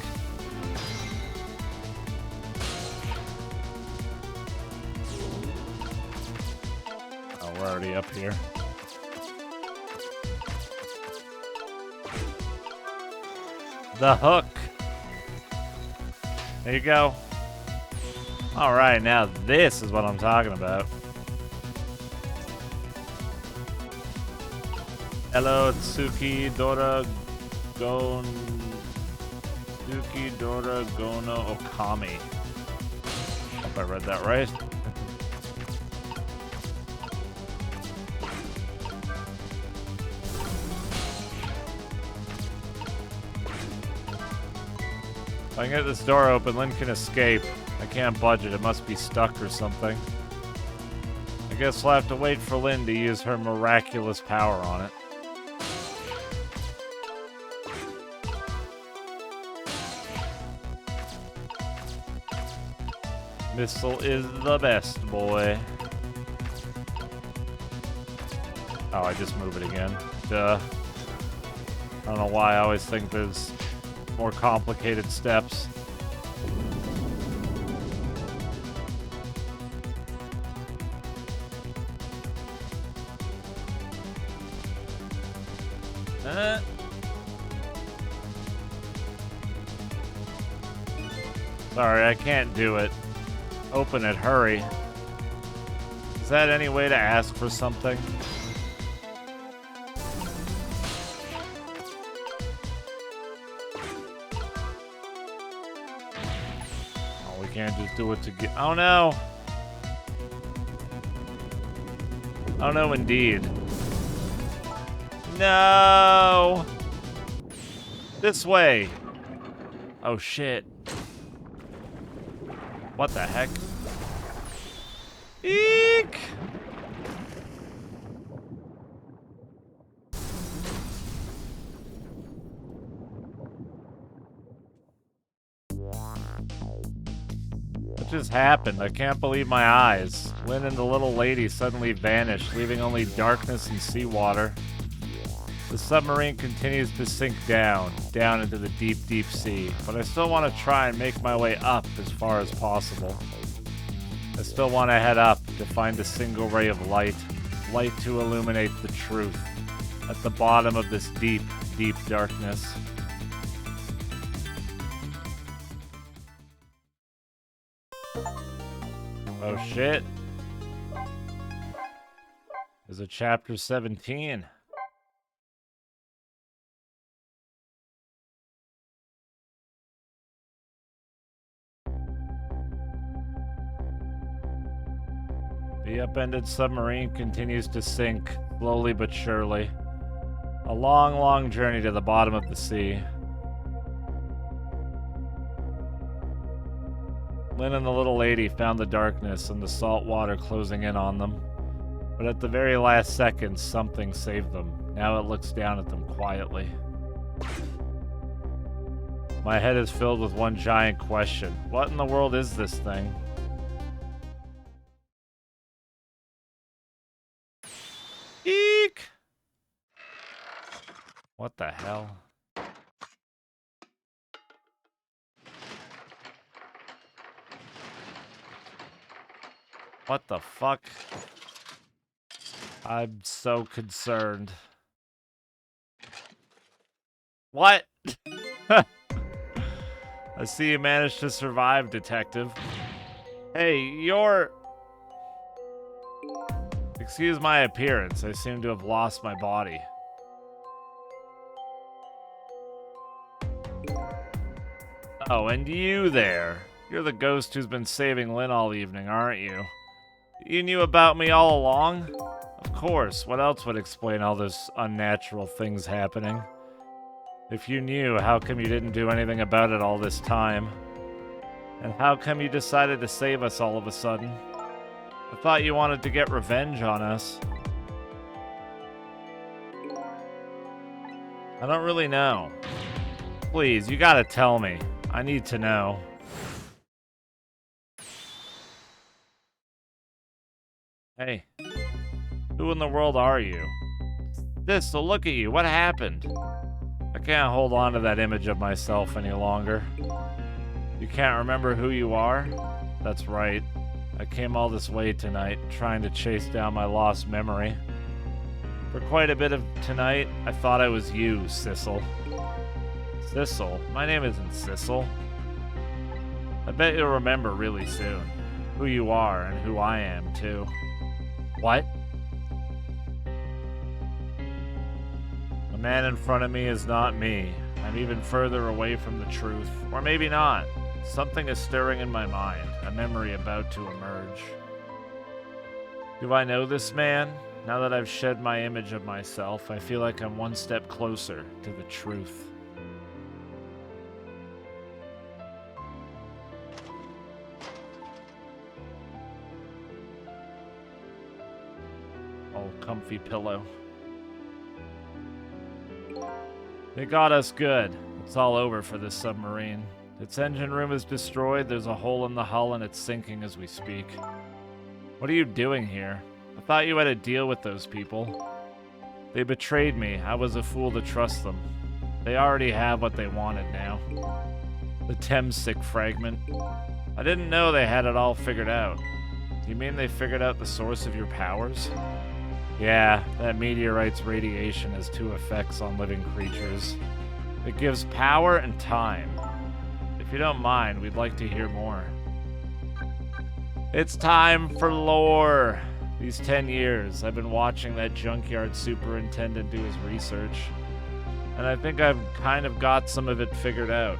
Oh, we're already up here. The hook. There you go. Alright, now this is what I'm talking about. Hello, Tsuki Dora Gon... Tsuki Dora Gono Okami. Hope I read that right. If I can get this door open, Lynn can escape. I can't budge it. It must be stuck or something. I guess we'll have to wait for Lynn to use her miraculous power on it. Missile is the best, boy. Oh, I just move it again. Duh. I don't know why I always think there's more complicated steps. Sorry, I can't do it. Open it, hurry. Is that any way to ask for something? Oh, we can't just do it to get... Oh no! Oh no, indeed. No! This way! Oh shit. What the heck? Eek! What just happened? I can't believe my eyes. Lynn and the little lady suddenly vanished, leaving only darkness and seawater. The submarine continues to sink down into the deep, deep sea, but I still want to try and make my way up as far as possible. I still want to head up to find a single ray of light to illuminate the truth at the bottom of this deep, deep darkness. Oh shit. There's a chapter 17. The upended submarine continues to sink, slowly but surely. A long, long journey to the bottom of the sea. Lynn and the little lady found the darkness and the salt water closing in on them. But at the very last second, something saved them. Now it looks down at them quietly. My head is filled with one giant question. What in the world is this thing? Eek! What the hell? What the fuck? I'm so concerned. What? I see you managed to survive, detective. Hey, you're... Excuse my appearance. I seem to have lost my body. Oh, and you there. You're the ghost who's been saving Lynn all evening, aren't you? You knew about me all along? Of course, what else would explain all those unnatural things happening? If you knew, how come you didn't do anything about it all this time? And how come you decided to save us all of a sudden? I thought you wanted to get revenge on us. I don't really know. Please, you gotta tell me. I need to know. Hey, who in the world are you? So look at you. What happened? I can't hold on to that image of myself any longer. You can't remember who you are? That's right. I came all this way tonight, trying to chase down my lost memory. For quite a bit of tonight, I thought I was you, Sissel. Sissel? My name isn't Sissel. I bet you'll remember really soon. Who you are and who I am, too. What? The man in front of me is not me. I'm even further away from the truth. Or maybe not. Something is stirring in my mind, a memory about to emerge. Do I know this man? Now that I've shed my image of myself, I feel like I'm one step closer to the truth. Oh, comfy pillow. They got us good. It's all over for this submarine. Its engine room is destroyed, there's a hole in the hull, and it's sinking as we speak. What are you doing here? I thought you had a deal with those people. They betrayed me. I was a fool to trust them. They already have what they wanted now. The Temsic fragment. I didn't know they had it all figured out. Do you mean they figured out the source of your powers? Yeah, that meteorite's radiation has two effects on living creatures. It gives power and time. If you don't mind, we'd like to hear more. It's time for lore! These 10 years, I've been watching that junkyard superintendent do his research, and I think I've kind of got some of it figured out.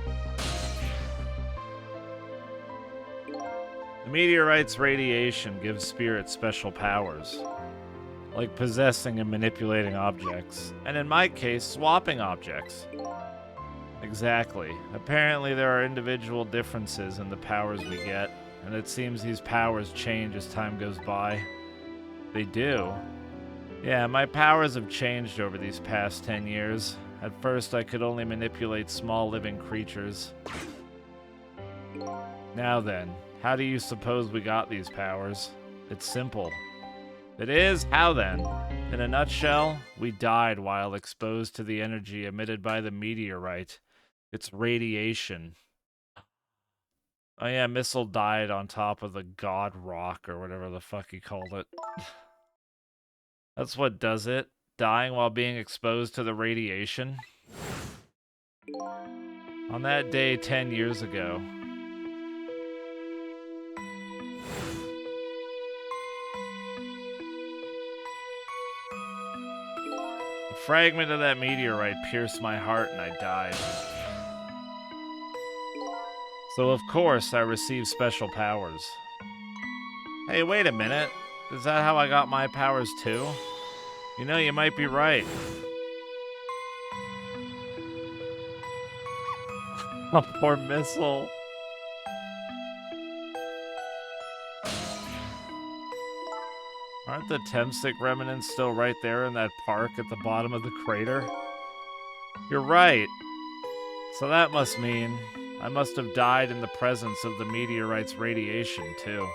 The meteorite's radiation gives spirits special powers, like possessing and manipulating objects, and in my case, swapping objects. Exactly. Apparently there are individual differences in the powers we get, and it seems these powers change as time goes by. They do? Yeah, my powers have changed over these past 10 years. At first, I could only manipulate small living creatures. Now then, how do you suppose we got these powers? It's simple. It is? How then? In a nutshell, we died while exposed to the energy emitted by the meteorite. It's radiation. Oh yeah, Missile died on top of the God Rock, or whatever the fuck he called it. That's what does it. Dying while being exposed to the radiation. On that day 10 years ago. A fragment of that meteorite pierced my heart and I died. So of course I received special powers. Hey, wait a minute. Is that how I got my powers too? You know, you might be right. Oh, poor Missile. Aren't the Temsic remnants still right there in that park at the bottom of the crater? You're right. So that must mean I must have died in the presence of the meteorite's radiation, too.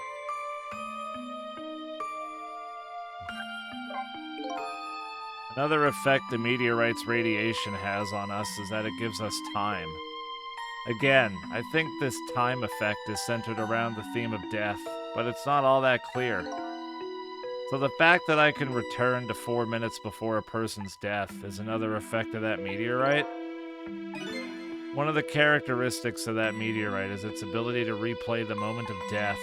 Another effect the meteorite's radiation has on us is that it gives us time. Again, I think this time effect is centered around the theme of death, but it's not all that clear. So the fact that I can return to 4 minutes before a person's death is another effect of that meteorite? One of the characteristics of that meteorite is its ability to replay the moment of death.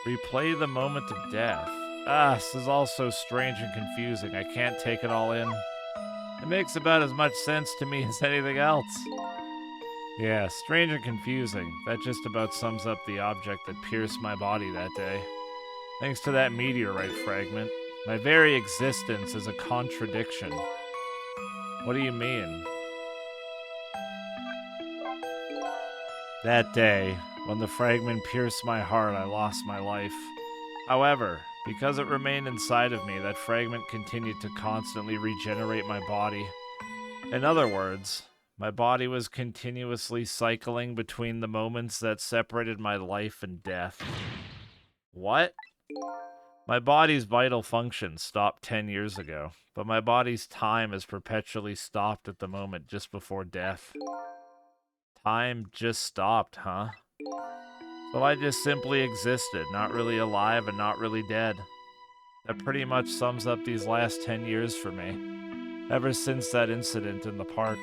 Replay the moment of death. This is all so strange and confusing. I can't take it all in. It makes about as much sense to me as anything else. Yeah, strange and confusing. That just about sums up the object that pierced my body that day. Thanks to that meteorite fragment, my very existence is a contradiction. What do you mean? That day, when the fragment pierced my heart, I lost my life. However, because it remained inside of me, that fragment continued to constantly regenerate my body. In other words, my body was continuously cycling between the moments that separated my life and death. What? My body's vital functions stopped 10 years ago, but my body's time is perpetually stopped at the moment just before death. Time just stopped, huh? So I just simply existed, not really alive and not really dead. That pretty much sums up these last 10 years for me. Ever since that incident in the park.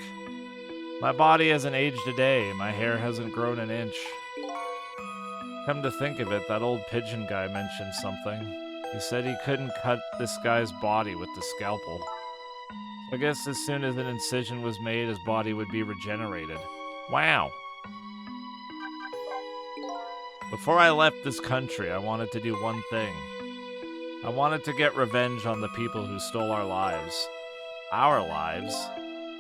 My body hasn't aged a day, my hair hasn't grown an inch. Come to think of it, that old pigeon guy mentioned something. He said he couldn't cut this guy's body with the scalpel. I guess as soon as an incision was made, his body would be regenerated. Wow. Before I left this country, I wanted to do one thing. I wanted to get revenge on the people who stole our lives. Our lives?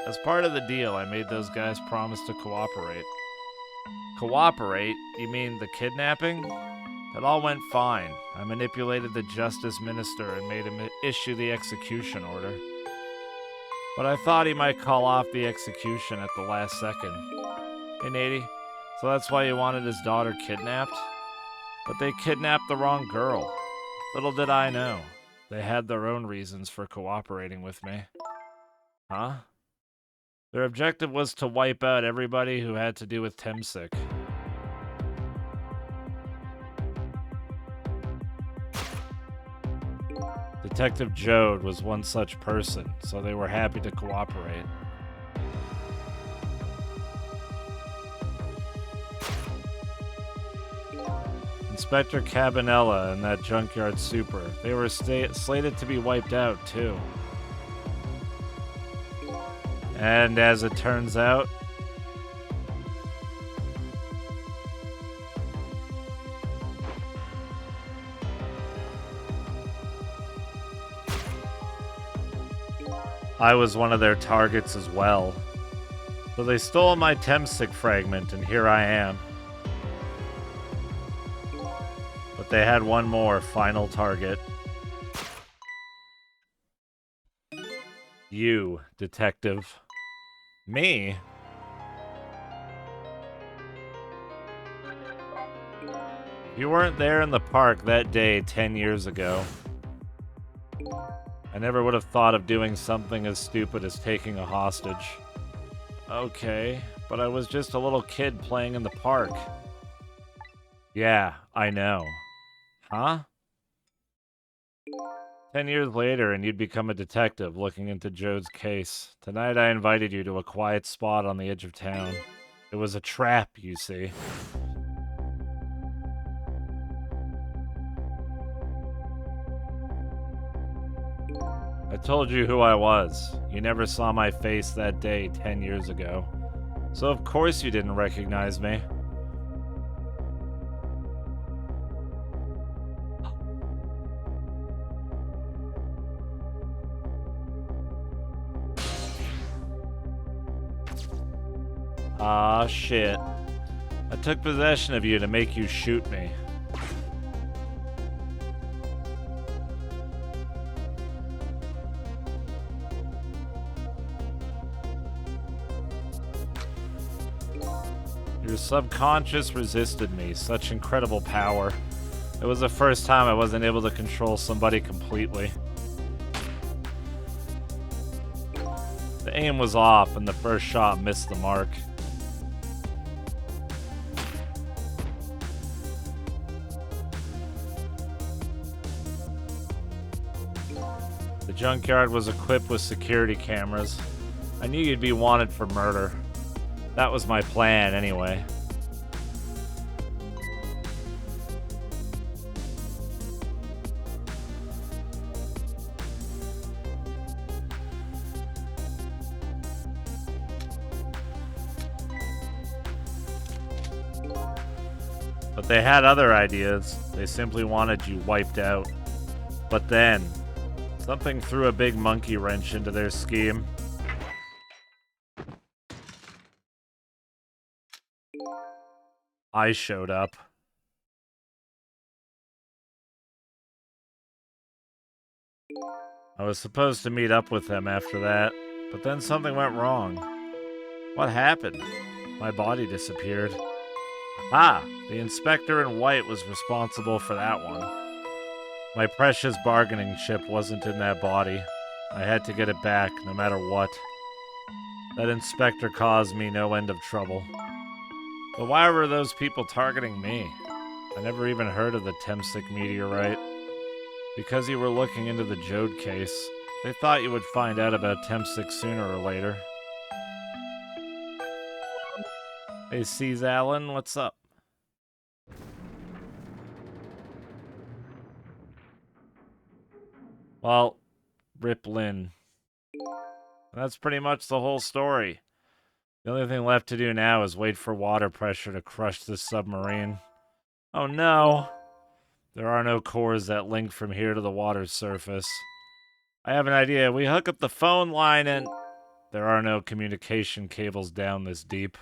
As part of the deal, I made those guys promise to cooperate. Cooperate? You mean the kidnapping? It all went fine. I manipulated the justice minister and made him issue the execution order. But I thought he might call off the execution at the last second. Hey, Nady, so that's why you wanted his daughter kidnapped? But they kidnapped the wrong girl. Little did I know. They had their own reasons for cooperating with me. Huh? Their objective was to wipe out everybody who had to do with Temsic. Detective Jode was one such person, so they were happy to cooperate. Inspector Cabanella and that junkyard super, they were slated to be wiped out, too. And as it turns out, I was one of their targets as well. So they stole my Temsic fragment, and here I am. But they had one more final target. You, detective. Me? You weren't there in the park that day 10 years ago. I never would have thought of doing something as stupid as taking a hostage. Okay, but I was just a little kid playing in the park. Yeah, I know. Huh? 10 years later, and you'd become a detective looking into Jode's case. Tonight I invited you to a quiet spot on the edge of town. It was a trap, you see. I told you who I was. You never saw my face that day 10 years ago. So of course you didn't recognize me. Ah, shit. I took possession of you to make you shoot me. Your subconscious resisted me, such incredible power. It was the first time I wasn't able to control somebody completely. The aim was off and the first shot missed the mark. The junkyard was equipped with security cameras. I knew you'd be wanted for murder. That was my plan, anyway. But they had other ideas. They simply wanted you wiped out. But then, something threw a big monkey wrench into their scheme. I showed up. I was supposed to meet up with them after that, but then something went wrong. What happened? My body disappeared. Ah, the inspector in white was responsible for that one. My precious bargaining chip wasn't in that body. I had to get it back, no matter what. That inspector caused me no end of trouble. But why were those people targeting me? I never even heard of the Temsic meteorite. Because you were looking into the Jode case, they thought you would find out about Temsic sooner or later. Hey, C's Allen, what's up? Well, Rip Lynn. That's pretty much the whole story. The only thing left to do now is wait for water pressure to crush this submarine. Oh no! There are no cores that link from here to the water's surface. I have an idea. We hook up the phone line and... There are no communication cables down this deep.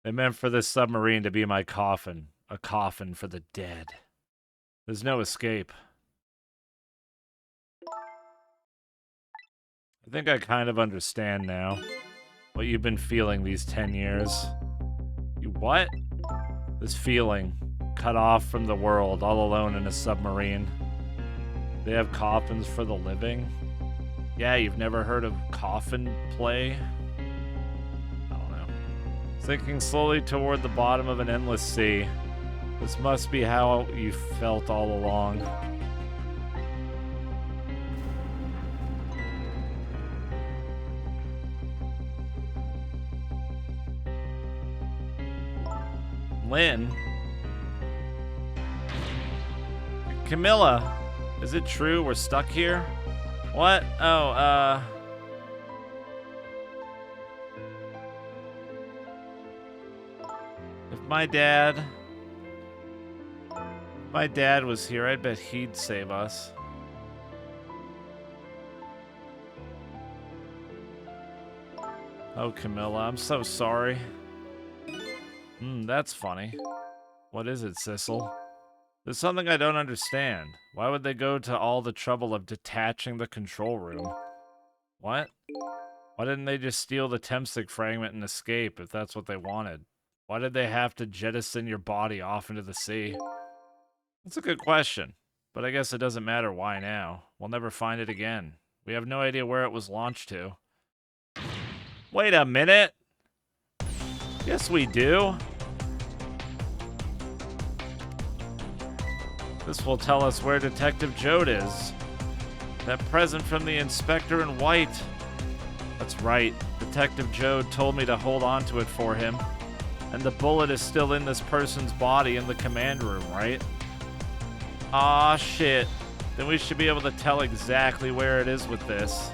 They meant for this submarine to be my coffin. A coffin for the dead. There's no escape. I think I kind of understand now. What you've been feeling these 10 years. You what? This feeling. Cut off from the world, all alone in a submarine. They have coffins for the living? Yeah, you've never heard of coffin play? I don't know. Sinking slowly toward the bottom of an endless sea. This must be how you felt all along. Lynn? Camilla, is it true we're stuck here? What? Oh, If my dad was here, I bet he'd save us. Oh, Camilla, I'm so sorry. That's funny. What is it, Sissel? There's something I don't understand. Why would they go to all the trouble of detaching the control room? What? Why didn't they just steal the Temsic fragment and escape if that's what they wanted? Why did they have to jettison your body off into the sea? That's a good question, but I guess it doesn't matter why now. We'll never find it again. We have no idea where it was launched to. Wait a minute! Yes, we do. This will tell us where Detective Jode is. That present from the inspector in white. That's right. Detective Jode told me to hold on to it for him. And the bullet is still in this person's body in the command room, right? Aw, shit. Then we should be able to tell exactly where it is with this.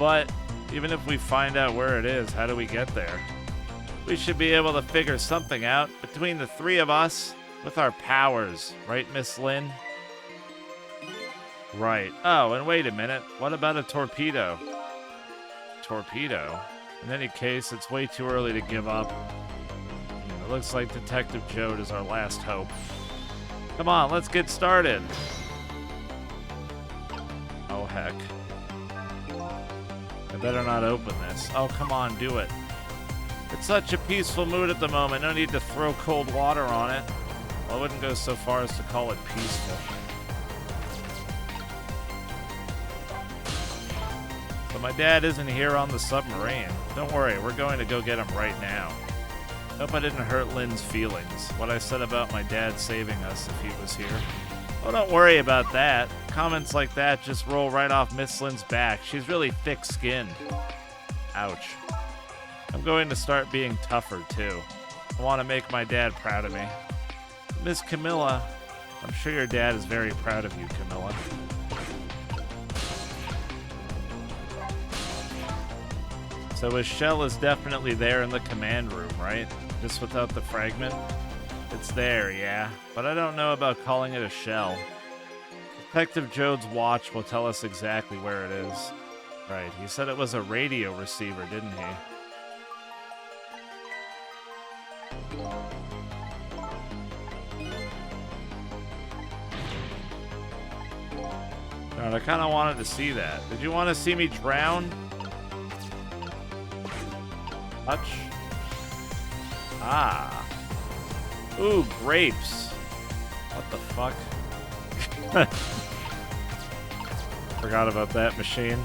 But even if we find out where it is, how do we get there? We should be able to figure something out between the three of us with our powers, right, Miss Lynn? Right. Oh, and wait a minute. What about a torpedo? Torpedo? In any case, it's way too early to give up. It looks like Detective Jode is our last hope. Come on, let's get started. Oh, heck. I better not open this. Oh, come on, do it. It's such a peaceful mood at the moment. No need to throw cold water on it. Well, I wouldn't go so far as to call it peaceful. But my dad isn't here on the submarine. Don't worry, we're going to go get him right now. Hope I didn't hurt Lynn's feelings. What I said about my dad saving us if he was here. Oh, don't worry about that. Comments like that just roll right off Miss Lynn's back. She's really thick-skinned. Ouch. I'm going to start being tougher, too. I want to make my dad proud of me. Miss Camilla, I'm sure your dad is very proud of you, Camilla. So his shell is definitely there in the command room, right? Just without the fragment? It's there, yeah. But I don't know about calling it a shell. Detective Jode's watch will tell us exactly where it is. Right, he said it was a radio receiver, didn't he? Darn, I kind of wanted to see that. Did you want to see me drown? Touch. Ah. Ooh, grapes. What the fuck? Forgot about that machine.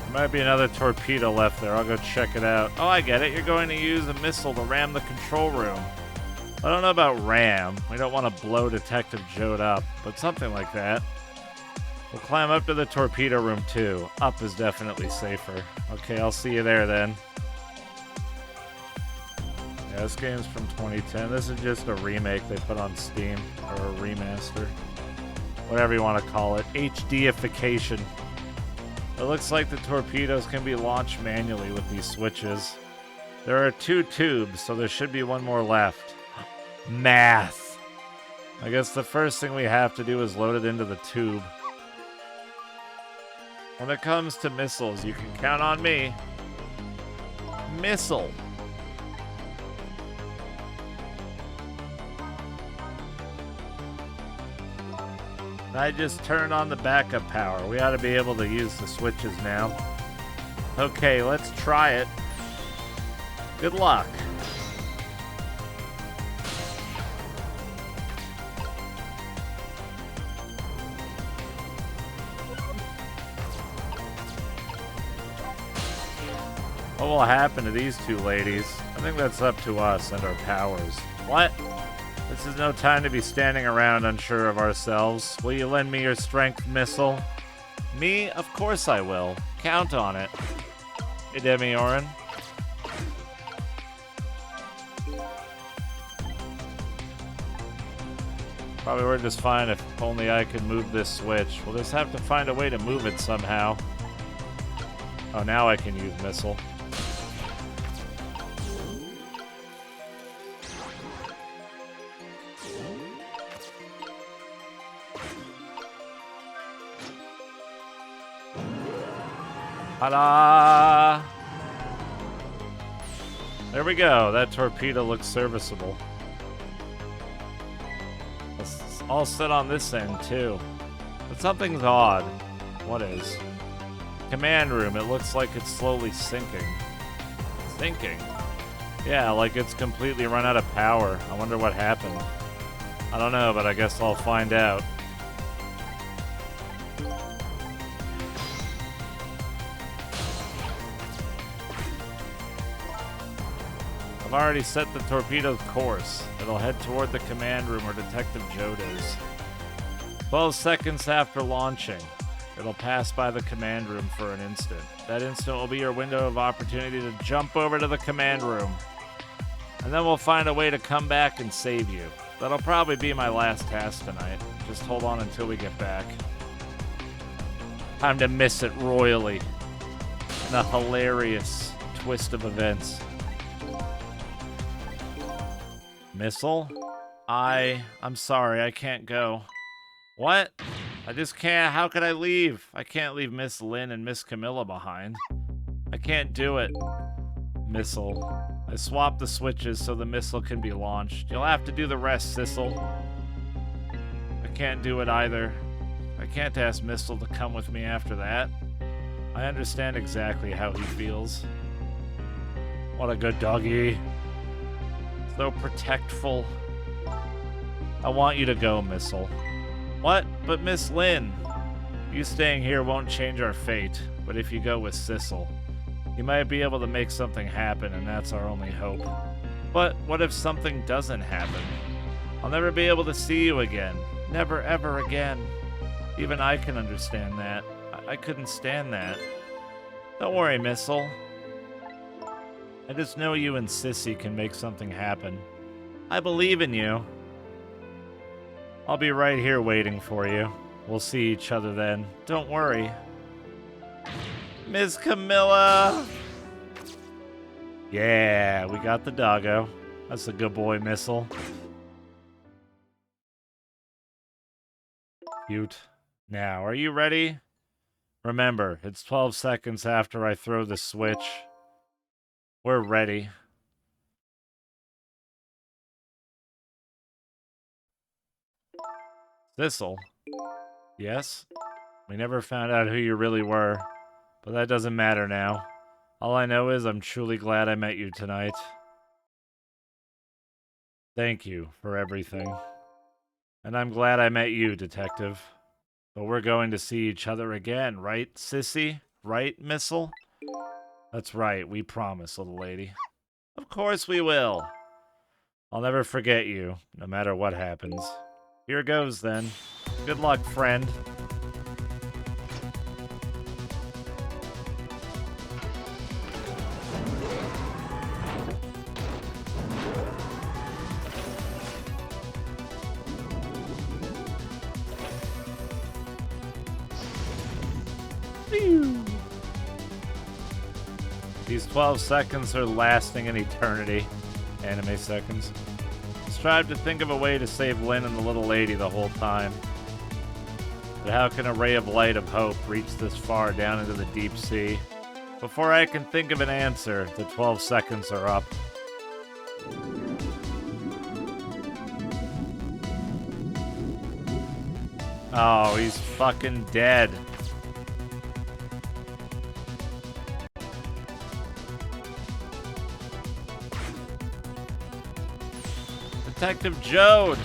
There might be another torpedo left there. I'll go check it out. Oh, I get it. You're going to use a missile to ram the control room. I don't know about ram. We don't want to blow Detective Jode up, but something like that. We'll climb up to the torpedo room too. Up is definitely safer. Okay, I'll see you there then. Yeah, this game's from 2010. This is just a remake they put on Steam, or a remaster. Whatever you want to call it. HDification. It looks like the torpedoes can be launched manually with these switches. There are 2 tubes, so there should be one more left. Math! I guess the first thing we have to do is load it into the tube. When it comes to missiles, you can count on me. Missile! I just turned on the backup power. We ought to be able to use the switches now. Okay, let's try it. Good luck. What will happen to these 2 ladies? I think that's up to us and our powers. What? This is no time to be standing around unsure of ourselves. Will you lend me your strength missile? Me? Of course I will. Count on it. Hey, Demi-Oren. Probably work just fine if only I could move this switch. We'll just have to find a way to move it somehow. Oh, now I can use missile. Ta-da! There we go. That torpedo looks serviceable. It's all set on this end, too. But something's odd. What is? Command room. It looks like it's slowly sinking. Sinking? Yeah, like it's completely run out of power. I wonder what happened. I don't know, but I guess I'll find out. I've already set the torpedo's course. It'll head toward the command room where Detective Jode is. 12 seconds after launching, it'll pass by the command room for an instant. That instant will be your window of opportunity to jump over to the command room. And then we'll find a way to come back and save you. That'll probably be my last task tonight. Just hold on until we get back. Time to miss it royally. In a hilarious twist of events. Missile? I'm sorry, I can't go. What? I just can't. How could I leave? I can't leave Miss Lynn and Miss Camilla behind. I can't do it. Missile. I swapped the switches so the missile can be launched. You'll have to do the rest, Sissel. I can't do it either. I can't ask Missile to come with me after that. I understand exactly how he feels. What a good doggy. So protectful. I want you to go, Missile. What? But Miss Lynn. You staying here won't change our fate, but if you go with Sissel, you might be able to make something happen, and that's our only hope. But what if something doesn't happen? I'll never be able to see you again. Never ever again. Even I can understand that. I couldn't stand that. Don't worry, Missile. I just know you and Sissy can make something happen. I believe in you. I'll be right here waiting for you. We'll see each other then. Don't worry. Miss Camilla! Yeah, we got the doggo. That's a good boy, Missile. Cute. Now, are you ready? Remember, it's 12 seconds after I throw the switch. We're ready. Thistle. Yes? We never found out who you really were, but that doesn't matter now. All I know is I'm truly glad I met you tonight. Thank you for everything. And I'm glad I met you, Detective. But we're going to see each other again, right, Sissy? Right, Missile? That's right, we promise, little lady. Of course we will. I'll never forget you, no matter what happens. Here goes, then. Good luck, friend. These 12 seconds are lasting an eternity. Anime seconds. Strive to think of a way to save Lynn and the little lady the whole time. But how can a ray of light of hope reach this far down into the deep sea? Before I can think of an answer, the 12 seconds are up. Oh, he's fucking dead. Detective Jode!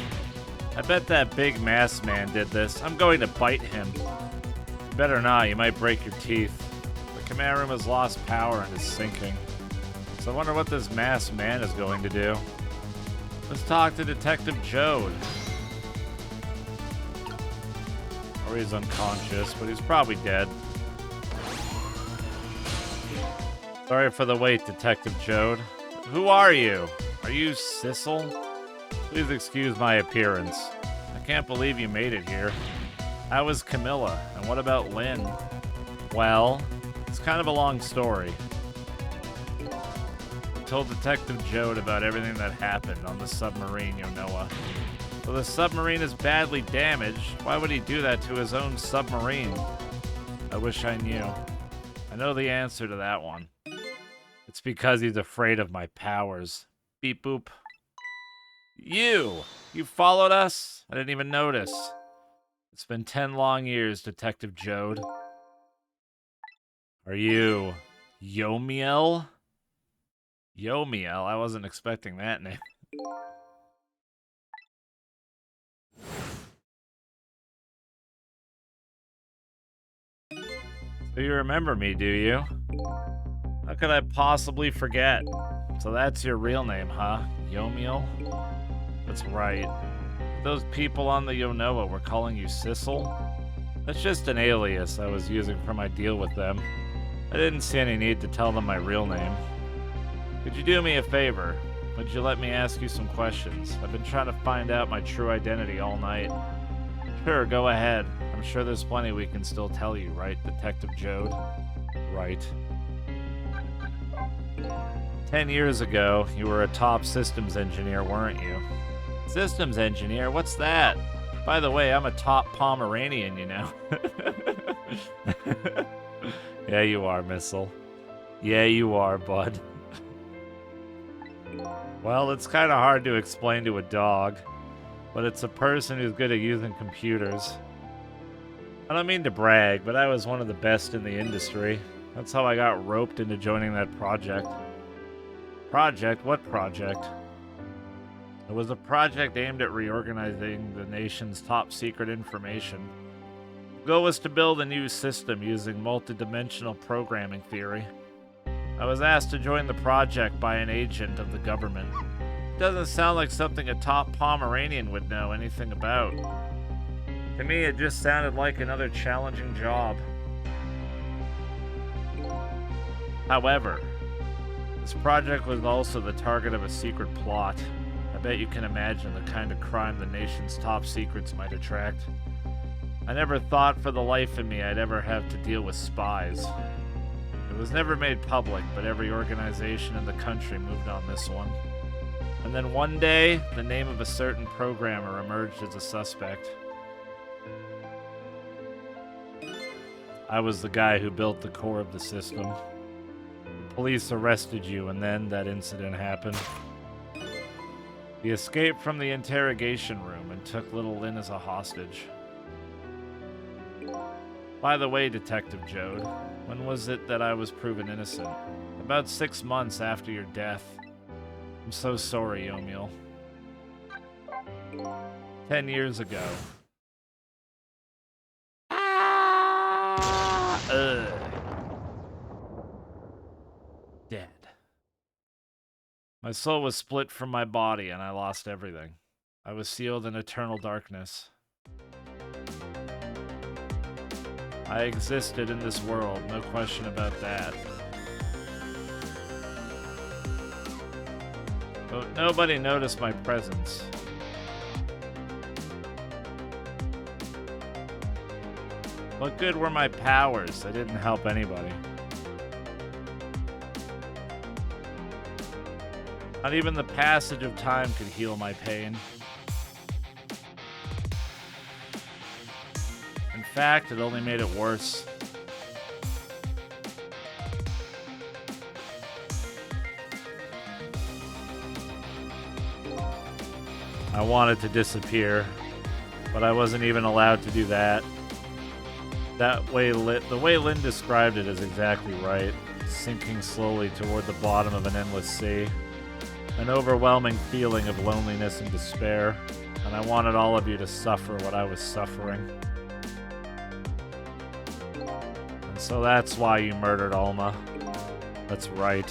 I bet that big masked man did this. I'm going to bite him. You better not, you might break your teeth. The command room has lost power and is sinking. So I wonder what this masked man is going to do. Let's talk to Detective Jode. Or he's unconscious, but he's probably dead. Sorry for the wait, Detective Jode. Who are you? Are you Sissel? Please excuse my appearance. I can't believe you made it here. How is Camilla? And what about Lynn? Well, it's kind of a long story. I told Detective Jode about everything that happened on the submarine, Yonoa. So the submarine is badly damaged. Why would he do that to his own submarine? I wish I knew. I know the answer to that one. It's because he's afraid of my powers. Beep boop. You followed us? I didn't even notice. It's been 10 long years, Detective Jode. Are you Yomiel? Yomiel? I wasn't expecting that name. So you remember me, do you? How could I possibly forget? So that's your real name, huh? Yomiel? That's right. Those people on the Yonoa were calling you Sissel? That's just an alias I was using for my deal with them. I didn't see any need to tell them my real name. Could you do me a favor? Would you let me ask you some questions? I've been trying to find out my true identity all night. Sure, go ahead. I'm sure there's plenty we can still tell you, right, Detective Jode? Right. 10 years ago, you were a top systems engineer, weren't you? Systems engineer? What's that? By the way, I'm a top Pomeranian, you know. Yeah, you are, Missile. Yeah, you are, bud. Well, it's kind of hard to explain to a dog, but it's a person who's good at using computers. I don't mean to brag, but I was one of the best in the industry. That's how I got roped into joining that project. Project? What project? It was a project aimed at reorganizing the nation's top secret information. The goal was to build a new system using multidimensional programming theory. I was asked to join the project by an agent of the government. It doesn't sound like something a top Pomeranian would know anything about. To me, it just sounded like another challenging job. However, this project was also the target of a secret plot. I bet you can imagine the kind of crime the nation's top secrets might attract. I never thought for the life of me I'd ever have to deal with spies. It was never made public, but every organization in the country moved on this one. And then one day, the name of a certain programmer emerged as a suspect. I was the guy who built the core of the system. The police arrested you, and then that incident happened. He escaped from the interrogation room and took little Lynn as a hostage. By the way, Detective Jode, when was it that I was proven innocent? About 6 months after your death. I'm so sorry, Yomiel. 10 years ago. Dead. My soul was split from my body and I lost everything. I was sealed in eternal darkness. I existed in this world, no question about that. But nobody noticed my presence. What good were my powers? I didn't help anybody. Not even the passage of time could heal my pain. In fact, it only made it worse. I wanted to disappear, but I wasn't even allowed to do that. The way Lynn described it is exactly right. Sinking slowly toward the bottom of an endless sea. An overwhelming feeling of loneliness and despair, and I wanted all of you to suffer what I was suffering. And so that's why you murdered Alma. That's right.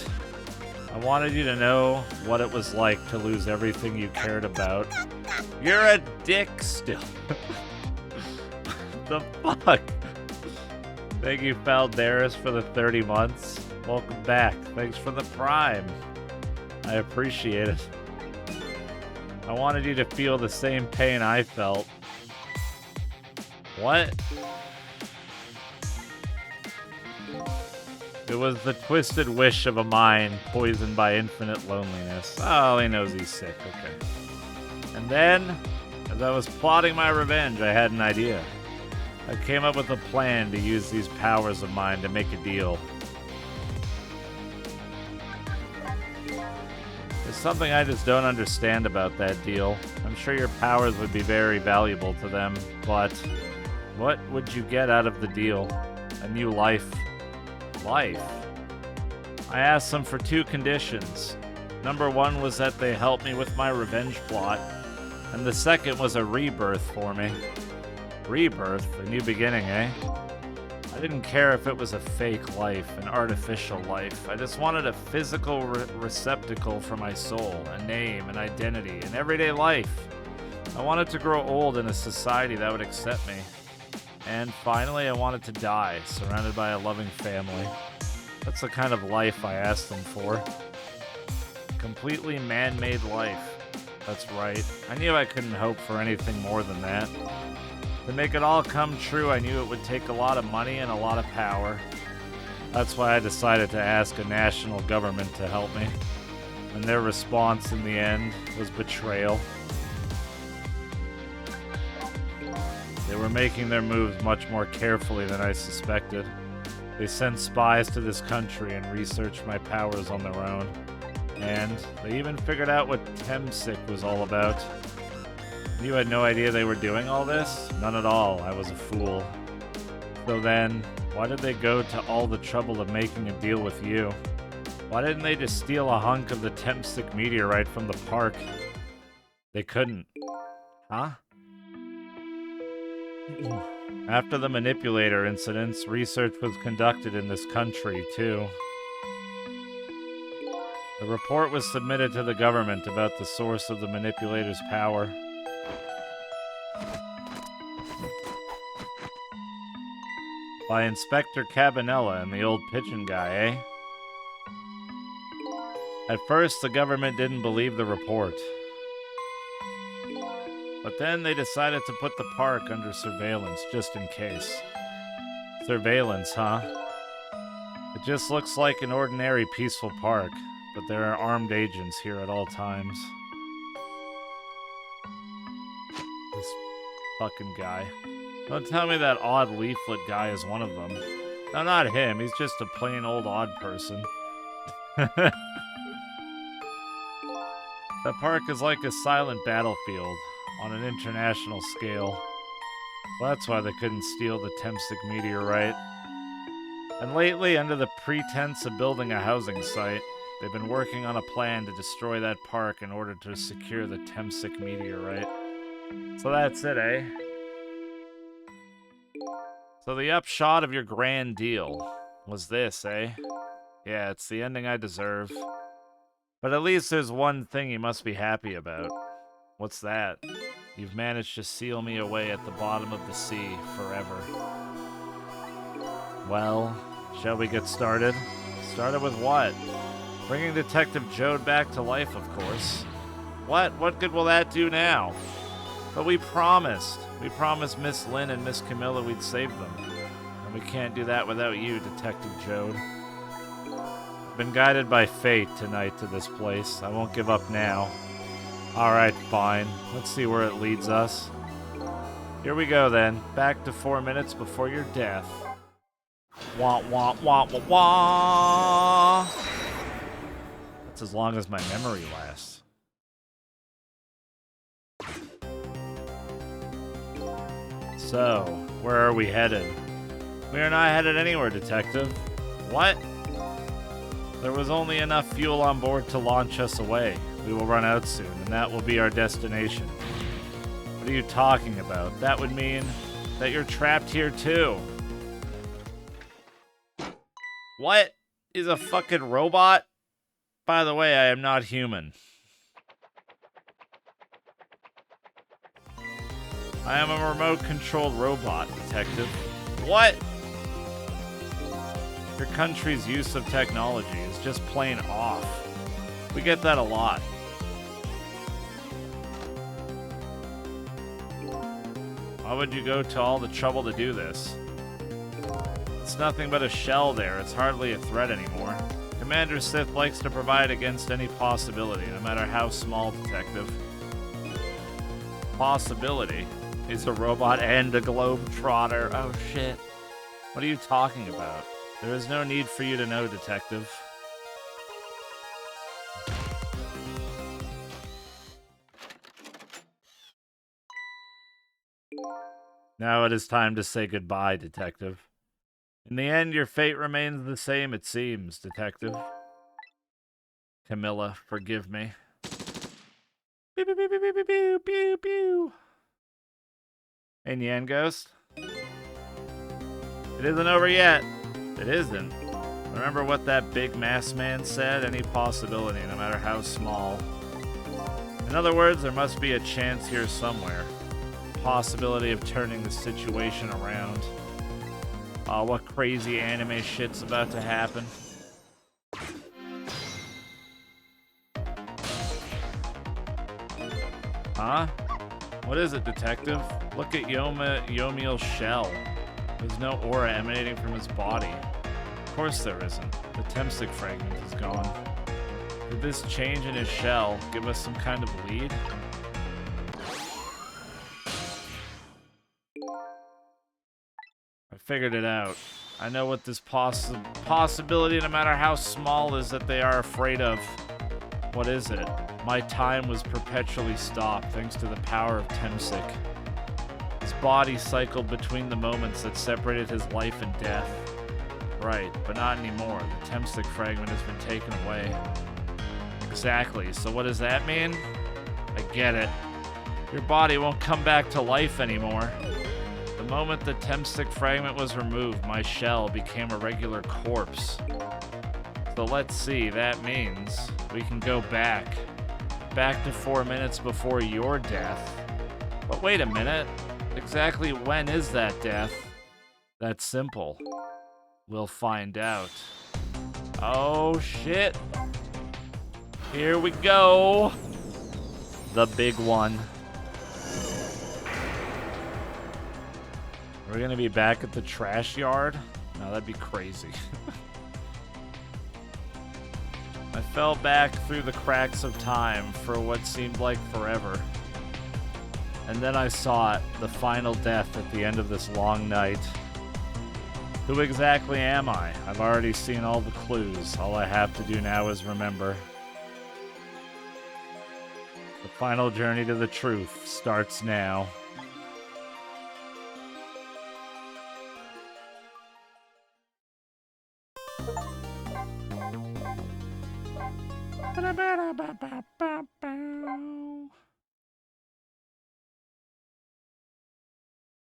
I wanted you to know what it was like to lose everything you cared about. You're a dick still. The fuck? Thank you, Faldaris, for the 30 months. Welcome back. Thanks for the Prime. I appreciate it. I wanted you to feel the same pain I felt. What? It was the twisted wish of a mind poisoned by infinite loneliness. Oh, he knows he's sick. Okay. And then, as I was plotting my revenge, I had an idea. I came up with a plan to use these powers of mine to make a deal. There's something I just don't understand about that deal. I'm sure your powers would be very valuable to them, but what would you get out of the deal? A new life. Life? I asked them for 2 conditions. Number 1 was that they help me with my revenge plot, and the second was a rebirth for me. Rebirth? A new beginning, eh? I didn't care if it was a fake life, an artificial life. I just wanted a physical receptacle for my soul, a name, an identity, an everyday life. I wanted to grow old in a society that would accept me. And finally, I wanted to die, surrounded by a loving family. That's the kind of life I asked them for. Completely man-made life. That's right. I knew I couldn't hope for anything more than that. To make it all come true, I knew it would take a lot of money and a lot of power. That's why I decided to ask a national government to help me. And their response in the end was betrayal. They were making their moves much more carefully than I suspected. They sent spies to this country and researched my powers on their own. And they even figured out what Temsic was all about. You had no idea they were doing all this? None at all. I was a fool. So then, why did they go to all the trouble of making a deal with you? Why didn't they just steal a hunk of the Temsic meteorite from the park? They couldn't. Huh? After the manipulator incidents, research was conducted in this country, too. A report was submitted to the government about the source of the manipulator's power. By Inspector Cabanella and the old pigeon guy, eh? At first, the government didn't believe the report. But then they decided to put the park under surveillance just in case. Surveillance, huh? It just looks like an ordinary peaceful park, but there are armed agents here at all times. This fucking guy. Don't tell me that odd leaflet guy is one of them. No, not him. He's just a plain old odd person. That park is like a silent battlefield on an international scale. Well, that's why they couldn't steal the Temsic meteorite. And lately, under the pretense of building a housing site, they've been working on a plan to destroy that park in order to secure the Temsic meteorite. So that's it, eh? So the upshot of your grand deal was this, eh? Yeah, it's the ending I deserve. But at least there's one thing you must be happy about. What's that? You've managed to seal me away at the bottom of the sea forever. Well, shall we get started? Started with what? Bringing Detective Jode back to life, of course. What? What good will that do now? But we promised. We promised Miss Lynn and Miss Camilla we'd save them. And we can't do that without you, Detective Jode. I've been guided by fate tonight to this place. I won't give up now. Alright, fine. Let's see where it leads us. Here we go then. Back to 4 minutes before your death. Wah wah wah wah wah! That's as long as my memory lasts. So, where are we headed? We are not headed anywhere, Detective. What? There was only enough fuel on board to launch us away. We will run out soon, and that will be our destination. What are you talking about? That would mean that you're trapped here too. What? Is a fucking robot? By the way, I am not human. I am a remote-controlled robot, Detective. What? Your country's use of technology is just plain off. We get that a lot. Why would you go to all the trouble to do this? It's nothing but a shell there. It's hardly a threat anymore. Commander Sith likes to provide against any possibility, no matter how small, Detective. Possibility? He's a robot and a globetrotter. Oh shit. What are you talking about? There is no need for you to know, Detective. Now it is time to say goodbye, Detective. In the end, your fate remains the same, it seems, Detective. Camilla, forgive me. Pew, pew, pew, pew, pew, pew, pew, pew. Hey, Nyan Ghost. It isn't over yet. It isn't. Remember what that big masked man said? Any possibility, no matter how small. In other words, there must be a chance here somewhere. Possibility of turning the situation around. What crazy anime shit's about to happen? Huh? What is it, Detective? Look at Yomiel's shell. There's no aura emanating from his body. Of course there isn't. The Temsic fragment is gone. Did this change in his shell give us some kind of lead? I figured it out. I know what this possibility, no matter how small, is that they are afraid of. What is it? My time was perpetually stopped thanks to the power of Temsic. His body cycled between the moments that separated his life and death. Right, but not anymore. The Temsic fragment has been taken away. Exactly, so what does that mean? I get it. Your body won't come back to life anymore. The moment the Temsic fragment was removed, my shell became a regular corpse. So let's see, that means we can go back. Back to 4 minutes before your death. But wait a minute. Exactly when is that death? That's simple. We'll find out. Oh, shit. Here we go. The big one. We're gonna be back at the trash yard? No, that'd be crazy. I fell back through the cracks of time for what seemed like forever. And then I saw it, the final death at the end of this long night. Who exactly am I? I've already seen all the clues. All I have to do now is remember. The final journey to the truth starts now.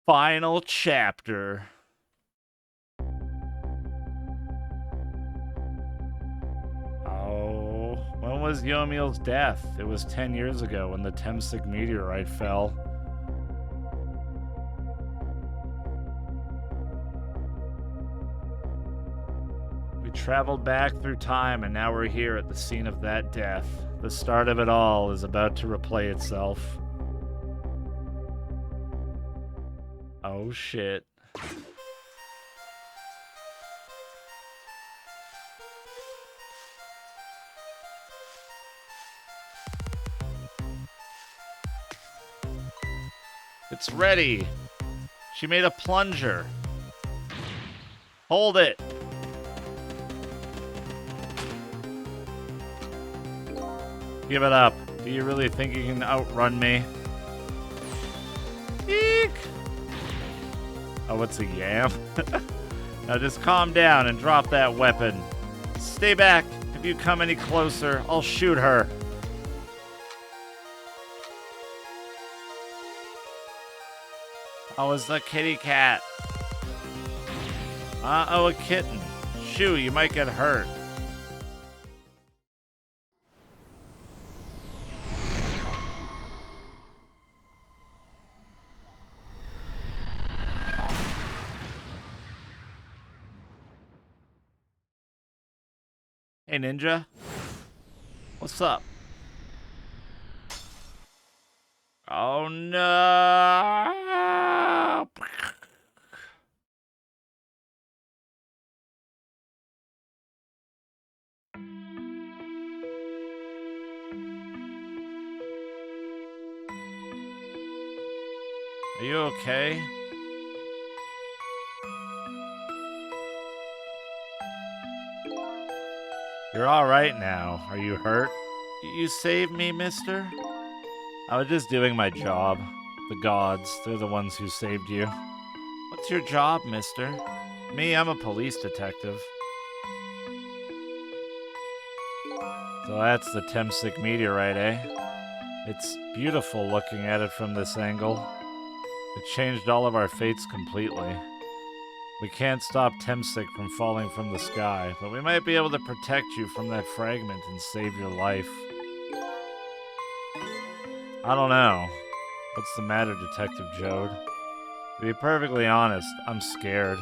Final chapter. Oh, when was Yomiel's death? It was 10 years ago when the Temsik meteorite fell. We traveled back through time and now we're here at the scene of that death. The start of it all is about to replay itself. Oh shit. It's ready. She made a plunger. Hold it. Give it up. Do you really think you can outrun me? Eek! Oh, it's a yam? Now just calm down and drop that weapon. Stay back. If you come any closer, I'll shoot her. Oh, it's the kitty cat. Uh-oh, a kitten. Shoo, you might get hurt. Hey, Ninja. What's up? Oh, no. Are you okay? You're alright now. Are you hurt? You saved me, mister? I was just doing my job. The gods, they're the ones who saved you. What's your job, mister? Me, I'm a police detective. So that's the Temsik meteorite, eh? It's beautiful looking at it from this angle. It changed all of our fates completely. We can't stop Temsik from falling from the sky, but we might be able to protect you from that fragment and save your life. I don't know. What's the matter, Detective Jode? To be perfectly honest, I'm scared.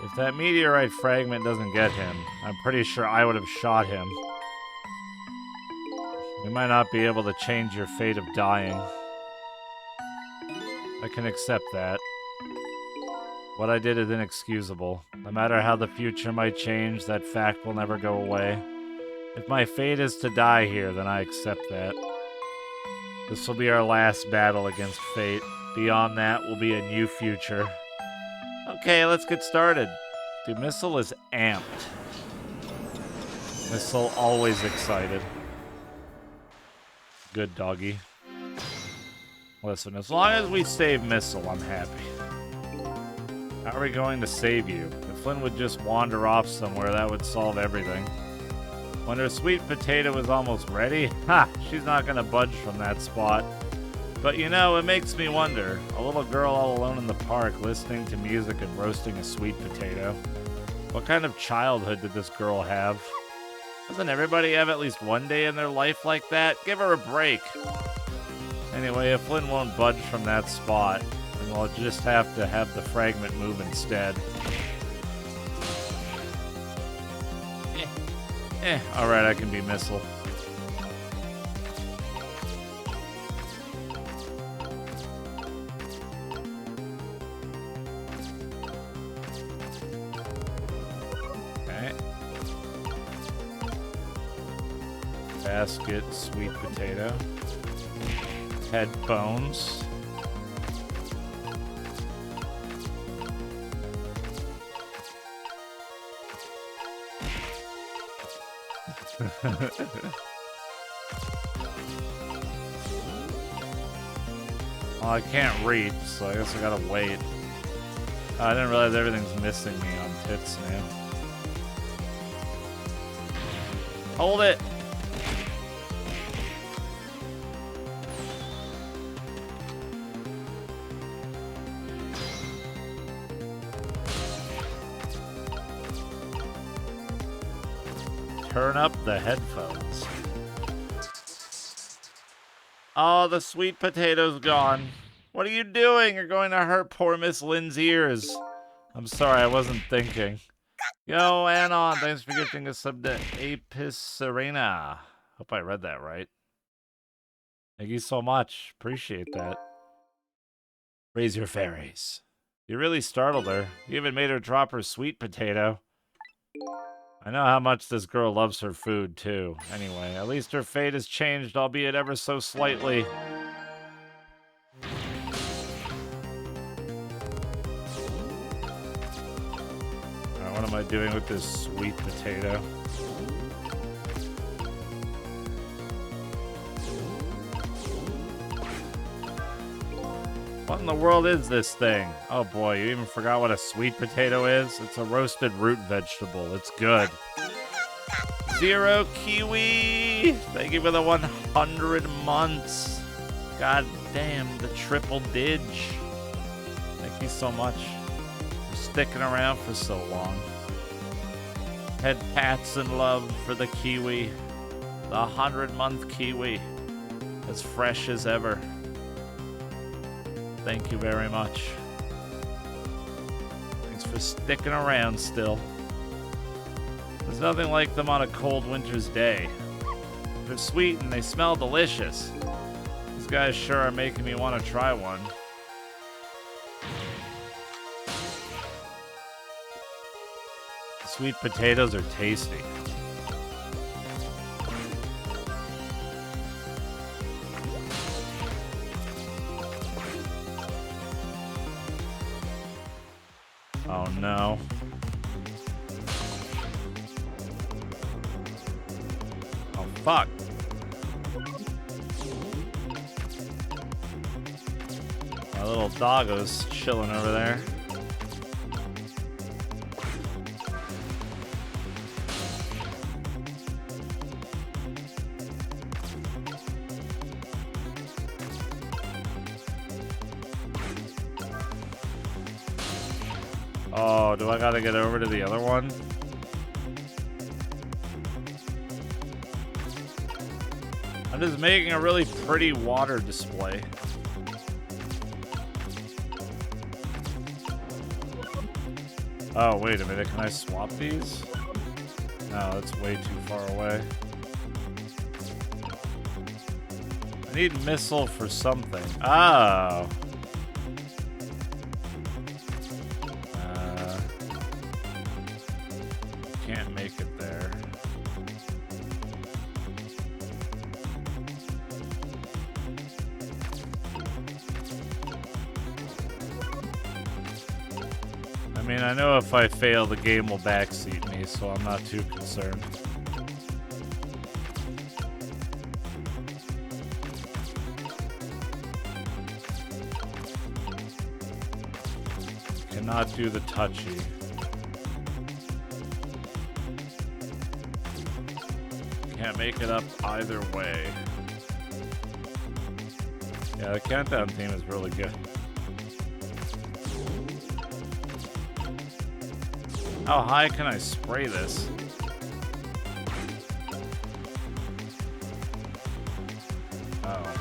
If that meteorite fragment doesn't get him, I'm pretty sure I would have shot him. We might not be able to change your fate of dying. I can accept that. What I did is inexcusable. No matter how the future might change, that fact will never go away. If my fate is to die here, then I accept that. This will be our last battle against fate. Beyond that will be a new future. Okay, let's get started. Dude, Missile is amped. Missile always excited. Good doggy. Listen, as long as we save Missile, I'm happy. How are we going to save you? If Flynn would just wander off somewhere, that would solve everything. When her sweet potato is almost ready, ha! She's not gonna budge from that spot. But you know, it makes me wonder. A little girl all alone in the park, listening to music and roasting a sweet potato. What kind of childhood did this girl have? Doesn't everybody have at least one day in their life like that? Give her a break. Anyway, if Flynn won't budge from that spot, then we'll I'll just have to have the fragment move instead. Alright, I can be missile. Okay. Basket, sweet potato. Headphones. Well, I can't read, so I guess I gotta wait. I didn't realize everything's missing me on tits now. Hold it! Turn up the headphones. Oh, the sweet potato's gone. What are you doing? You're going to hurt poor Miss Lynn's ears. I'm sorry, I wasn't thinking. Yo, Anon, thanks for gifting a sub to Apis Serena. Hope I read that right. Thank you so much. Appreciate that. Raise your fairies. You really startled her. You even made her drop her sweet potato. I know how much this girl loves her food, too. Anyway, at least her fate has changed, albeit ever so slightly. Alright, what am I doing with this sweet potato? What in the world is this thing? Oh boy, you even forgot what a sweet potato is? It's a roasted root vegetable. It's good. Zero Kiwi! Thank you for the 100 months. God damn, the triple dig. Thank you so much for sticking around for so long. Head pats and love for the Kiwi. The 100-month Kiwi. As fresh as ever. Thank you very much. Thanks for sticking around still. There's nothing like them on a cold winter's day. They're sweet and they smell delicious. These guys sure are making me want to try one. Sweet potatoes are tasty. Oh no. Oh fuck. My little doggo's chilling over there. Oh, do I gotta get over to the other one? I'm just making a really pretty water display. Oh, wait a minute. Can I swap these? No, that's way too far away. I need missile for something. Oh. Can't make it there. I mean, I know if I fail, the game will backseat me, so I'm not too concerned. Cannot do the touchy. Can't make it up either way. Yeah, the countdown theme is really good. How high can I spray this? Oh.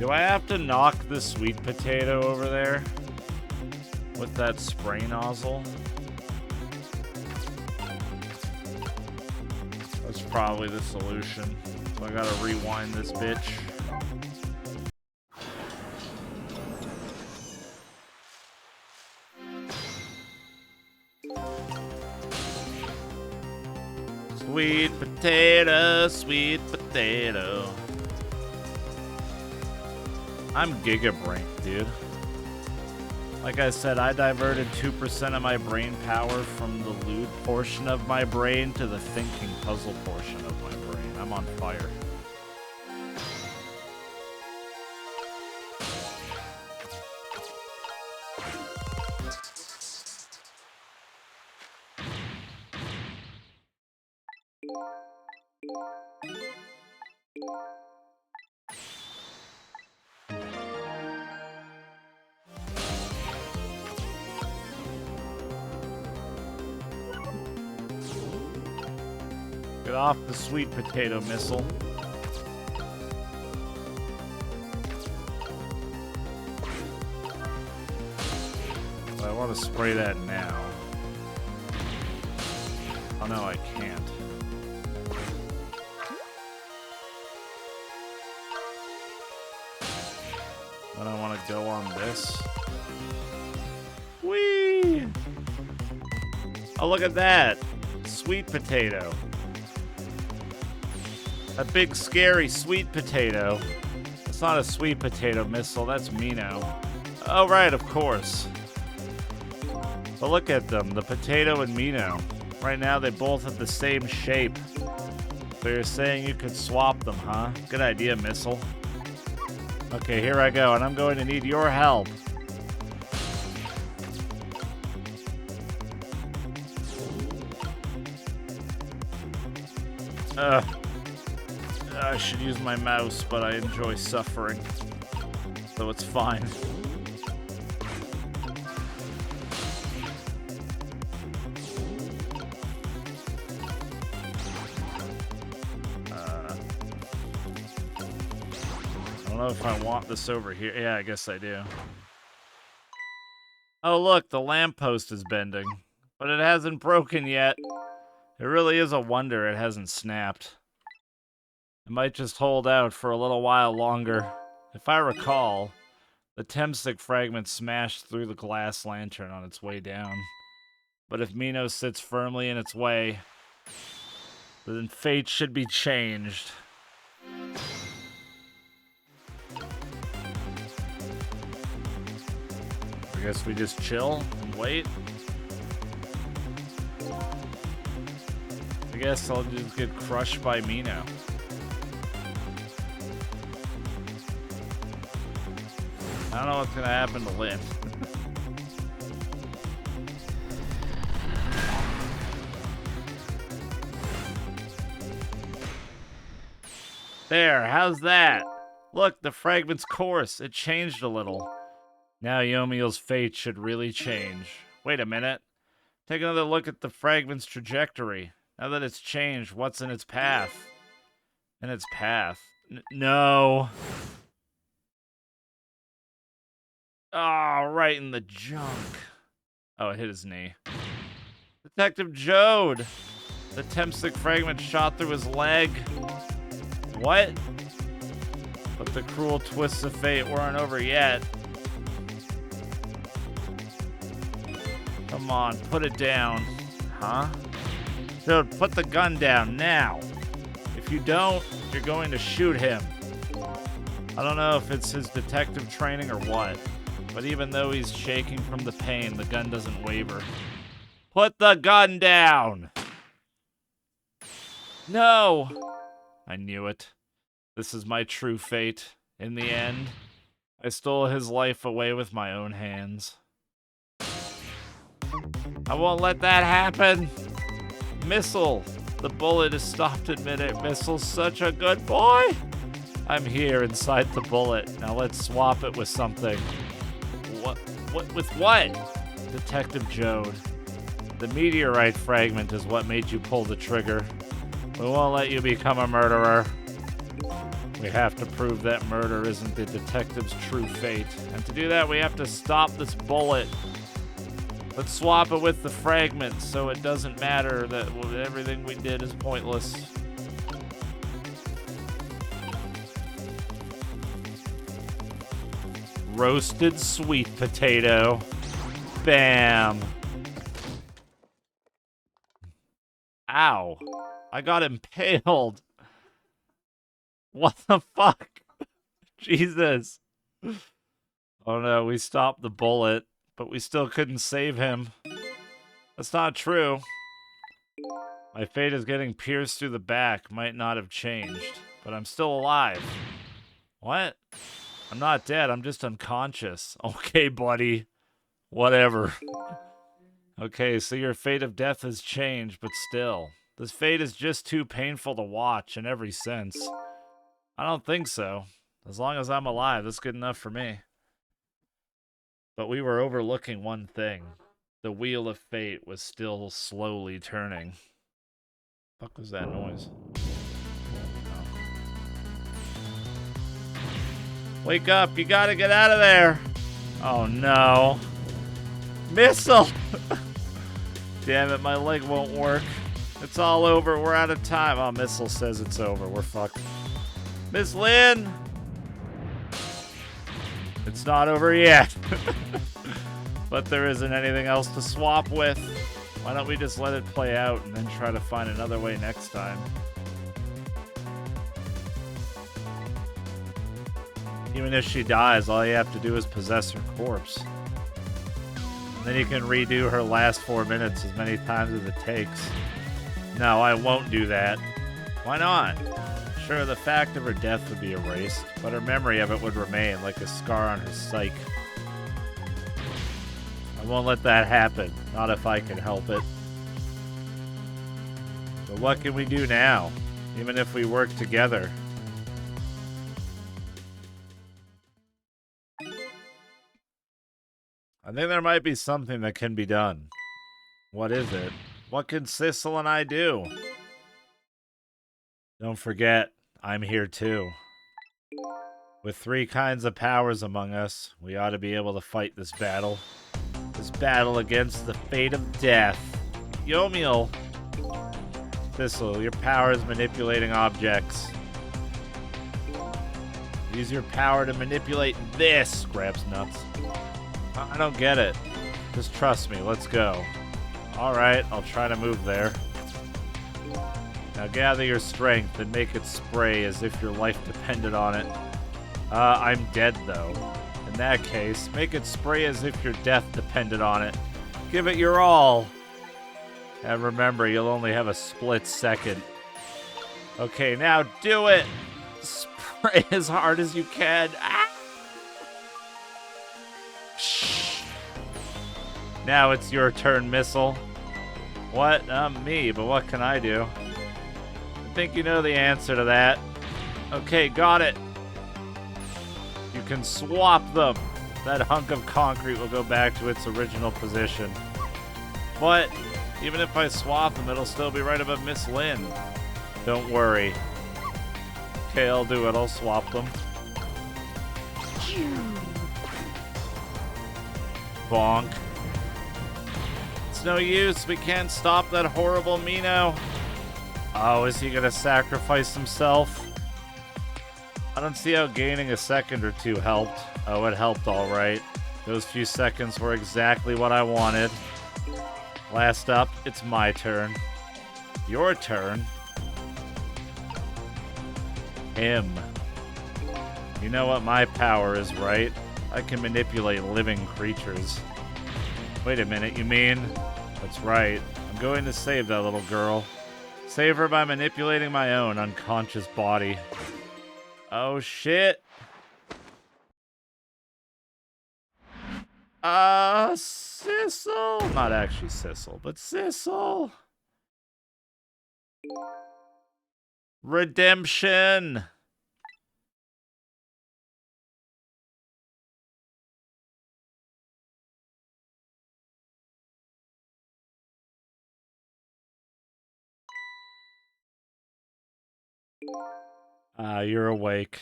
Do I have to knock the sweet potato over there with that spray nozzle? That's probably the solution. So I gotta rewind this bitch. Sweet potato, sweet potato. I'm gigabrain, dude. Like I said, I diverted 2% of my brain power from the loot portion of my brain to the thinking puzzle portion of my brain. I'm on fire. Get off the sweet potato missile. But I want to spray that now. Oh no, I can't. Then I want to go on this. Whee! Oh, look at that! Sweet potato. A big, scary sweet potato. It's not a sweet potato missile, that's Mino. Oh, right, of course. But look at them, the potato and Mino. Right now, they both have the same shape. So you're saying you could swap them, huh? Good idea, missile. Okay, here I go, and I'm going to need your help. I should use my mouse, but I enjoy suffering. So it's fine. I don't know if I want this over here. Yeah, I guess I do. Oh, look, the lamppost is bending. But it hasn't broken yet. It really is a wonder it hasn't snapped. It might just hold out for a little while longer. If I recall, the Temstic fragment smashed through the glass lantern on its way down. But if Mino sits firmly in its way, then fate should be changed. I guess we just chill and wait. I guess I'll just get crushed by Mino. I don't know what's gonna happen to Lynn. There, how's that? Look, the fragment's course. It changed a little. Now Yomiel's fate should really change. Wait a minute. Take another look at the fragment's trajectory. Now that it's changed, what's in its path? In its path? No. Oh, right in the junk. Oh, it hit his knee. Detective Jode! The Temstic fragment shot through his leg. What? But the cruel twists of fate weren't over yet. Come on, put it down. Huh? Dude, put the gun down now. If you don't, you're going to shoot him. I don't know if it's his detective training or what. But even though he's shaking from the pain, the gun doesn't waver. Put the gun down! No! I knew it. This is my true fate. In the end, I stole his life away with my own hands. I won't let that happen! Missile! The bullet is stopped in mid-air. Missile's such a good boy! I'm here inside the bullet. Now let's swap it with something. What with what? Detective Jode. The meteorite fragment is what made you pull the trigger. We won't let you become a murderer. We have to prove that murder isn't the detective's true fate. And to do that, we have to stop this bullet. Let's swap it with the fragment so it doesn't matter that everything we did is pointless. Roasted sweet potato. Bam. Ow. I got impaled. What the fuck? Jesus. Oh no, we stopped the bullet, but we still couldn't save him. That's not true. My fate is getting pierced through the back. Might not have changed, but I'm still alive. What? I'm not dead, I'm just unconscious. Okay, buddy. Whatever. Okay, so your fate of death has changed, but still. This fate is just too painful to watch in every sense. I don't think so. As long as I'm alive, that's good enough for me. But we were overlooking one thing. The wheel of fate was still slowly turning. Fuck was that noise? Wake up, you gotta get out of there! Oh no. Missile! Damn it, my leg won't work. It's all over, we're out of time. Oh, Missile says it's over, we're fucked. Miss Lynn! It's not over yet. But there isn't anything else to swap with. Why don't we just let it play out and then try to find another way next time? Even if she dies, all you have to do is possess her corpse. And then you can redo her last 4 minutes as many times as it takes. No, I won't do that. Why not? Sure, the fact of her death would be erased, but her memory of it would remain like a scar on her psyche. I won't let that happen, not if I can help it. But what can we do now, even if we work together? I think there might be something that can be done. What is it? What can Sissel and I do? Don't forget, I'm here too. With 3 kinds of powers among us, we ought to be able to fight this battle. This battle against the fate of death. Yomiel! Sissel, your power is manipulating objects. Use your power to manipulate this! Grabs nuts. I don't get it. Just trust me, let's go. Alright, I'll try to move there. Now gather your strength and make it spray as if your life depended on it. I'm dead though. In that case, make it spray as if your death depended on it. Give it your all. And remember, you'll only have a split second. Okay, now do it! Spray as hard as you can. Ah! Shh. Now it's your turn, Missile. What? Me, but what can I do? I think you know the answer to that. Okay, got it. You can swap them. That hunk of concrete will go back to its original position. But even if I swap them, it'll still be right above Miss Lynn. Don't worry. Okay, I'll do it. I'll swap them. Bonk. It's no use. We can't stop that horrible Mino. Oh, is he gonna sacrifice himself? I don't see how gaining a second or two helped. Oh, it helped alright. Those few seconds were exactly what I wanted. Last up, it's my turn. Your turn. Him. You know what my power is, right? I can manipulate living creatures. Wait a minute, you mean? That's right. I'm going to save that little girl. Save her by manipulating my own unconscious body. Oh, shit. Sissel. Not actually Sissel, but Sissel. Redemption. You're awake.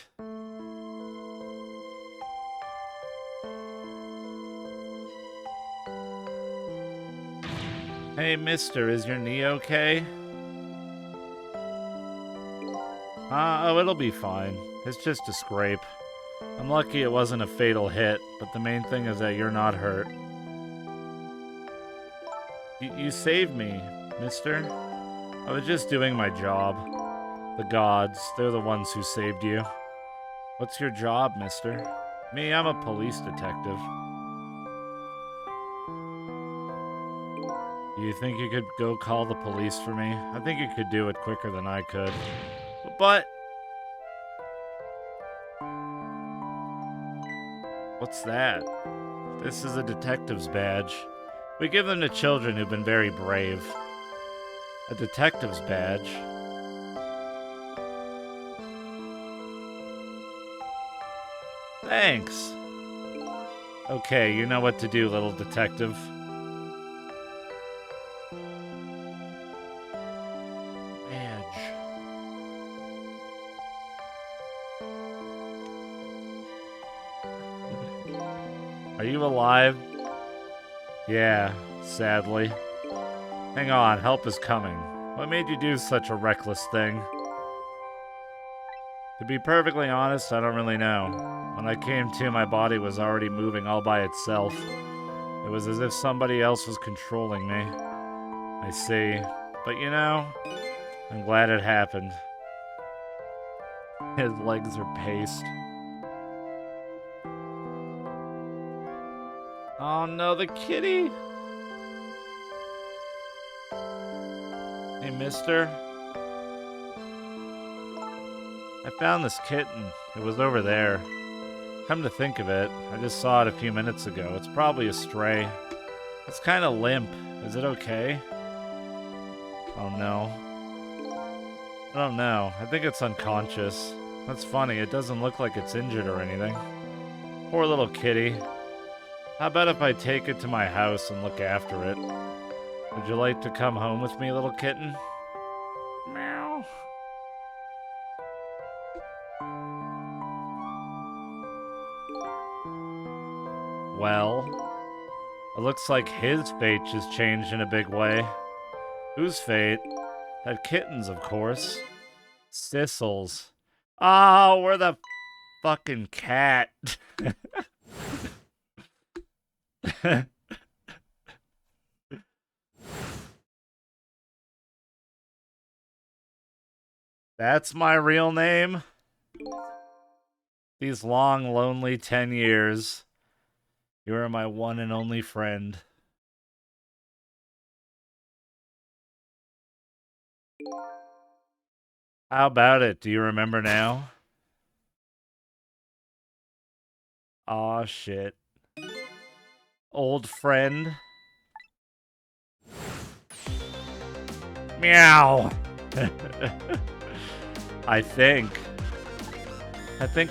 Hey, mister, is your knee okay? Oh, it'll be fine. It's just a scrape. I'm lucky it wasn't a fatal hit, but the main thing is that you're not hurt. You saved me, mister. I was just doing my job. The gods, they're the ones who saved you. What's your job, mister? Me, I'm a police detective. Do you think you could go call the police for me? I think you could do it quicker than I could. But... what's that? This is a detective's badge. We give them to children who've been very brave. A detective's badge? Thanks. Okay, you know what to do, little detective. Badge. Are you alive? Yeah, sadly. Hang on, help is coming. What made you do such a reckless thing? To be perfectly honest, I don't really know. When I came to, my body was already moving all by itself. It was as if somebody else was controlling me. I see. But you know, I'm glad it happened. His legs are paced. Oh no, the kitty! Hey, mister? I found this kitten. It was over there. Come to think of it, I just saw it a few minutes ago. It's probably a stray. It's kind of limp. Is it okay? Oh no. I don't know. I think it's unconscious. That's funny. It doesn't look like it's injured or anything. Poor little kitty. How about if I take it to my house and look after it? Would you like to come home with me, little kitten? Meow. Well, it looks like his fate just changed in a big way. Whose fate? That kitten's, of course. Sissels. Oh, we're the fucking cat. That's my real name? These long, lonely 10 years. You are my one and only friend. How about it? Do you remember now? Aw, shit. Old friend. Meow. I think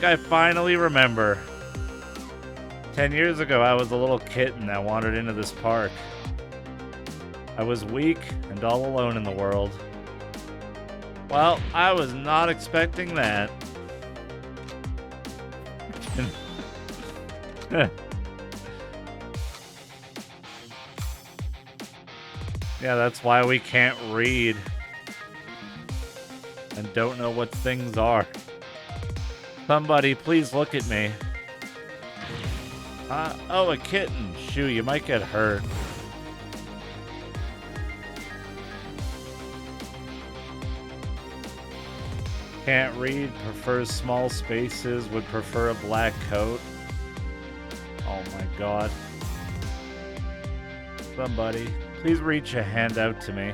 I finally remember. 10 years ago, I was a little kitten that wandered into this park. I was weak and all alone in the world. Well, I was not expecting that. Yeah, that's why we can't read and don't know what things are. Somebody, please look at me. Oh, a kitten. Shu, you might get hurt. Can't read, prefers small spaces, would prefer a black coat. Oh my god. Somebody, please reach a hand out to me.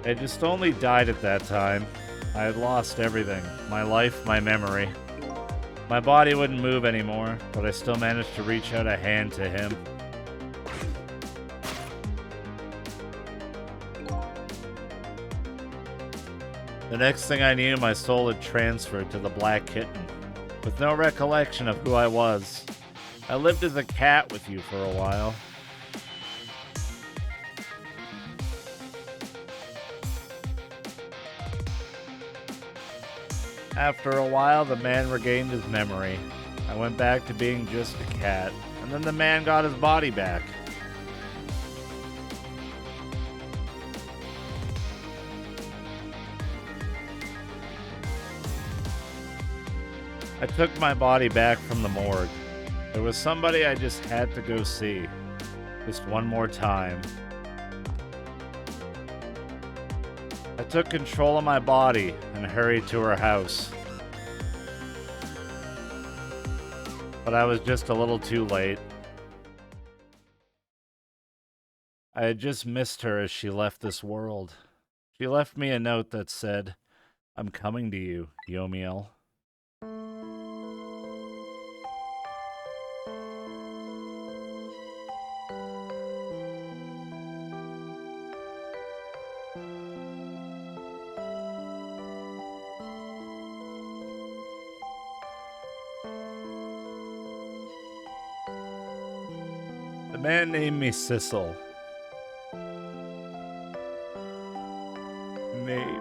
I just only died at that time. I had lost everything. My life, my memory. My body wouldn't move anymore, but I still managed to reach out a hand to him. The next thing I knew, my soul had transferred to the black kitten, with no recollection of who I was. I lived as a cat with you for a while. After a while, the man regained his memory. I went back to being just a cat, and then the man got his body back. I took my body back from the morgue. There was somebody I just had to go see. Just one more time. I took control of my body and hurried to her house. But I was just a little too late. I had just missed her as she left this world. She left me a note that said, "I'm coming to you, Yomiel." The man named me Sissel. Maybe.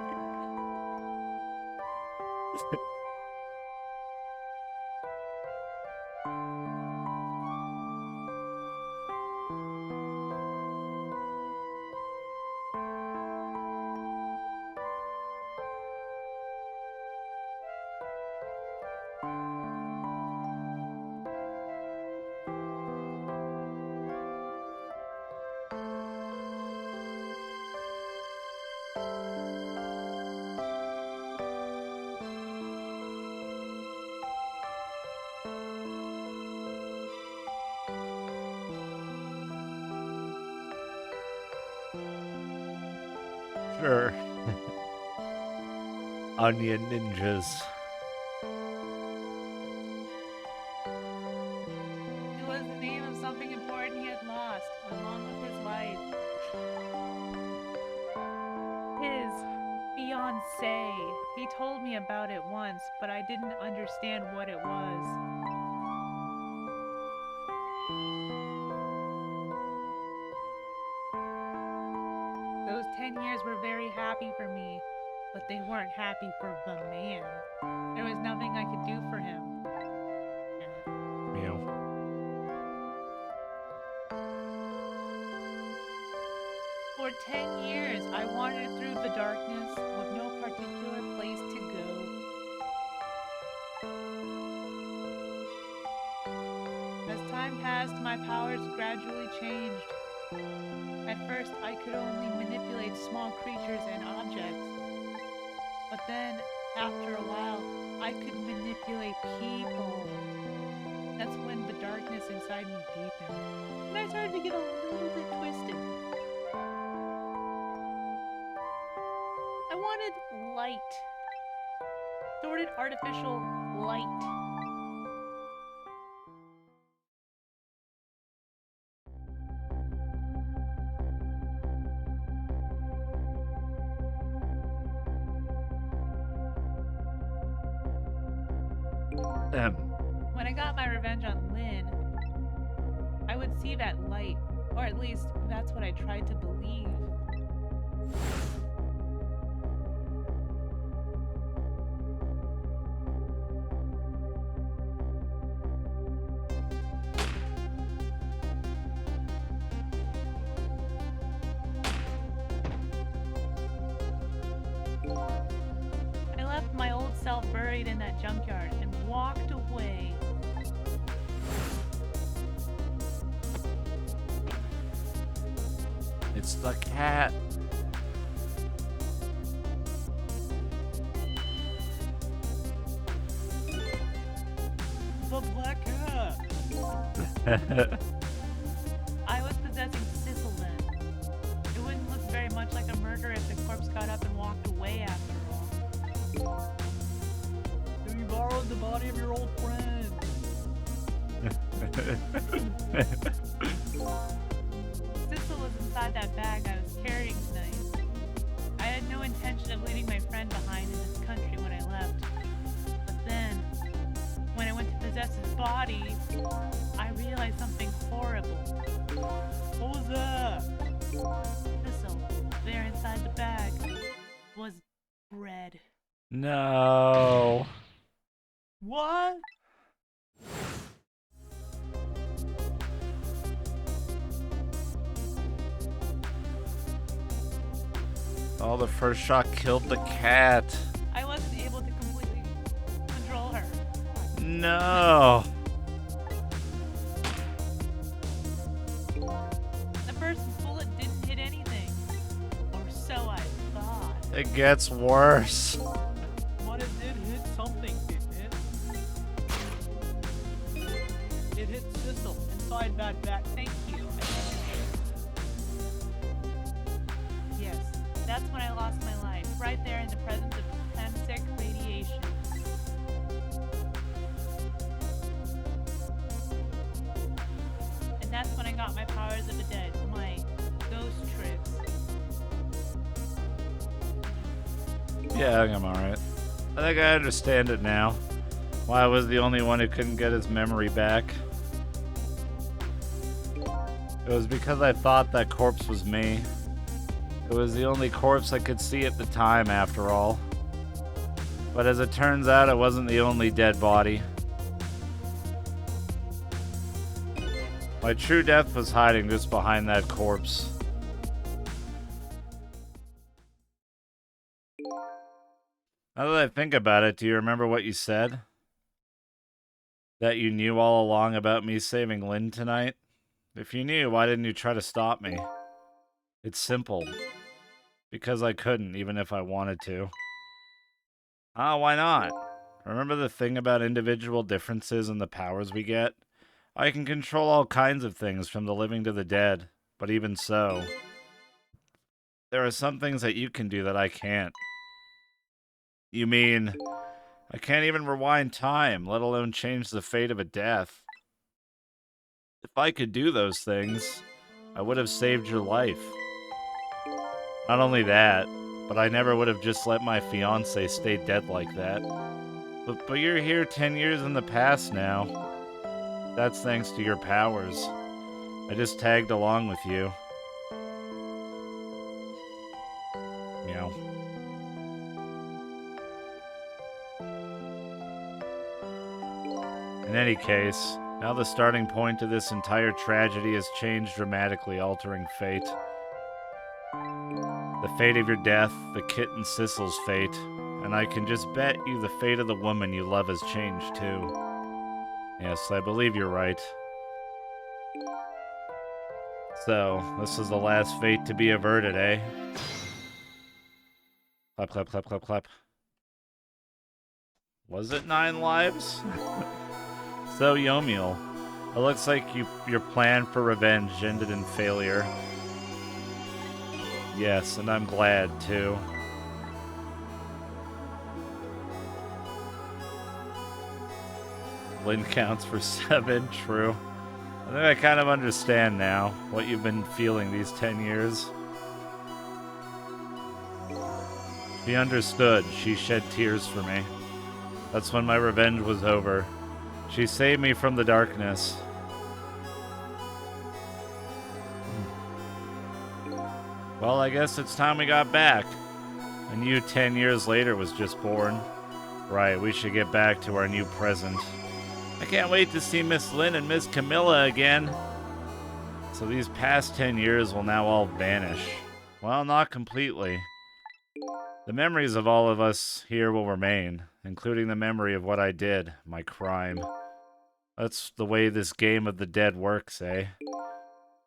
Sure. Onion ninjas. It was the name of something important he had lost, along with his life. His fiancée. He told me about it once, but I didn't understand what it was. Those 10 years were very happy for me, but they weren't happy for the man. There was nothing I could do for him. Meow. For 10 years, I wandered through the darkness with no particular place to go. As time passed, my powers gradually changed. At first, I could only manipulate small creatures and objects. But then, after a while, I could manipulate people. That's when the darkness inside me deepened, and I started to get a little bit twisted. I wanted light. Distorted artificial light. When I got my revenge on Lynn, I would see that light, or at least that's what I tried to believe. I left my old self buried in that junkyard and walked away. It's the cat. The black cat! I was possessing Sissel then. It wouldn't look very much like a murder if the corpse got up and walked away after all. So you borrowed the body of your old friend. Sissel was inside that bag I was carrying tonight. I had no intention of leaving my friend behind in this country when I left. But then, when I went to possess his body, I realized something horrible. What was that? Sissel, there inside the bag, was bread. No. Oh, the first shot killed the cat. I wasn't able to completely control her. No. The first bullet didn't hit anything. Or so I thought. It gets worse. But it did hit something, didn't it? It hit Sissel inside that back. Thank you. Yes, that's when I lost my life. Right there in the presence of Femsec radiation. And that's when I got my powers of the dead, my ghost tricks. Yeah, I think I'm alright. I think I understand it now. Why I was the only one who couldn't get his memory back. It was because I thought that corpse was me. It was the only corpse I could see at the time, after all. But as it turns out, it wasn't the only dead body. My true death was hiding just behind that corpse. Now that I think about it, do you remember what you said? That you knew all along about me saving Lynn tonight? If you knew, why didn't you try to stop me? It's simple. Because I couldn't, even if I wanted to. Ah, why not? Remember the thing about individual differences in the powers we get? I can control all kinds of things, from the living to the dead. But even so, there are some things that you can do that I can't. You mean, I can't even rewind time, let alone change the fate of a death. If I could do those things, I would have saved your life. Not only that, but I never would have just let my fiancé stay dead like that. But you're here 10 years in the past now. That's thanks to your powers. I just tagged along with you. Meow. In any case, now the starting point of this entire tragedy has changed dramatically, altering fate. The fate of your death, the kitten Sissel's fate, and I can just bet you the fate of the woman you love has changed too. Yes, I believe you're right. So, this is the last fate to be averted, eh? Clap, clap, clap, clap, clap. Was it 9 lives? So, Yomiel, it looks like your plan for revenge ended in failure. Yes, and I'm glad, too. Lynn counts for 7, true. I think I kind of understand now what you've been feeling these 10 years. She understood. She shed tears for me. That's when my revenge was over. She saved me from the darkness. Well, I guess it's time we got back. And you 10 years later was just born. Right, we should get back to our new present. I can't wait to see Miss Lynn and Miss Camilla again. So these past 10 years will now all vanish. Well, not completely. The memories of all of us here will remain, including the memory of what I did, my crime. That's the way this game of the dead works, eh?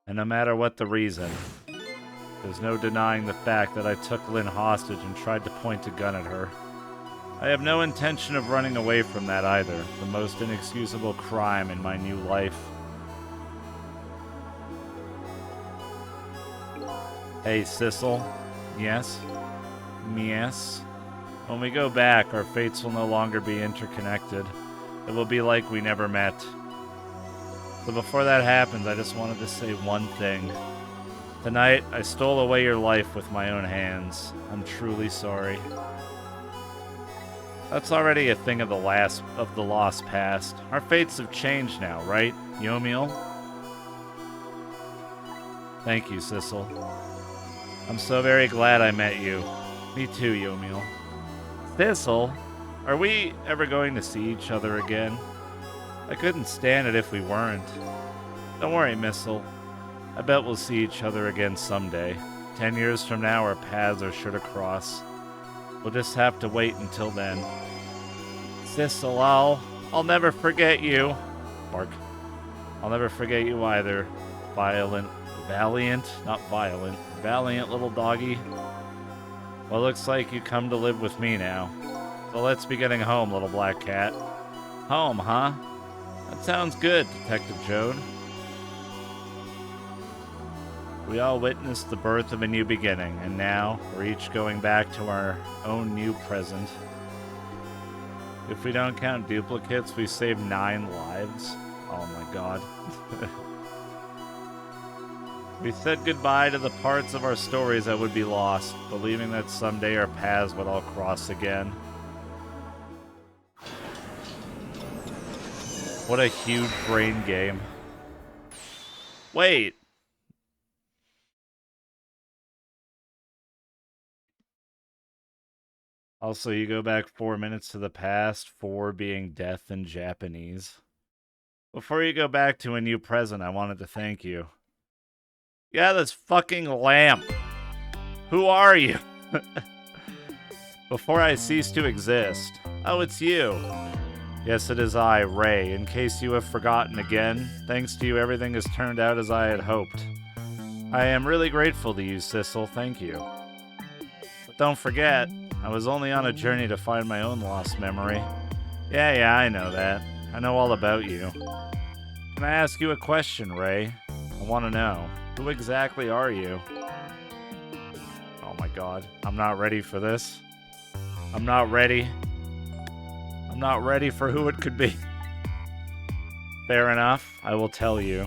And no matter what the reason, there's no denying the fact that I took Lynn hostage and tried to point a gun at her. I have no intention of running away from that either, the most inexcusable crime in my new life. Hey, Sissel. Yes? Yes? When we go back, our fates will no longer be interconnected. It will be like we never met. So before that happens, I just wanted to say one thing. Tonight, I stole away your life with my own hands. I'm truly sorry. That's already a thing of the lost past. Our fates have changed now, right, Yomiel? Thank you, Sissel. I'm so very glad I met you. Me too, Yomiel. Sissel, are we ever going to see each other again? I couldn't stand it if we weren't. Don't worry, Missile. I bet we'll see each other again someday. 10 years from now, our paths are sure to cross. We'll just have to wait until then. Sissel, I'll never forget you. Bark. I'll never forget you either. Valiant, not violent. Valiant little doggy. Well, looks like you come to live with me now. So let's be getting home, little black cat. Home, huh? That sounds good, Detective Jode. We all witnessed the birth of a new beginning, and now we're each going back to our own new present. If we don't count duplicates, we saved 9 lives. Oh my god. We said goodbye to the parts of our stories that would be lost, believing that someday our paths would all cross again. What a huge brain game. Wait. Also, you go back 4 minutes to the past, 4 being death in Japanese. Before you go back to a new present, I wanted to thank you. Yeah, this fucking lamp. Who are you? Before I cease to exist. Oh, it's you. Yes, it is I, Ray. In case you have forgotten again, thanks to you, everything has turned out as I had hoped. I am really grateful to you, Sissel. Thank you. But don't forget, I was only on a journey to find my own lost memory. Yeah, I know that. I know all about you. Can I ask you a question, Ray? I want to know. Who exactly are you? Oh my god. I'm not ready for this. I'm not ready. I'm not ready for who it could be. Fair enough. I will tell you.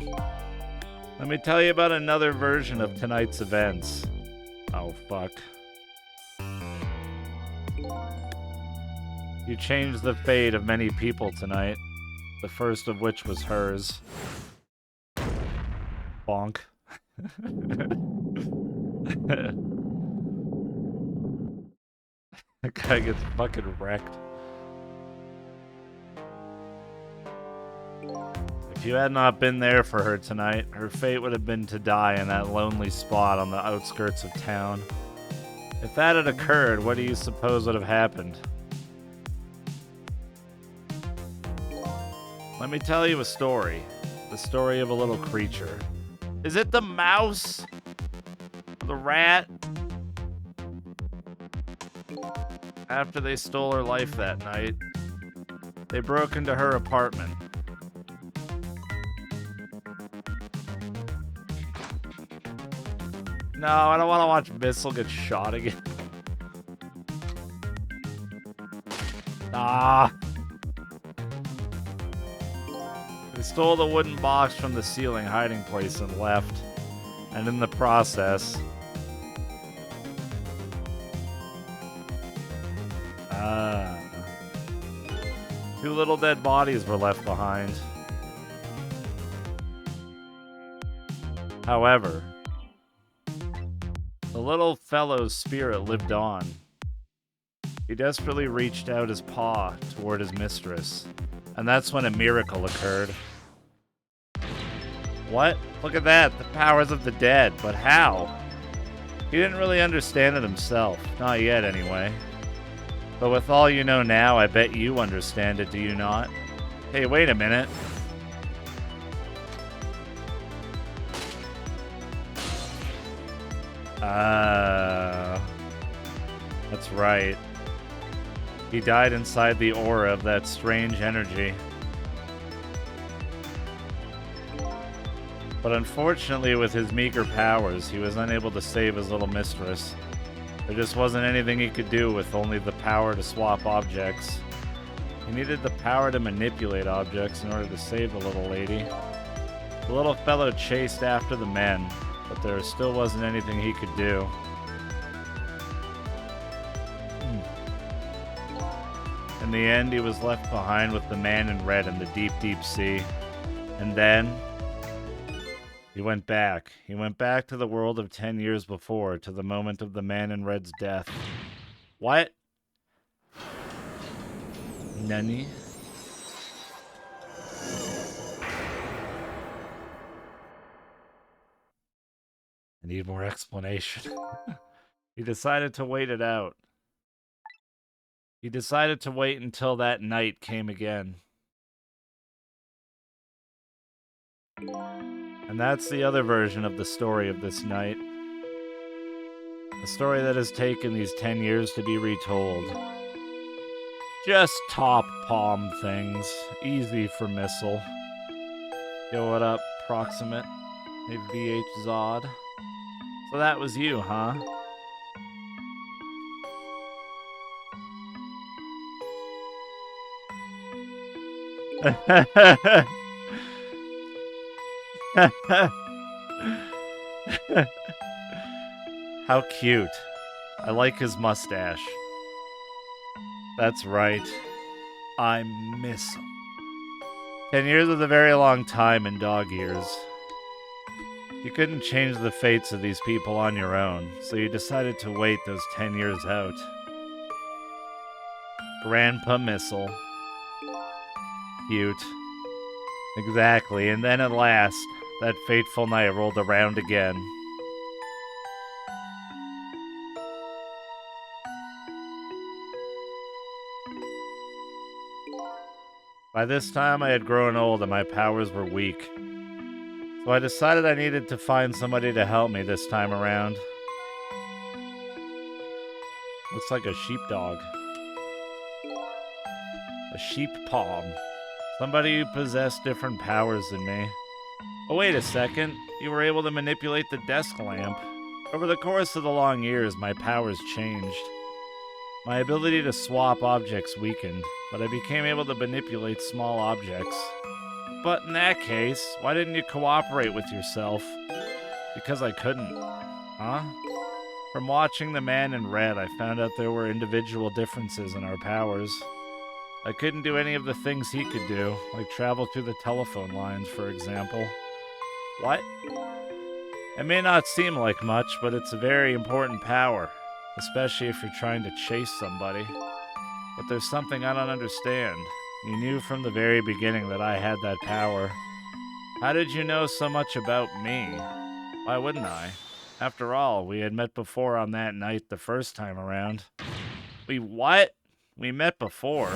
Let me tell you about another version of tonight's events. Oh, fuck. You changed the fate of many people tonight. The first of which was hers. Bonk. That guy gets fucking wrecked. If you had not been there for her tonight, her fate would have been to die in that lonely spot on the outskirts of town. If that had occurred, what do you suppose would have happened? Let me tell you a story. The story of a little creature. Is it the mouse? The rat? After they stole her life that night, they broke into her apartment. No, I don't want to watch Missile get shot again. Ah! They stole the wooden box from the ceiling hiding place and left. And in the process... two little dead bodies were left behind. However, the little fellow's spirit lived on. He desperately reached out his paw toward his mistress, and that's when a miracle occurred. What? Look at that, the powers of the dead, but how? He didn't really understand it himself, not yet anyway. But with all you know now, I bet you understand it, do you not? Hey, wait a minute. That's right. He died inside the aura of that strange energy. But unfortunately, with his meager powers, he was unable to save his little mistress. There just wasn't anything he could do with only the power to swap objects. He needed the power to manipulate objects in order to save the little lady. The little fellow chased after the men, but there still wasn't anything he could do. In the end, he was left behind with the man in red in the deep, deep sea. And then... he went back. He went back to the world of 10 years before, to the moment of the man in red's death. What? Nani? And need more explanation. He decided to wait it out. He decided to wait until that night came again. And that's the other version of the story of this night. A story that has taken these 10 years to be retold. Just top palm things. Easy for Missile. Yo, what up, Proximate? Hey, VH Zod. So that was you, huh? How cute. I like his mustache. That's right. I miss him. 10 years is a very long time in dog years. You couldn't change the fates of these people on your own, so you decided to wait those 10 years out. Grandpa Missile. Cute. Exactly, and then at last, that fateful night rolled around again. By this time, I had grown old and my powers were weak. So I decided I needed to find somebody to help me this time around. Looks like a sheepdog. A sheep palm. Somebody who possessed different powers than me. Oh, wait a second. You were able to manipulate the desk lamp. Over the course of the long years, my powers changed. My ability to swap objects weakened, but I became able to manipulate small objects. But in that case, why didn't you cooperate with yourself? Because I couldn't. Huh? From watching The Man in Red, I found out there were individual differences in our powers. I couldn't do any of the things he could do, like travel through the telephone lines, for example. What? It may not seem like much, but it's a very important power, especially if you're trying to chase somebody. But there's something I don't understand. You knew from the very beginning that I had that power. How did you know so much about me? Why wouldn't I? After all, we had met before on that night the first time around. We what? We met before.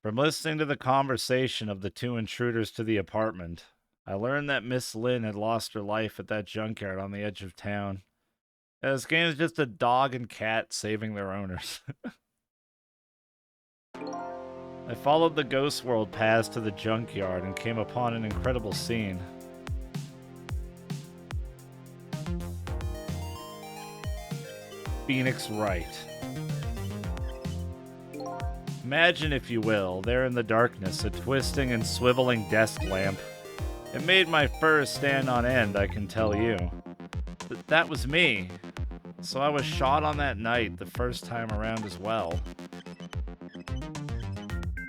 From listening to the conversation of the two intruders to the apartment, I learned that Miss Lynn had lost her life at that junkyard on the edge of town. This game is just a dog and cat saving their owners. I followed the Ghost World paths to the junkyard and came upon an incredible scene. Phoenix Wright. Imagine, if you will, there in the darkness, a twisting and swiveling desk lamp. It made my fur stand on end, I can tell you. That was me. So I was shot on that night the first time around as well.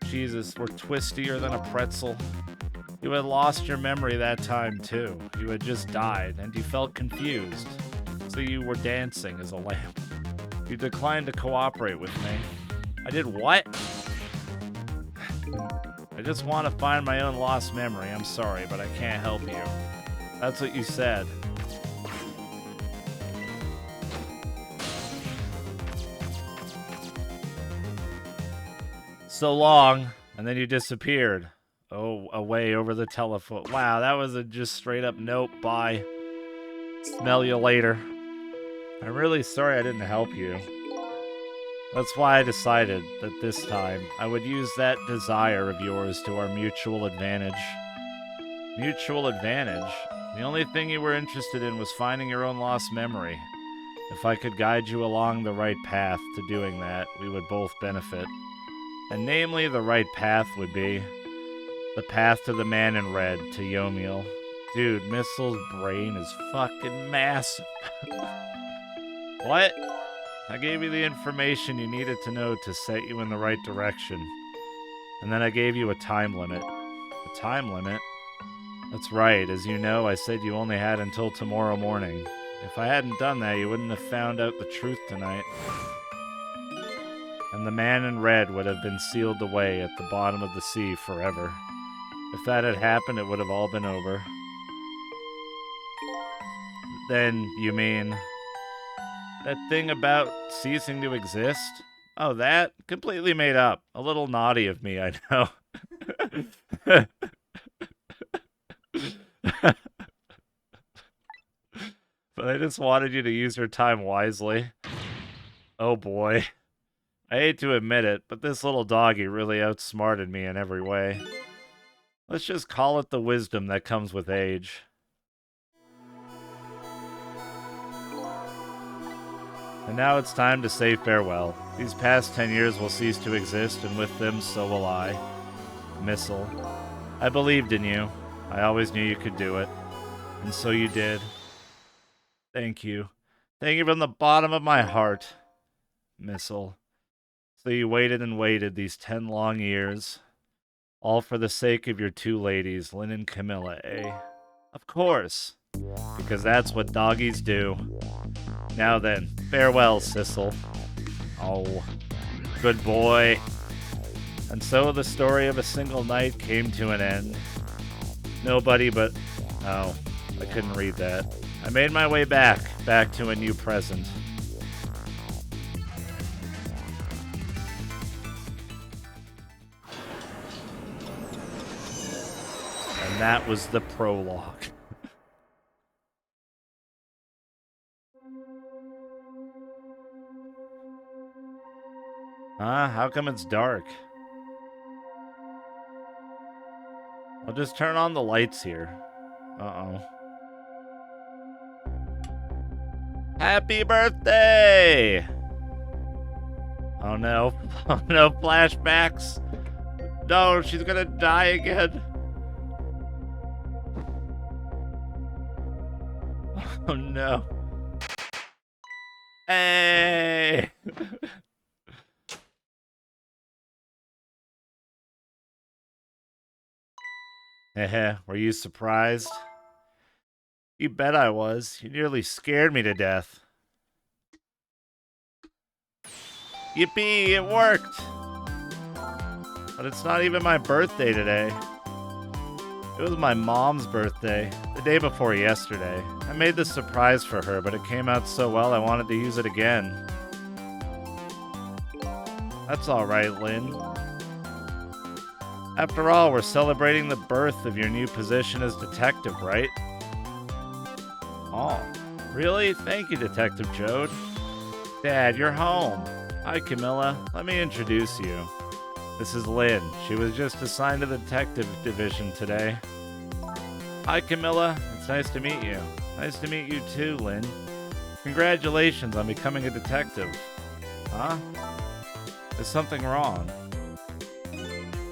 Jesus, we're twistier than a pretzel. You had lost your memory that time too. You had just died, and you felt confused. So you were dancing as a lamp. You declined to cooperate with me. I did what? I just want to find my own lost memory. I'm sorry, but I can't help you. That's what you said. So long, and then you disappeared. Oh, away over the telephone. Wow, that was a just straight up nope, bye. Smell you later. I'm really sorry I didn't help you. That's why I decided that this time I would use that desire of yours to our mutual advantage. Mutual advantage? The only thing you were interested in was finding your own lost memory. If I could guide you along the right path to doing that, we would both benefit. And namely, the right path would be the path to the Man in Red, to Yomiel. Dude, Missile's brain is fucking massive. What? I gave you the information you needed to know to set you in the right direction. And then I gave you a time limit. A time limit? That's right, as you know, I said you only had until tomorrow morning. If I hadn't done that, you wouldn't have found out the truth tonight. And the Man in Red would have been sealed away at the bottom of the sea forever. If that had happened, it would have all been over. Then, you mean... that thing about ceasing to exist? Oh, that? Completely made up. A little naughty of me, I know. But I just wanted you to use your time wisely. Oh boy. I hate to admit it, but this little doggy really outsmarted me in every way. Let's just call it the wisdom that comes with age. And now it's time to say farewell. These past 10 years will cease to exist, and with them, so will I. Missile. I believed in you. I always knew you could do it. And so you did. Thank you. Thank you from the bottom of my heart. Missile. So you waited and waited these 10 long years. All for the sake of your two ladies, Lynn and Camilla, eh? Of course. Because that's what doggies do. Now then, farewell, Sissel. Oh, good boy. And so the story of a single night came to an end. Nobody but... oh, I couldn't read that. I made my way back to a new present. And that was the prologue. Huh? How come it's dark? I'll just turn on the lights here. Uh-oh. Happy birthday! Oh no. Oh no, flashbacks. No, she's gonna die again. Oh no. Hey! Heh, were you surprised? You bet I was. You nearly scared me to death. Yippee, it worked! But it's not even my birthday today. It was my mom's birthday, the day before yesterday. I made this surprise for her, but it came out so well I wanted to use it again. That's alright, Lynn. After all, we're celebrating the birth of your new position as detective, right? Oh, really? Thank you, Detective Jode. Dad, you're home. Hi, Camilla. Let me introduce you. This is Lynn. She was just assigned to the detective division today. Hi, Camilla. It's nice to meet you. Nice to meet you too, Lynn. Congratulations on becoming a detective. Huh? Is something wrong?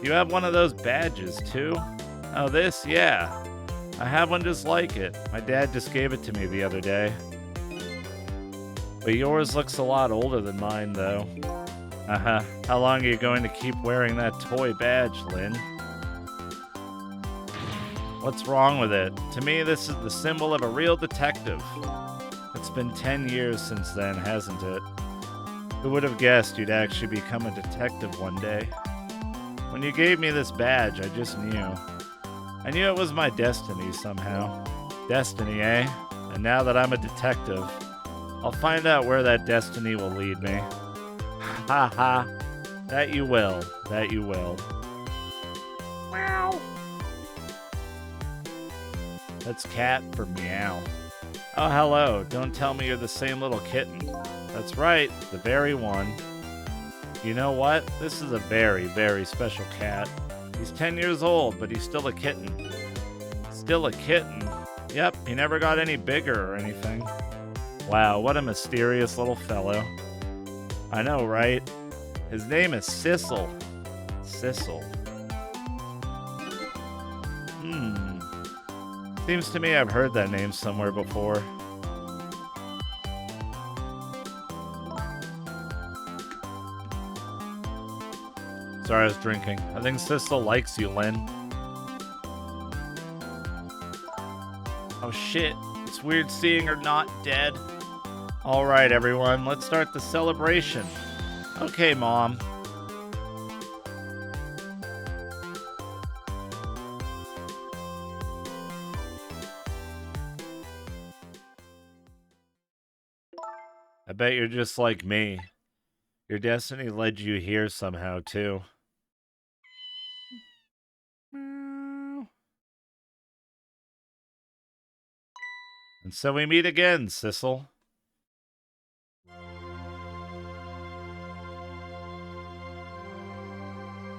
You have one of those badges, too? Oh, this? Yeah. I have one just like it. My dad just gave it to me the other day. But yours looks a lot older than mine, though. Uh-huh. How long are you going to keep wearing that toy badge, Lynn? What's wrong with it? To me, this is the symbol of a real detective. It's been 10 years since then, hasn't it? Who would have guessed you'd actually become a detective one day? When you gave me this badge, I just knew. I knew it was my destiny somehow. Destiny, eh? And now that I'm a detective, I'll find out where that destiny will lead me. Ha ha. That you will. That you will. Meow. That's cat for meow. Oh, hello. Don't tell me you're the same little kitten. That's right. The very one. You know what? This is a very, very special cat. He's 10 years old, but he's still a kitten. Still a kitten? Yep, he never got any bigger or anything. Wow, what a mysterious little fellow. I know, right? His name is Sissel. Sissel. Seems to me I've heard that name somewhere before. Sorry, I was drinking. I think Sissel likes you, Lynn. Oh shit, it's weird seeing her not dead. Alright everyone, let's start the celebration. Okay, Mom. bet you're just like me. Your destiny led you here somehow, too. And so we meet again, Sissel.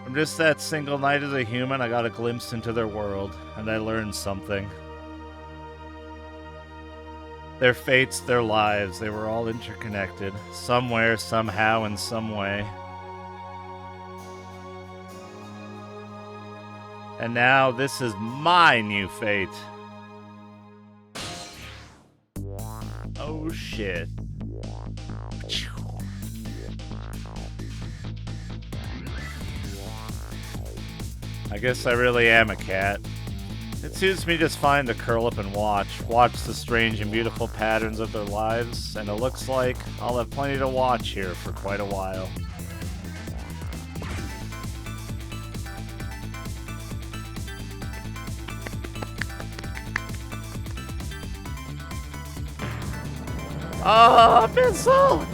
From just that single night as a human, I got a glimpse into their world, and I learned something. Their fates, their lives, they were all interconnected, somewhere, somehow, in some way. And now, this is my new fate. Oh, shit. I guess I really am a cat. It suits me just fine to curl up and watch the strange and beautiful patterns of their lives, and it looks like I'll have plenty to watch here for quite a while. Oh, missile!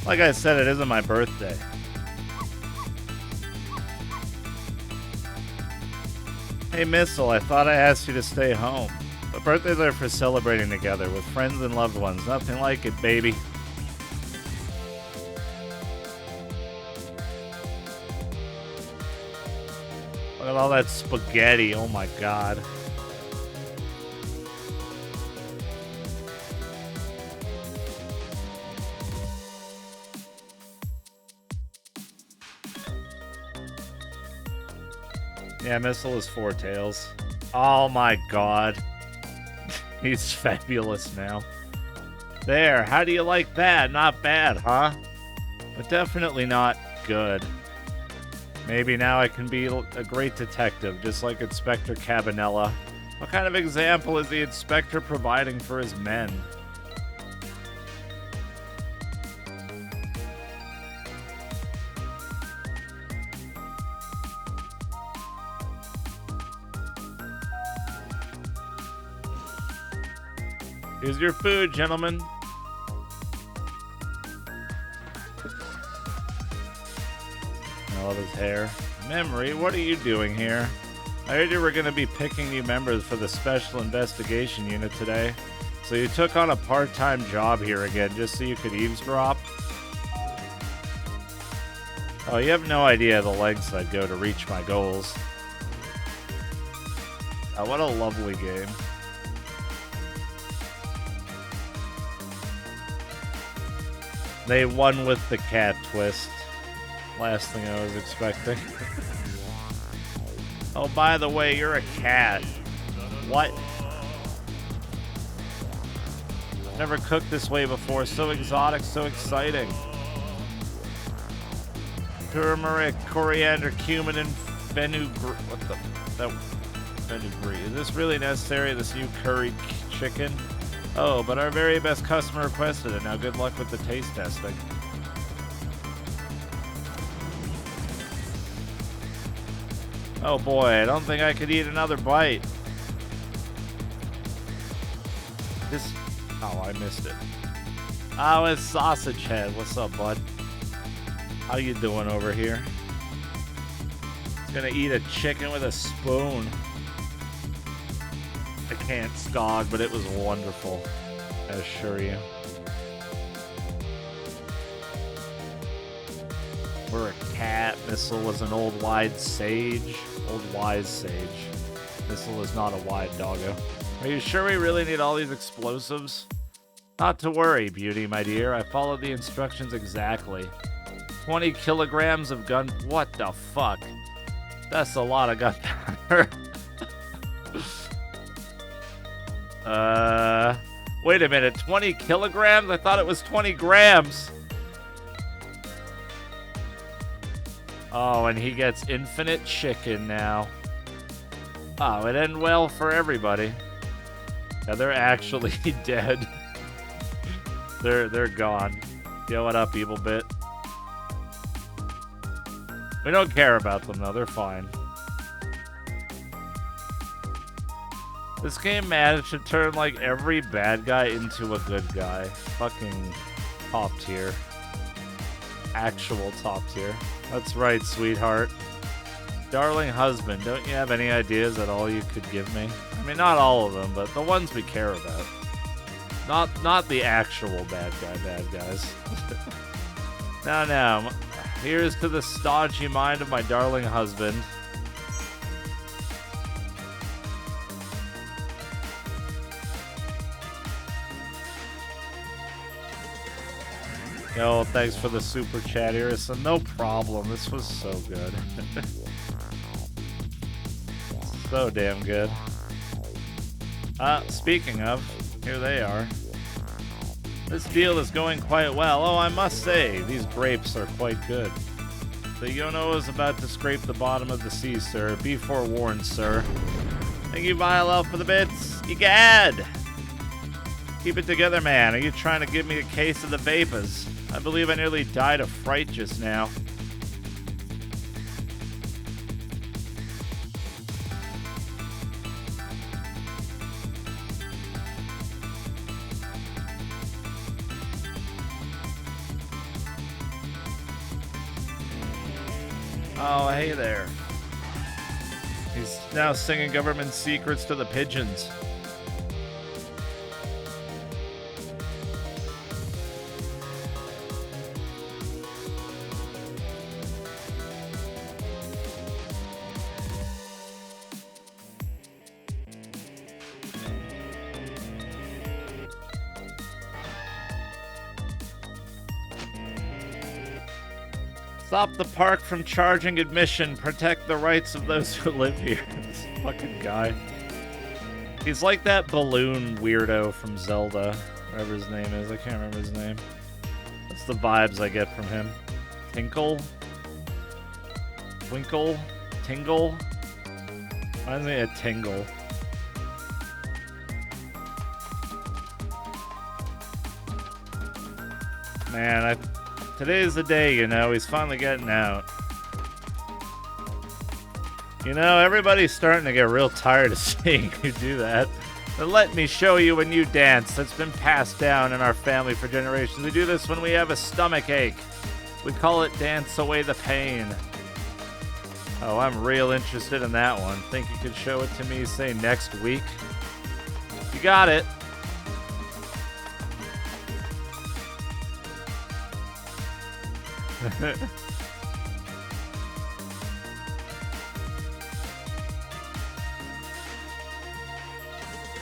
Like I said, it isn't my birthday. Hey, Missile, I thought I asked you to stay home. But birthdays are for celebrating together with friends and loved ones. Nothing like it, baby. Look at all that spaghetti. Oh my god. Yeah, Missile is 4 tails. Oh my god. He's fabulous now. There, how do you like that? Not bad, huh? But definitely not good. Maybe now I can be a great detective, just like Inspector Cabanella. What kind of example is the Inspector providing for his men? Here's your food, gentlemen. I love his hair. Memory, what are you doing here? I heard you were going to be picking new members for the Special Investigation Unit today. So you took on a part-time job here again just so you could eavesdrop? Oh, you have no idea the lengths I'd go to reach my goals. Oh, what a lovely game. They won with the cat twist. Last thing I was expecting. Oh, by the way, you're a cat. What? Never cooked this way before. So exotic, so exciting. Turmeric, coriander, cumin, and fenugreek. What the? That fenugreek. Is this really necessary? This new curry chicken? Oh, but our very best customer requested it. Now good luck with the taste testing. Oh boy, I don't think I could eat another bite. This... Oh, I missed it. Oh, it's Sausage Head. What's up, bud? How you doing over here? Gonna eat a chicken with a spoon. I can't skog, but it was wonderful. I assure you. We're a cat. Missile was an old wide sage. Old wise sage. Missile is not a wide doggo. Are you sure we really need all these explosives? Not to worry, Beauty, my dear. I followed the instructions exactly. 20 kilograms of gun... What the fuck? That's a lot of gunpowder. Wait a minute. 20 kilograms? I thought it was 20 grams. Oh, and he gets infinite chicken now. Oh, it ended well for everybody. Yeah, they're actually dead. They're gone. Yo, what up, evil bit? We don't care about them, though. They're fine. This game managed to turn, like, every bad guy into a good guy. Fucking top tier. Actual top tier. That's right, sweetheart. Darling husband, don't you have any ideas at all you could give me? I mean, not all of them, but the ones we care about. Not the actual bad guys. Now, here's to the stodgy mind of my darling husband. Yo, thanks for the super chat, Irison. No problem. This was so good. So damn good. Speaking of, here they are. This deal is going quite well. Oh, I must say, these grapes are quite good. The Yono is about to scrape the bottom of the sea, sir. Be forewarned, sir. Thank you, Vile for the bits. Egad! Keep it together, man. Are you trying to give me a case of the vapors? I believe I nearly died of fright just now. Oh, hey there. He's now singing government secrets to the pigeons. Stop the park from charging admission. Protect the rights of those who live here. This fucking guy. He's like that balloon weirdo from Zelda. Whatever his name is. I can't remember his name. That's the vibes I get from him. Tinkle? Twinkle? Tingle? Reminds me of Tingle. Man, today's the day, you know, he's finally getting out. You know, everybody's starting to get real tired of seeing you do that. But let me show you a new dance that's been passed down in our family for generations. We do this when we have a stomach ache. We call it Dance Away the Pain. Oh, I'm real interested in that one. Think you could show it to me, say, next week? You got it.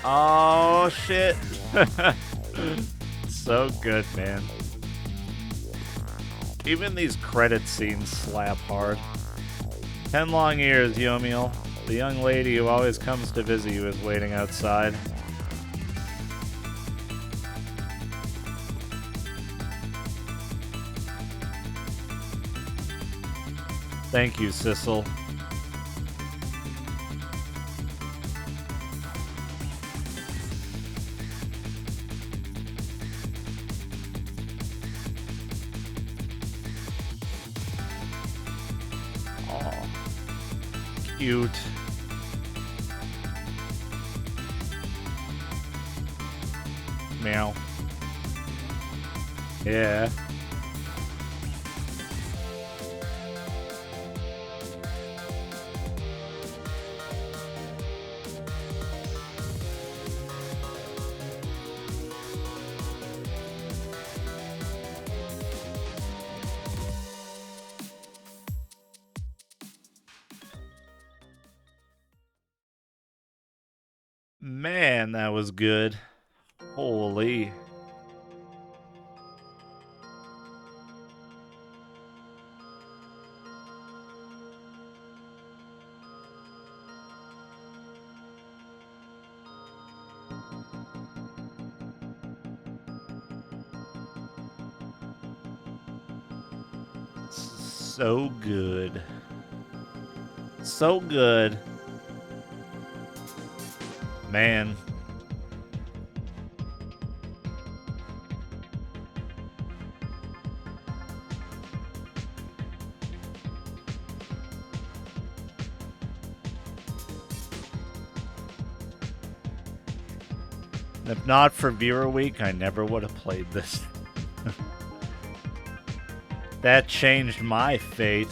Oh shit. So good, man. Even these credit scenes slap hard. 10 long years, Yomiel. The young lady who always comes to visit you is waiting outside. Thank you, Sissel. Oh, cute. Meow. Yeah. Man, that was good. Holy. So good. So good. Man. If not for Viewer Week, I never would have played this. That changed my fate.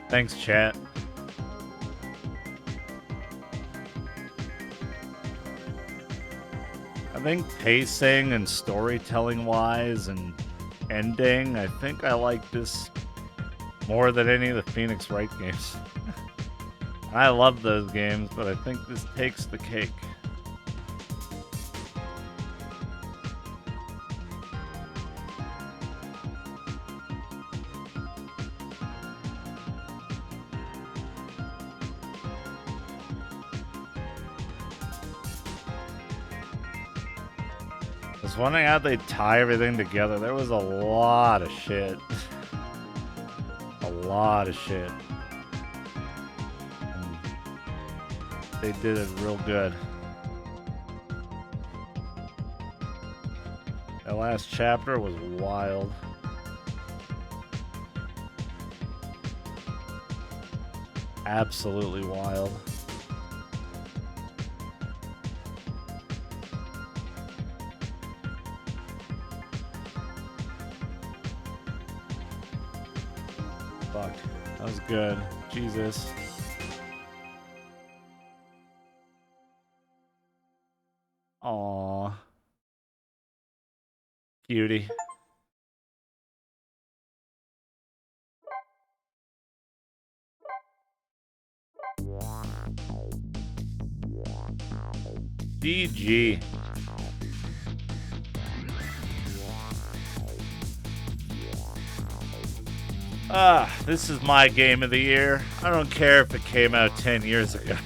Thanks, chat. I think pacing and storytelling wise and ending, I think I like this more than any of the Phoenix Wright games. I love those games, but I think this takes the cake. I was wondering how they tie everything together. There was a lot of shit. A lot of shit. And they did it real good. That last chapter was wild. Absolutely wild. Fuck. That was good. Jesus. Aww. Cutie. GG. This is my game of the year. I don't care if it came out 10 years ago.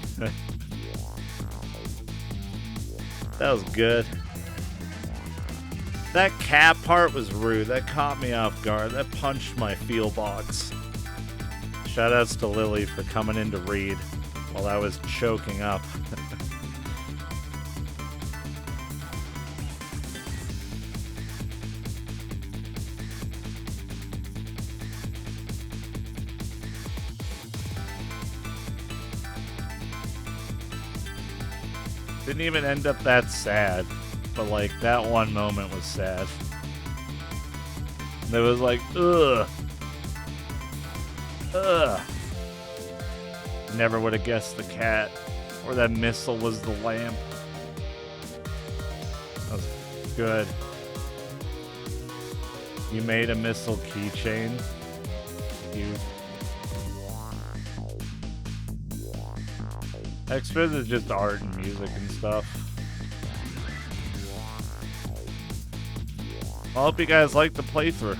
That was good. That cat part was rude. That caught me off guard. That punched my feel box. Shoutouts to Lily for coming in to read while I was choking up. Didn't even end up that sad, but like that one moment was sad. It was like, ugh. Ugh. Never would have guessed the cat, or that missile was the lamp. That was good. You made a missile keychain. You. Extras is just art and music and stuff. I hope you guys liked the playthrough.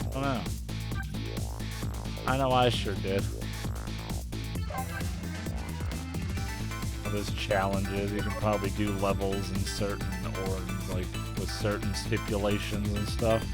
I don't know. I know I sure did. Well, there's challenges. You can probably do levels in certain, or like with certain stipulations and stuff.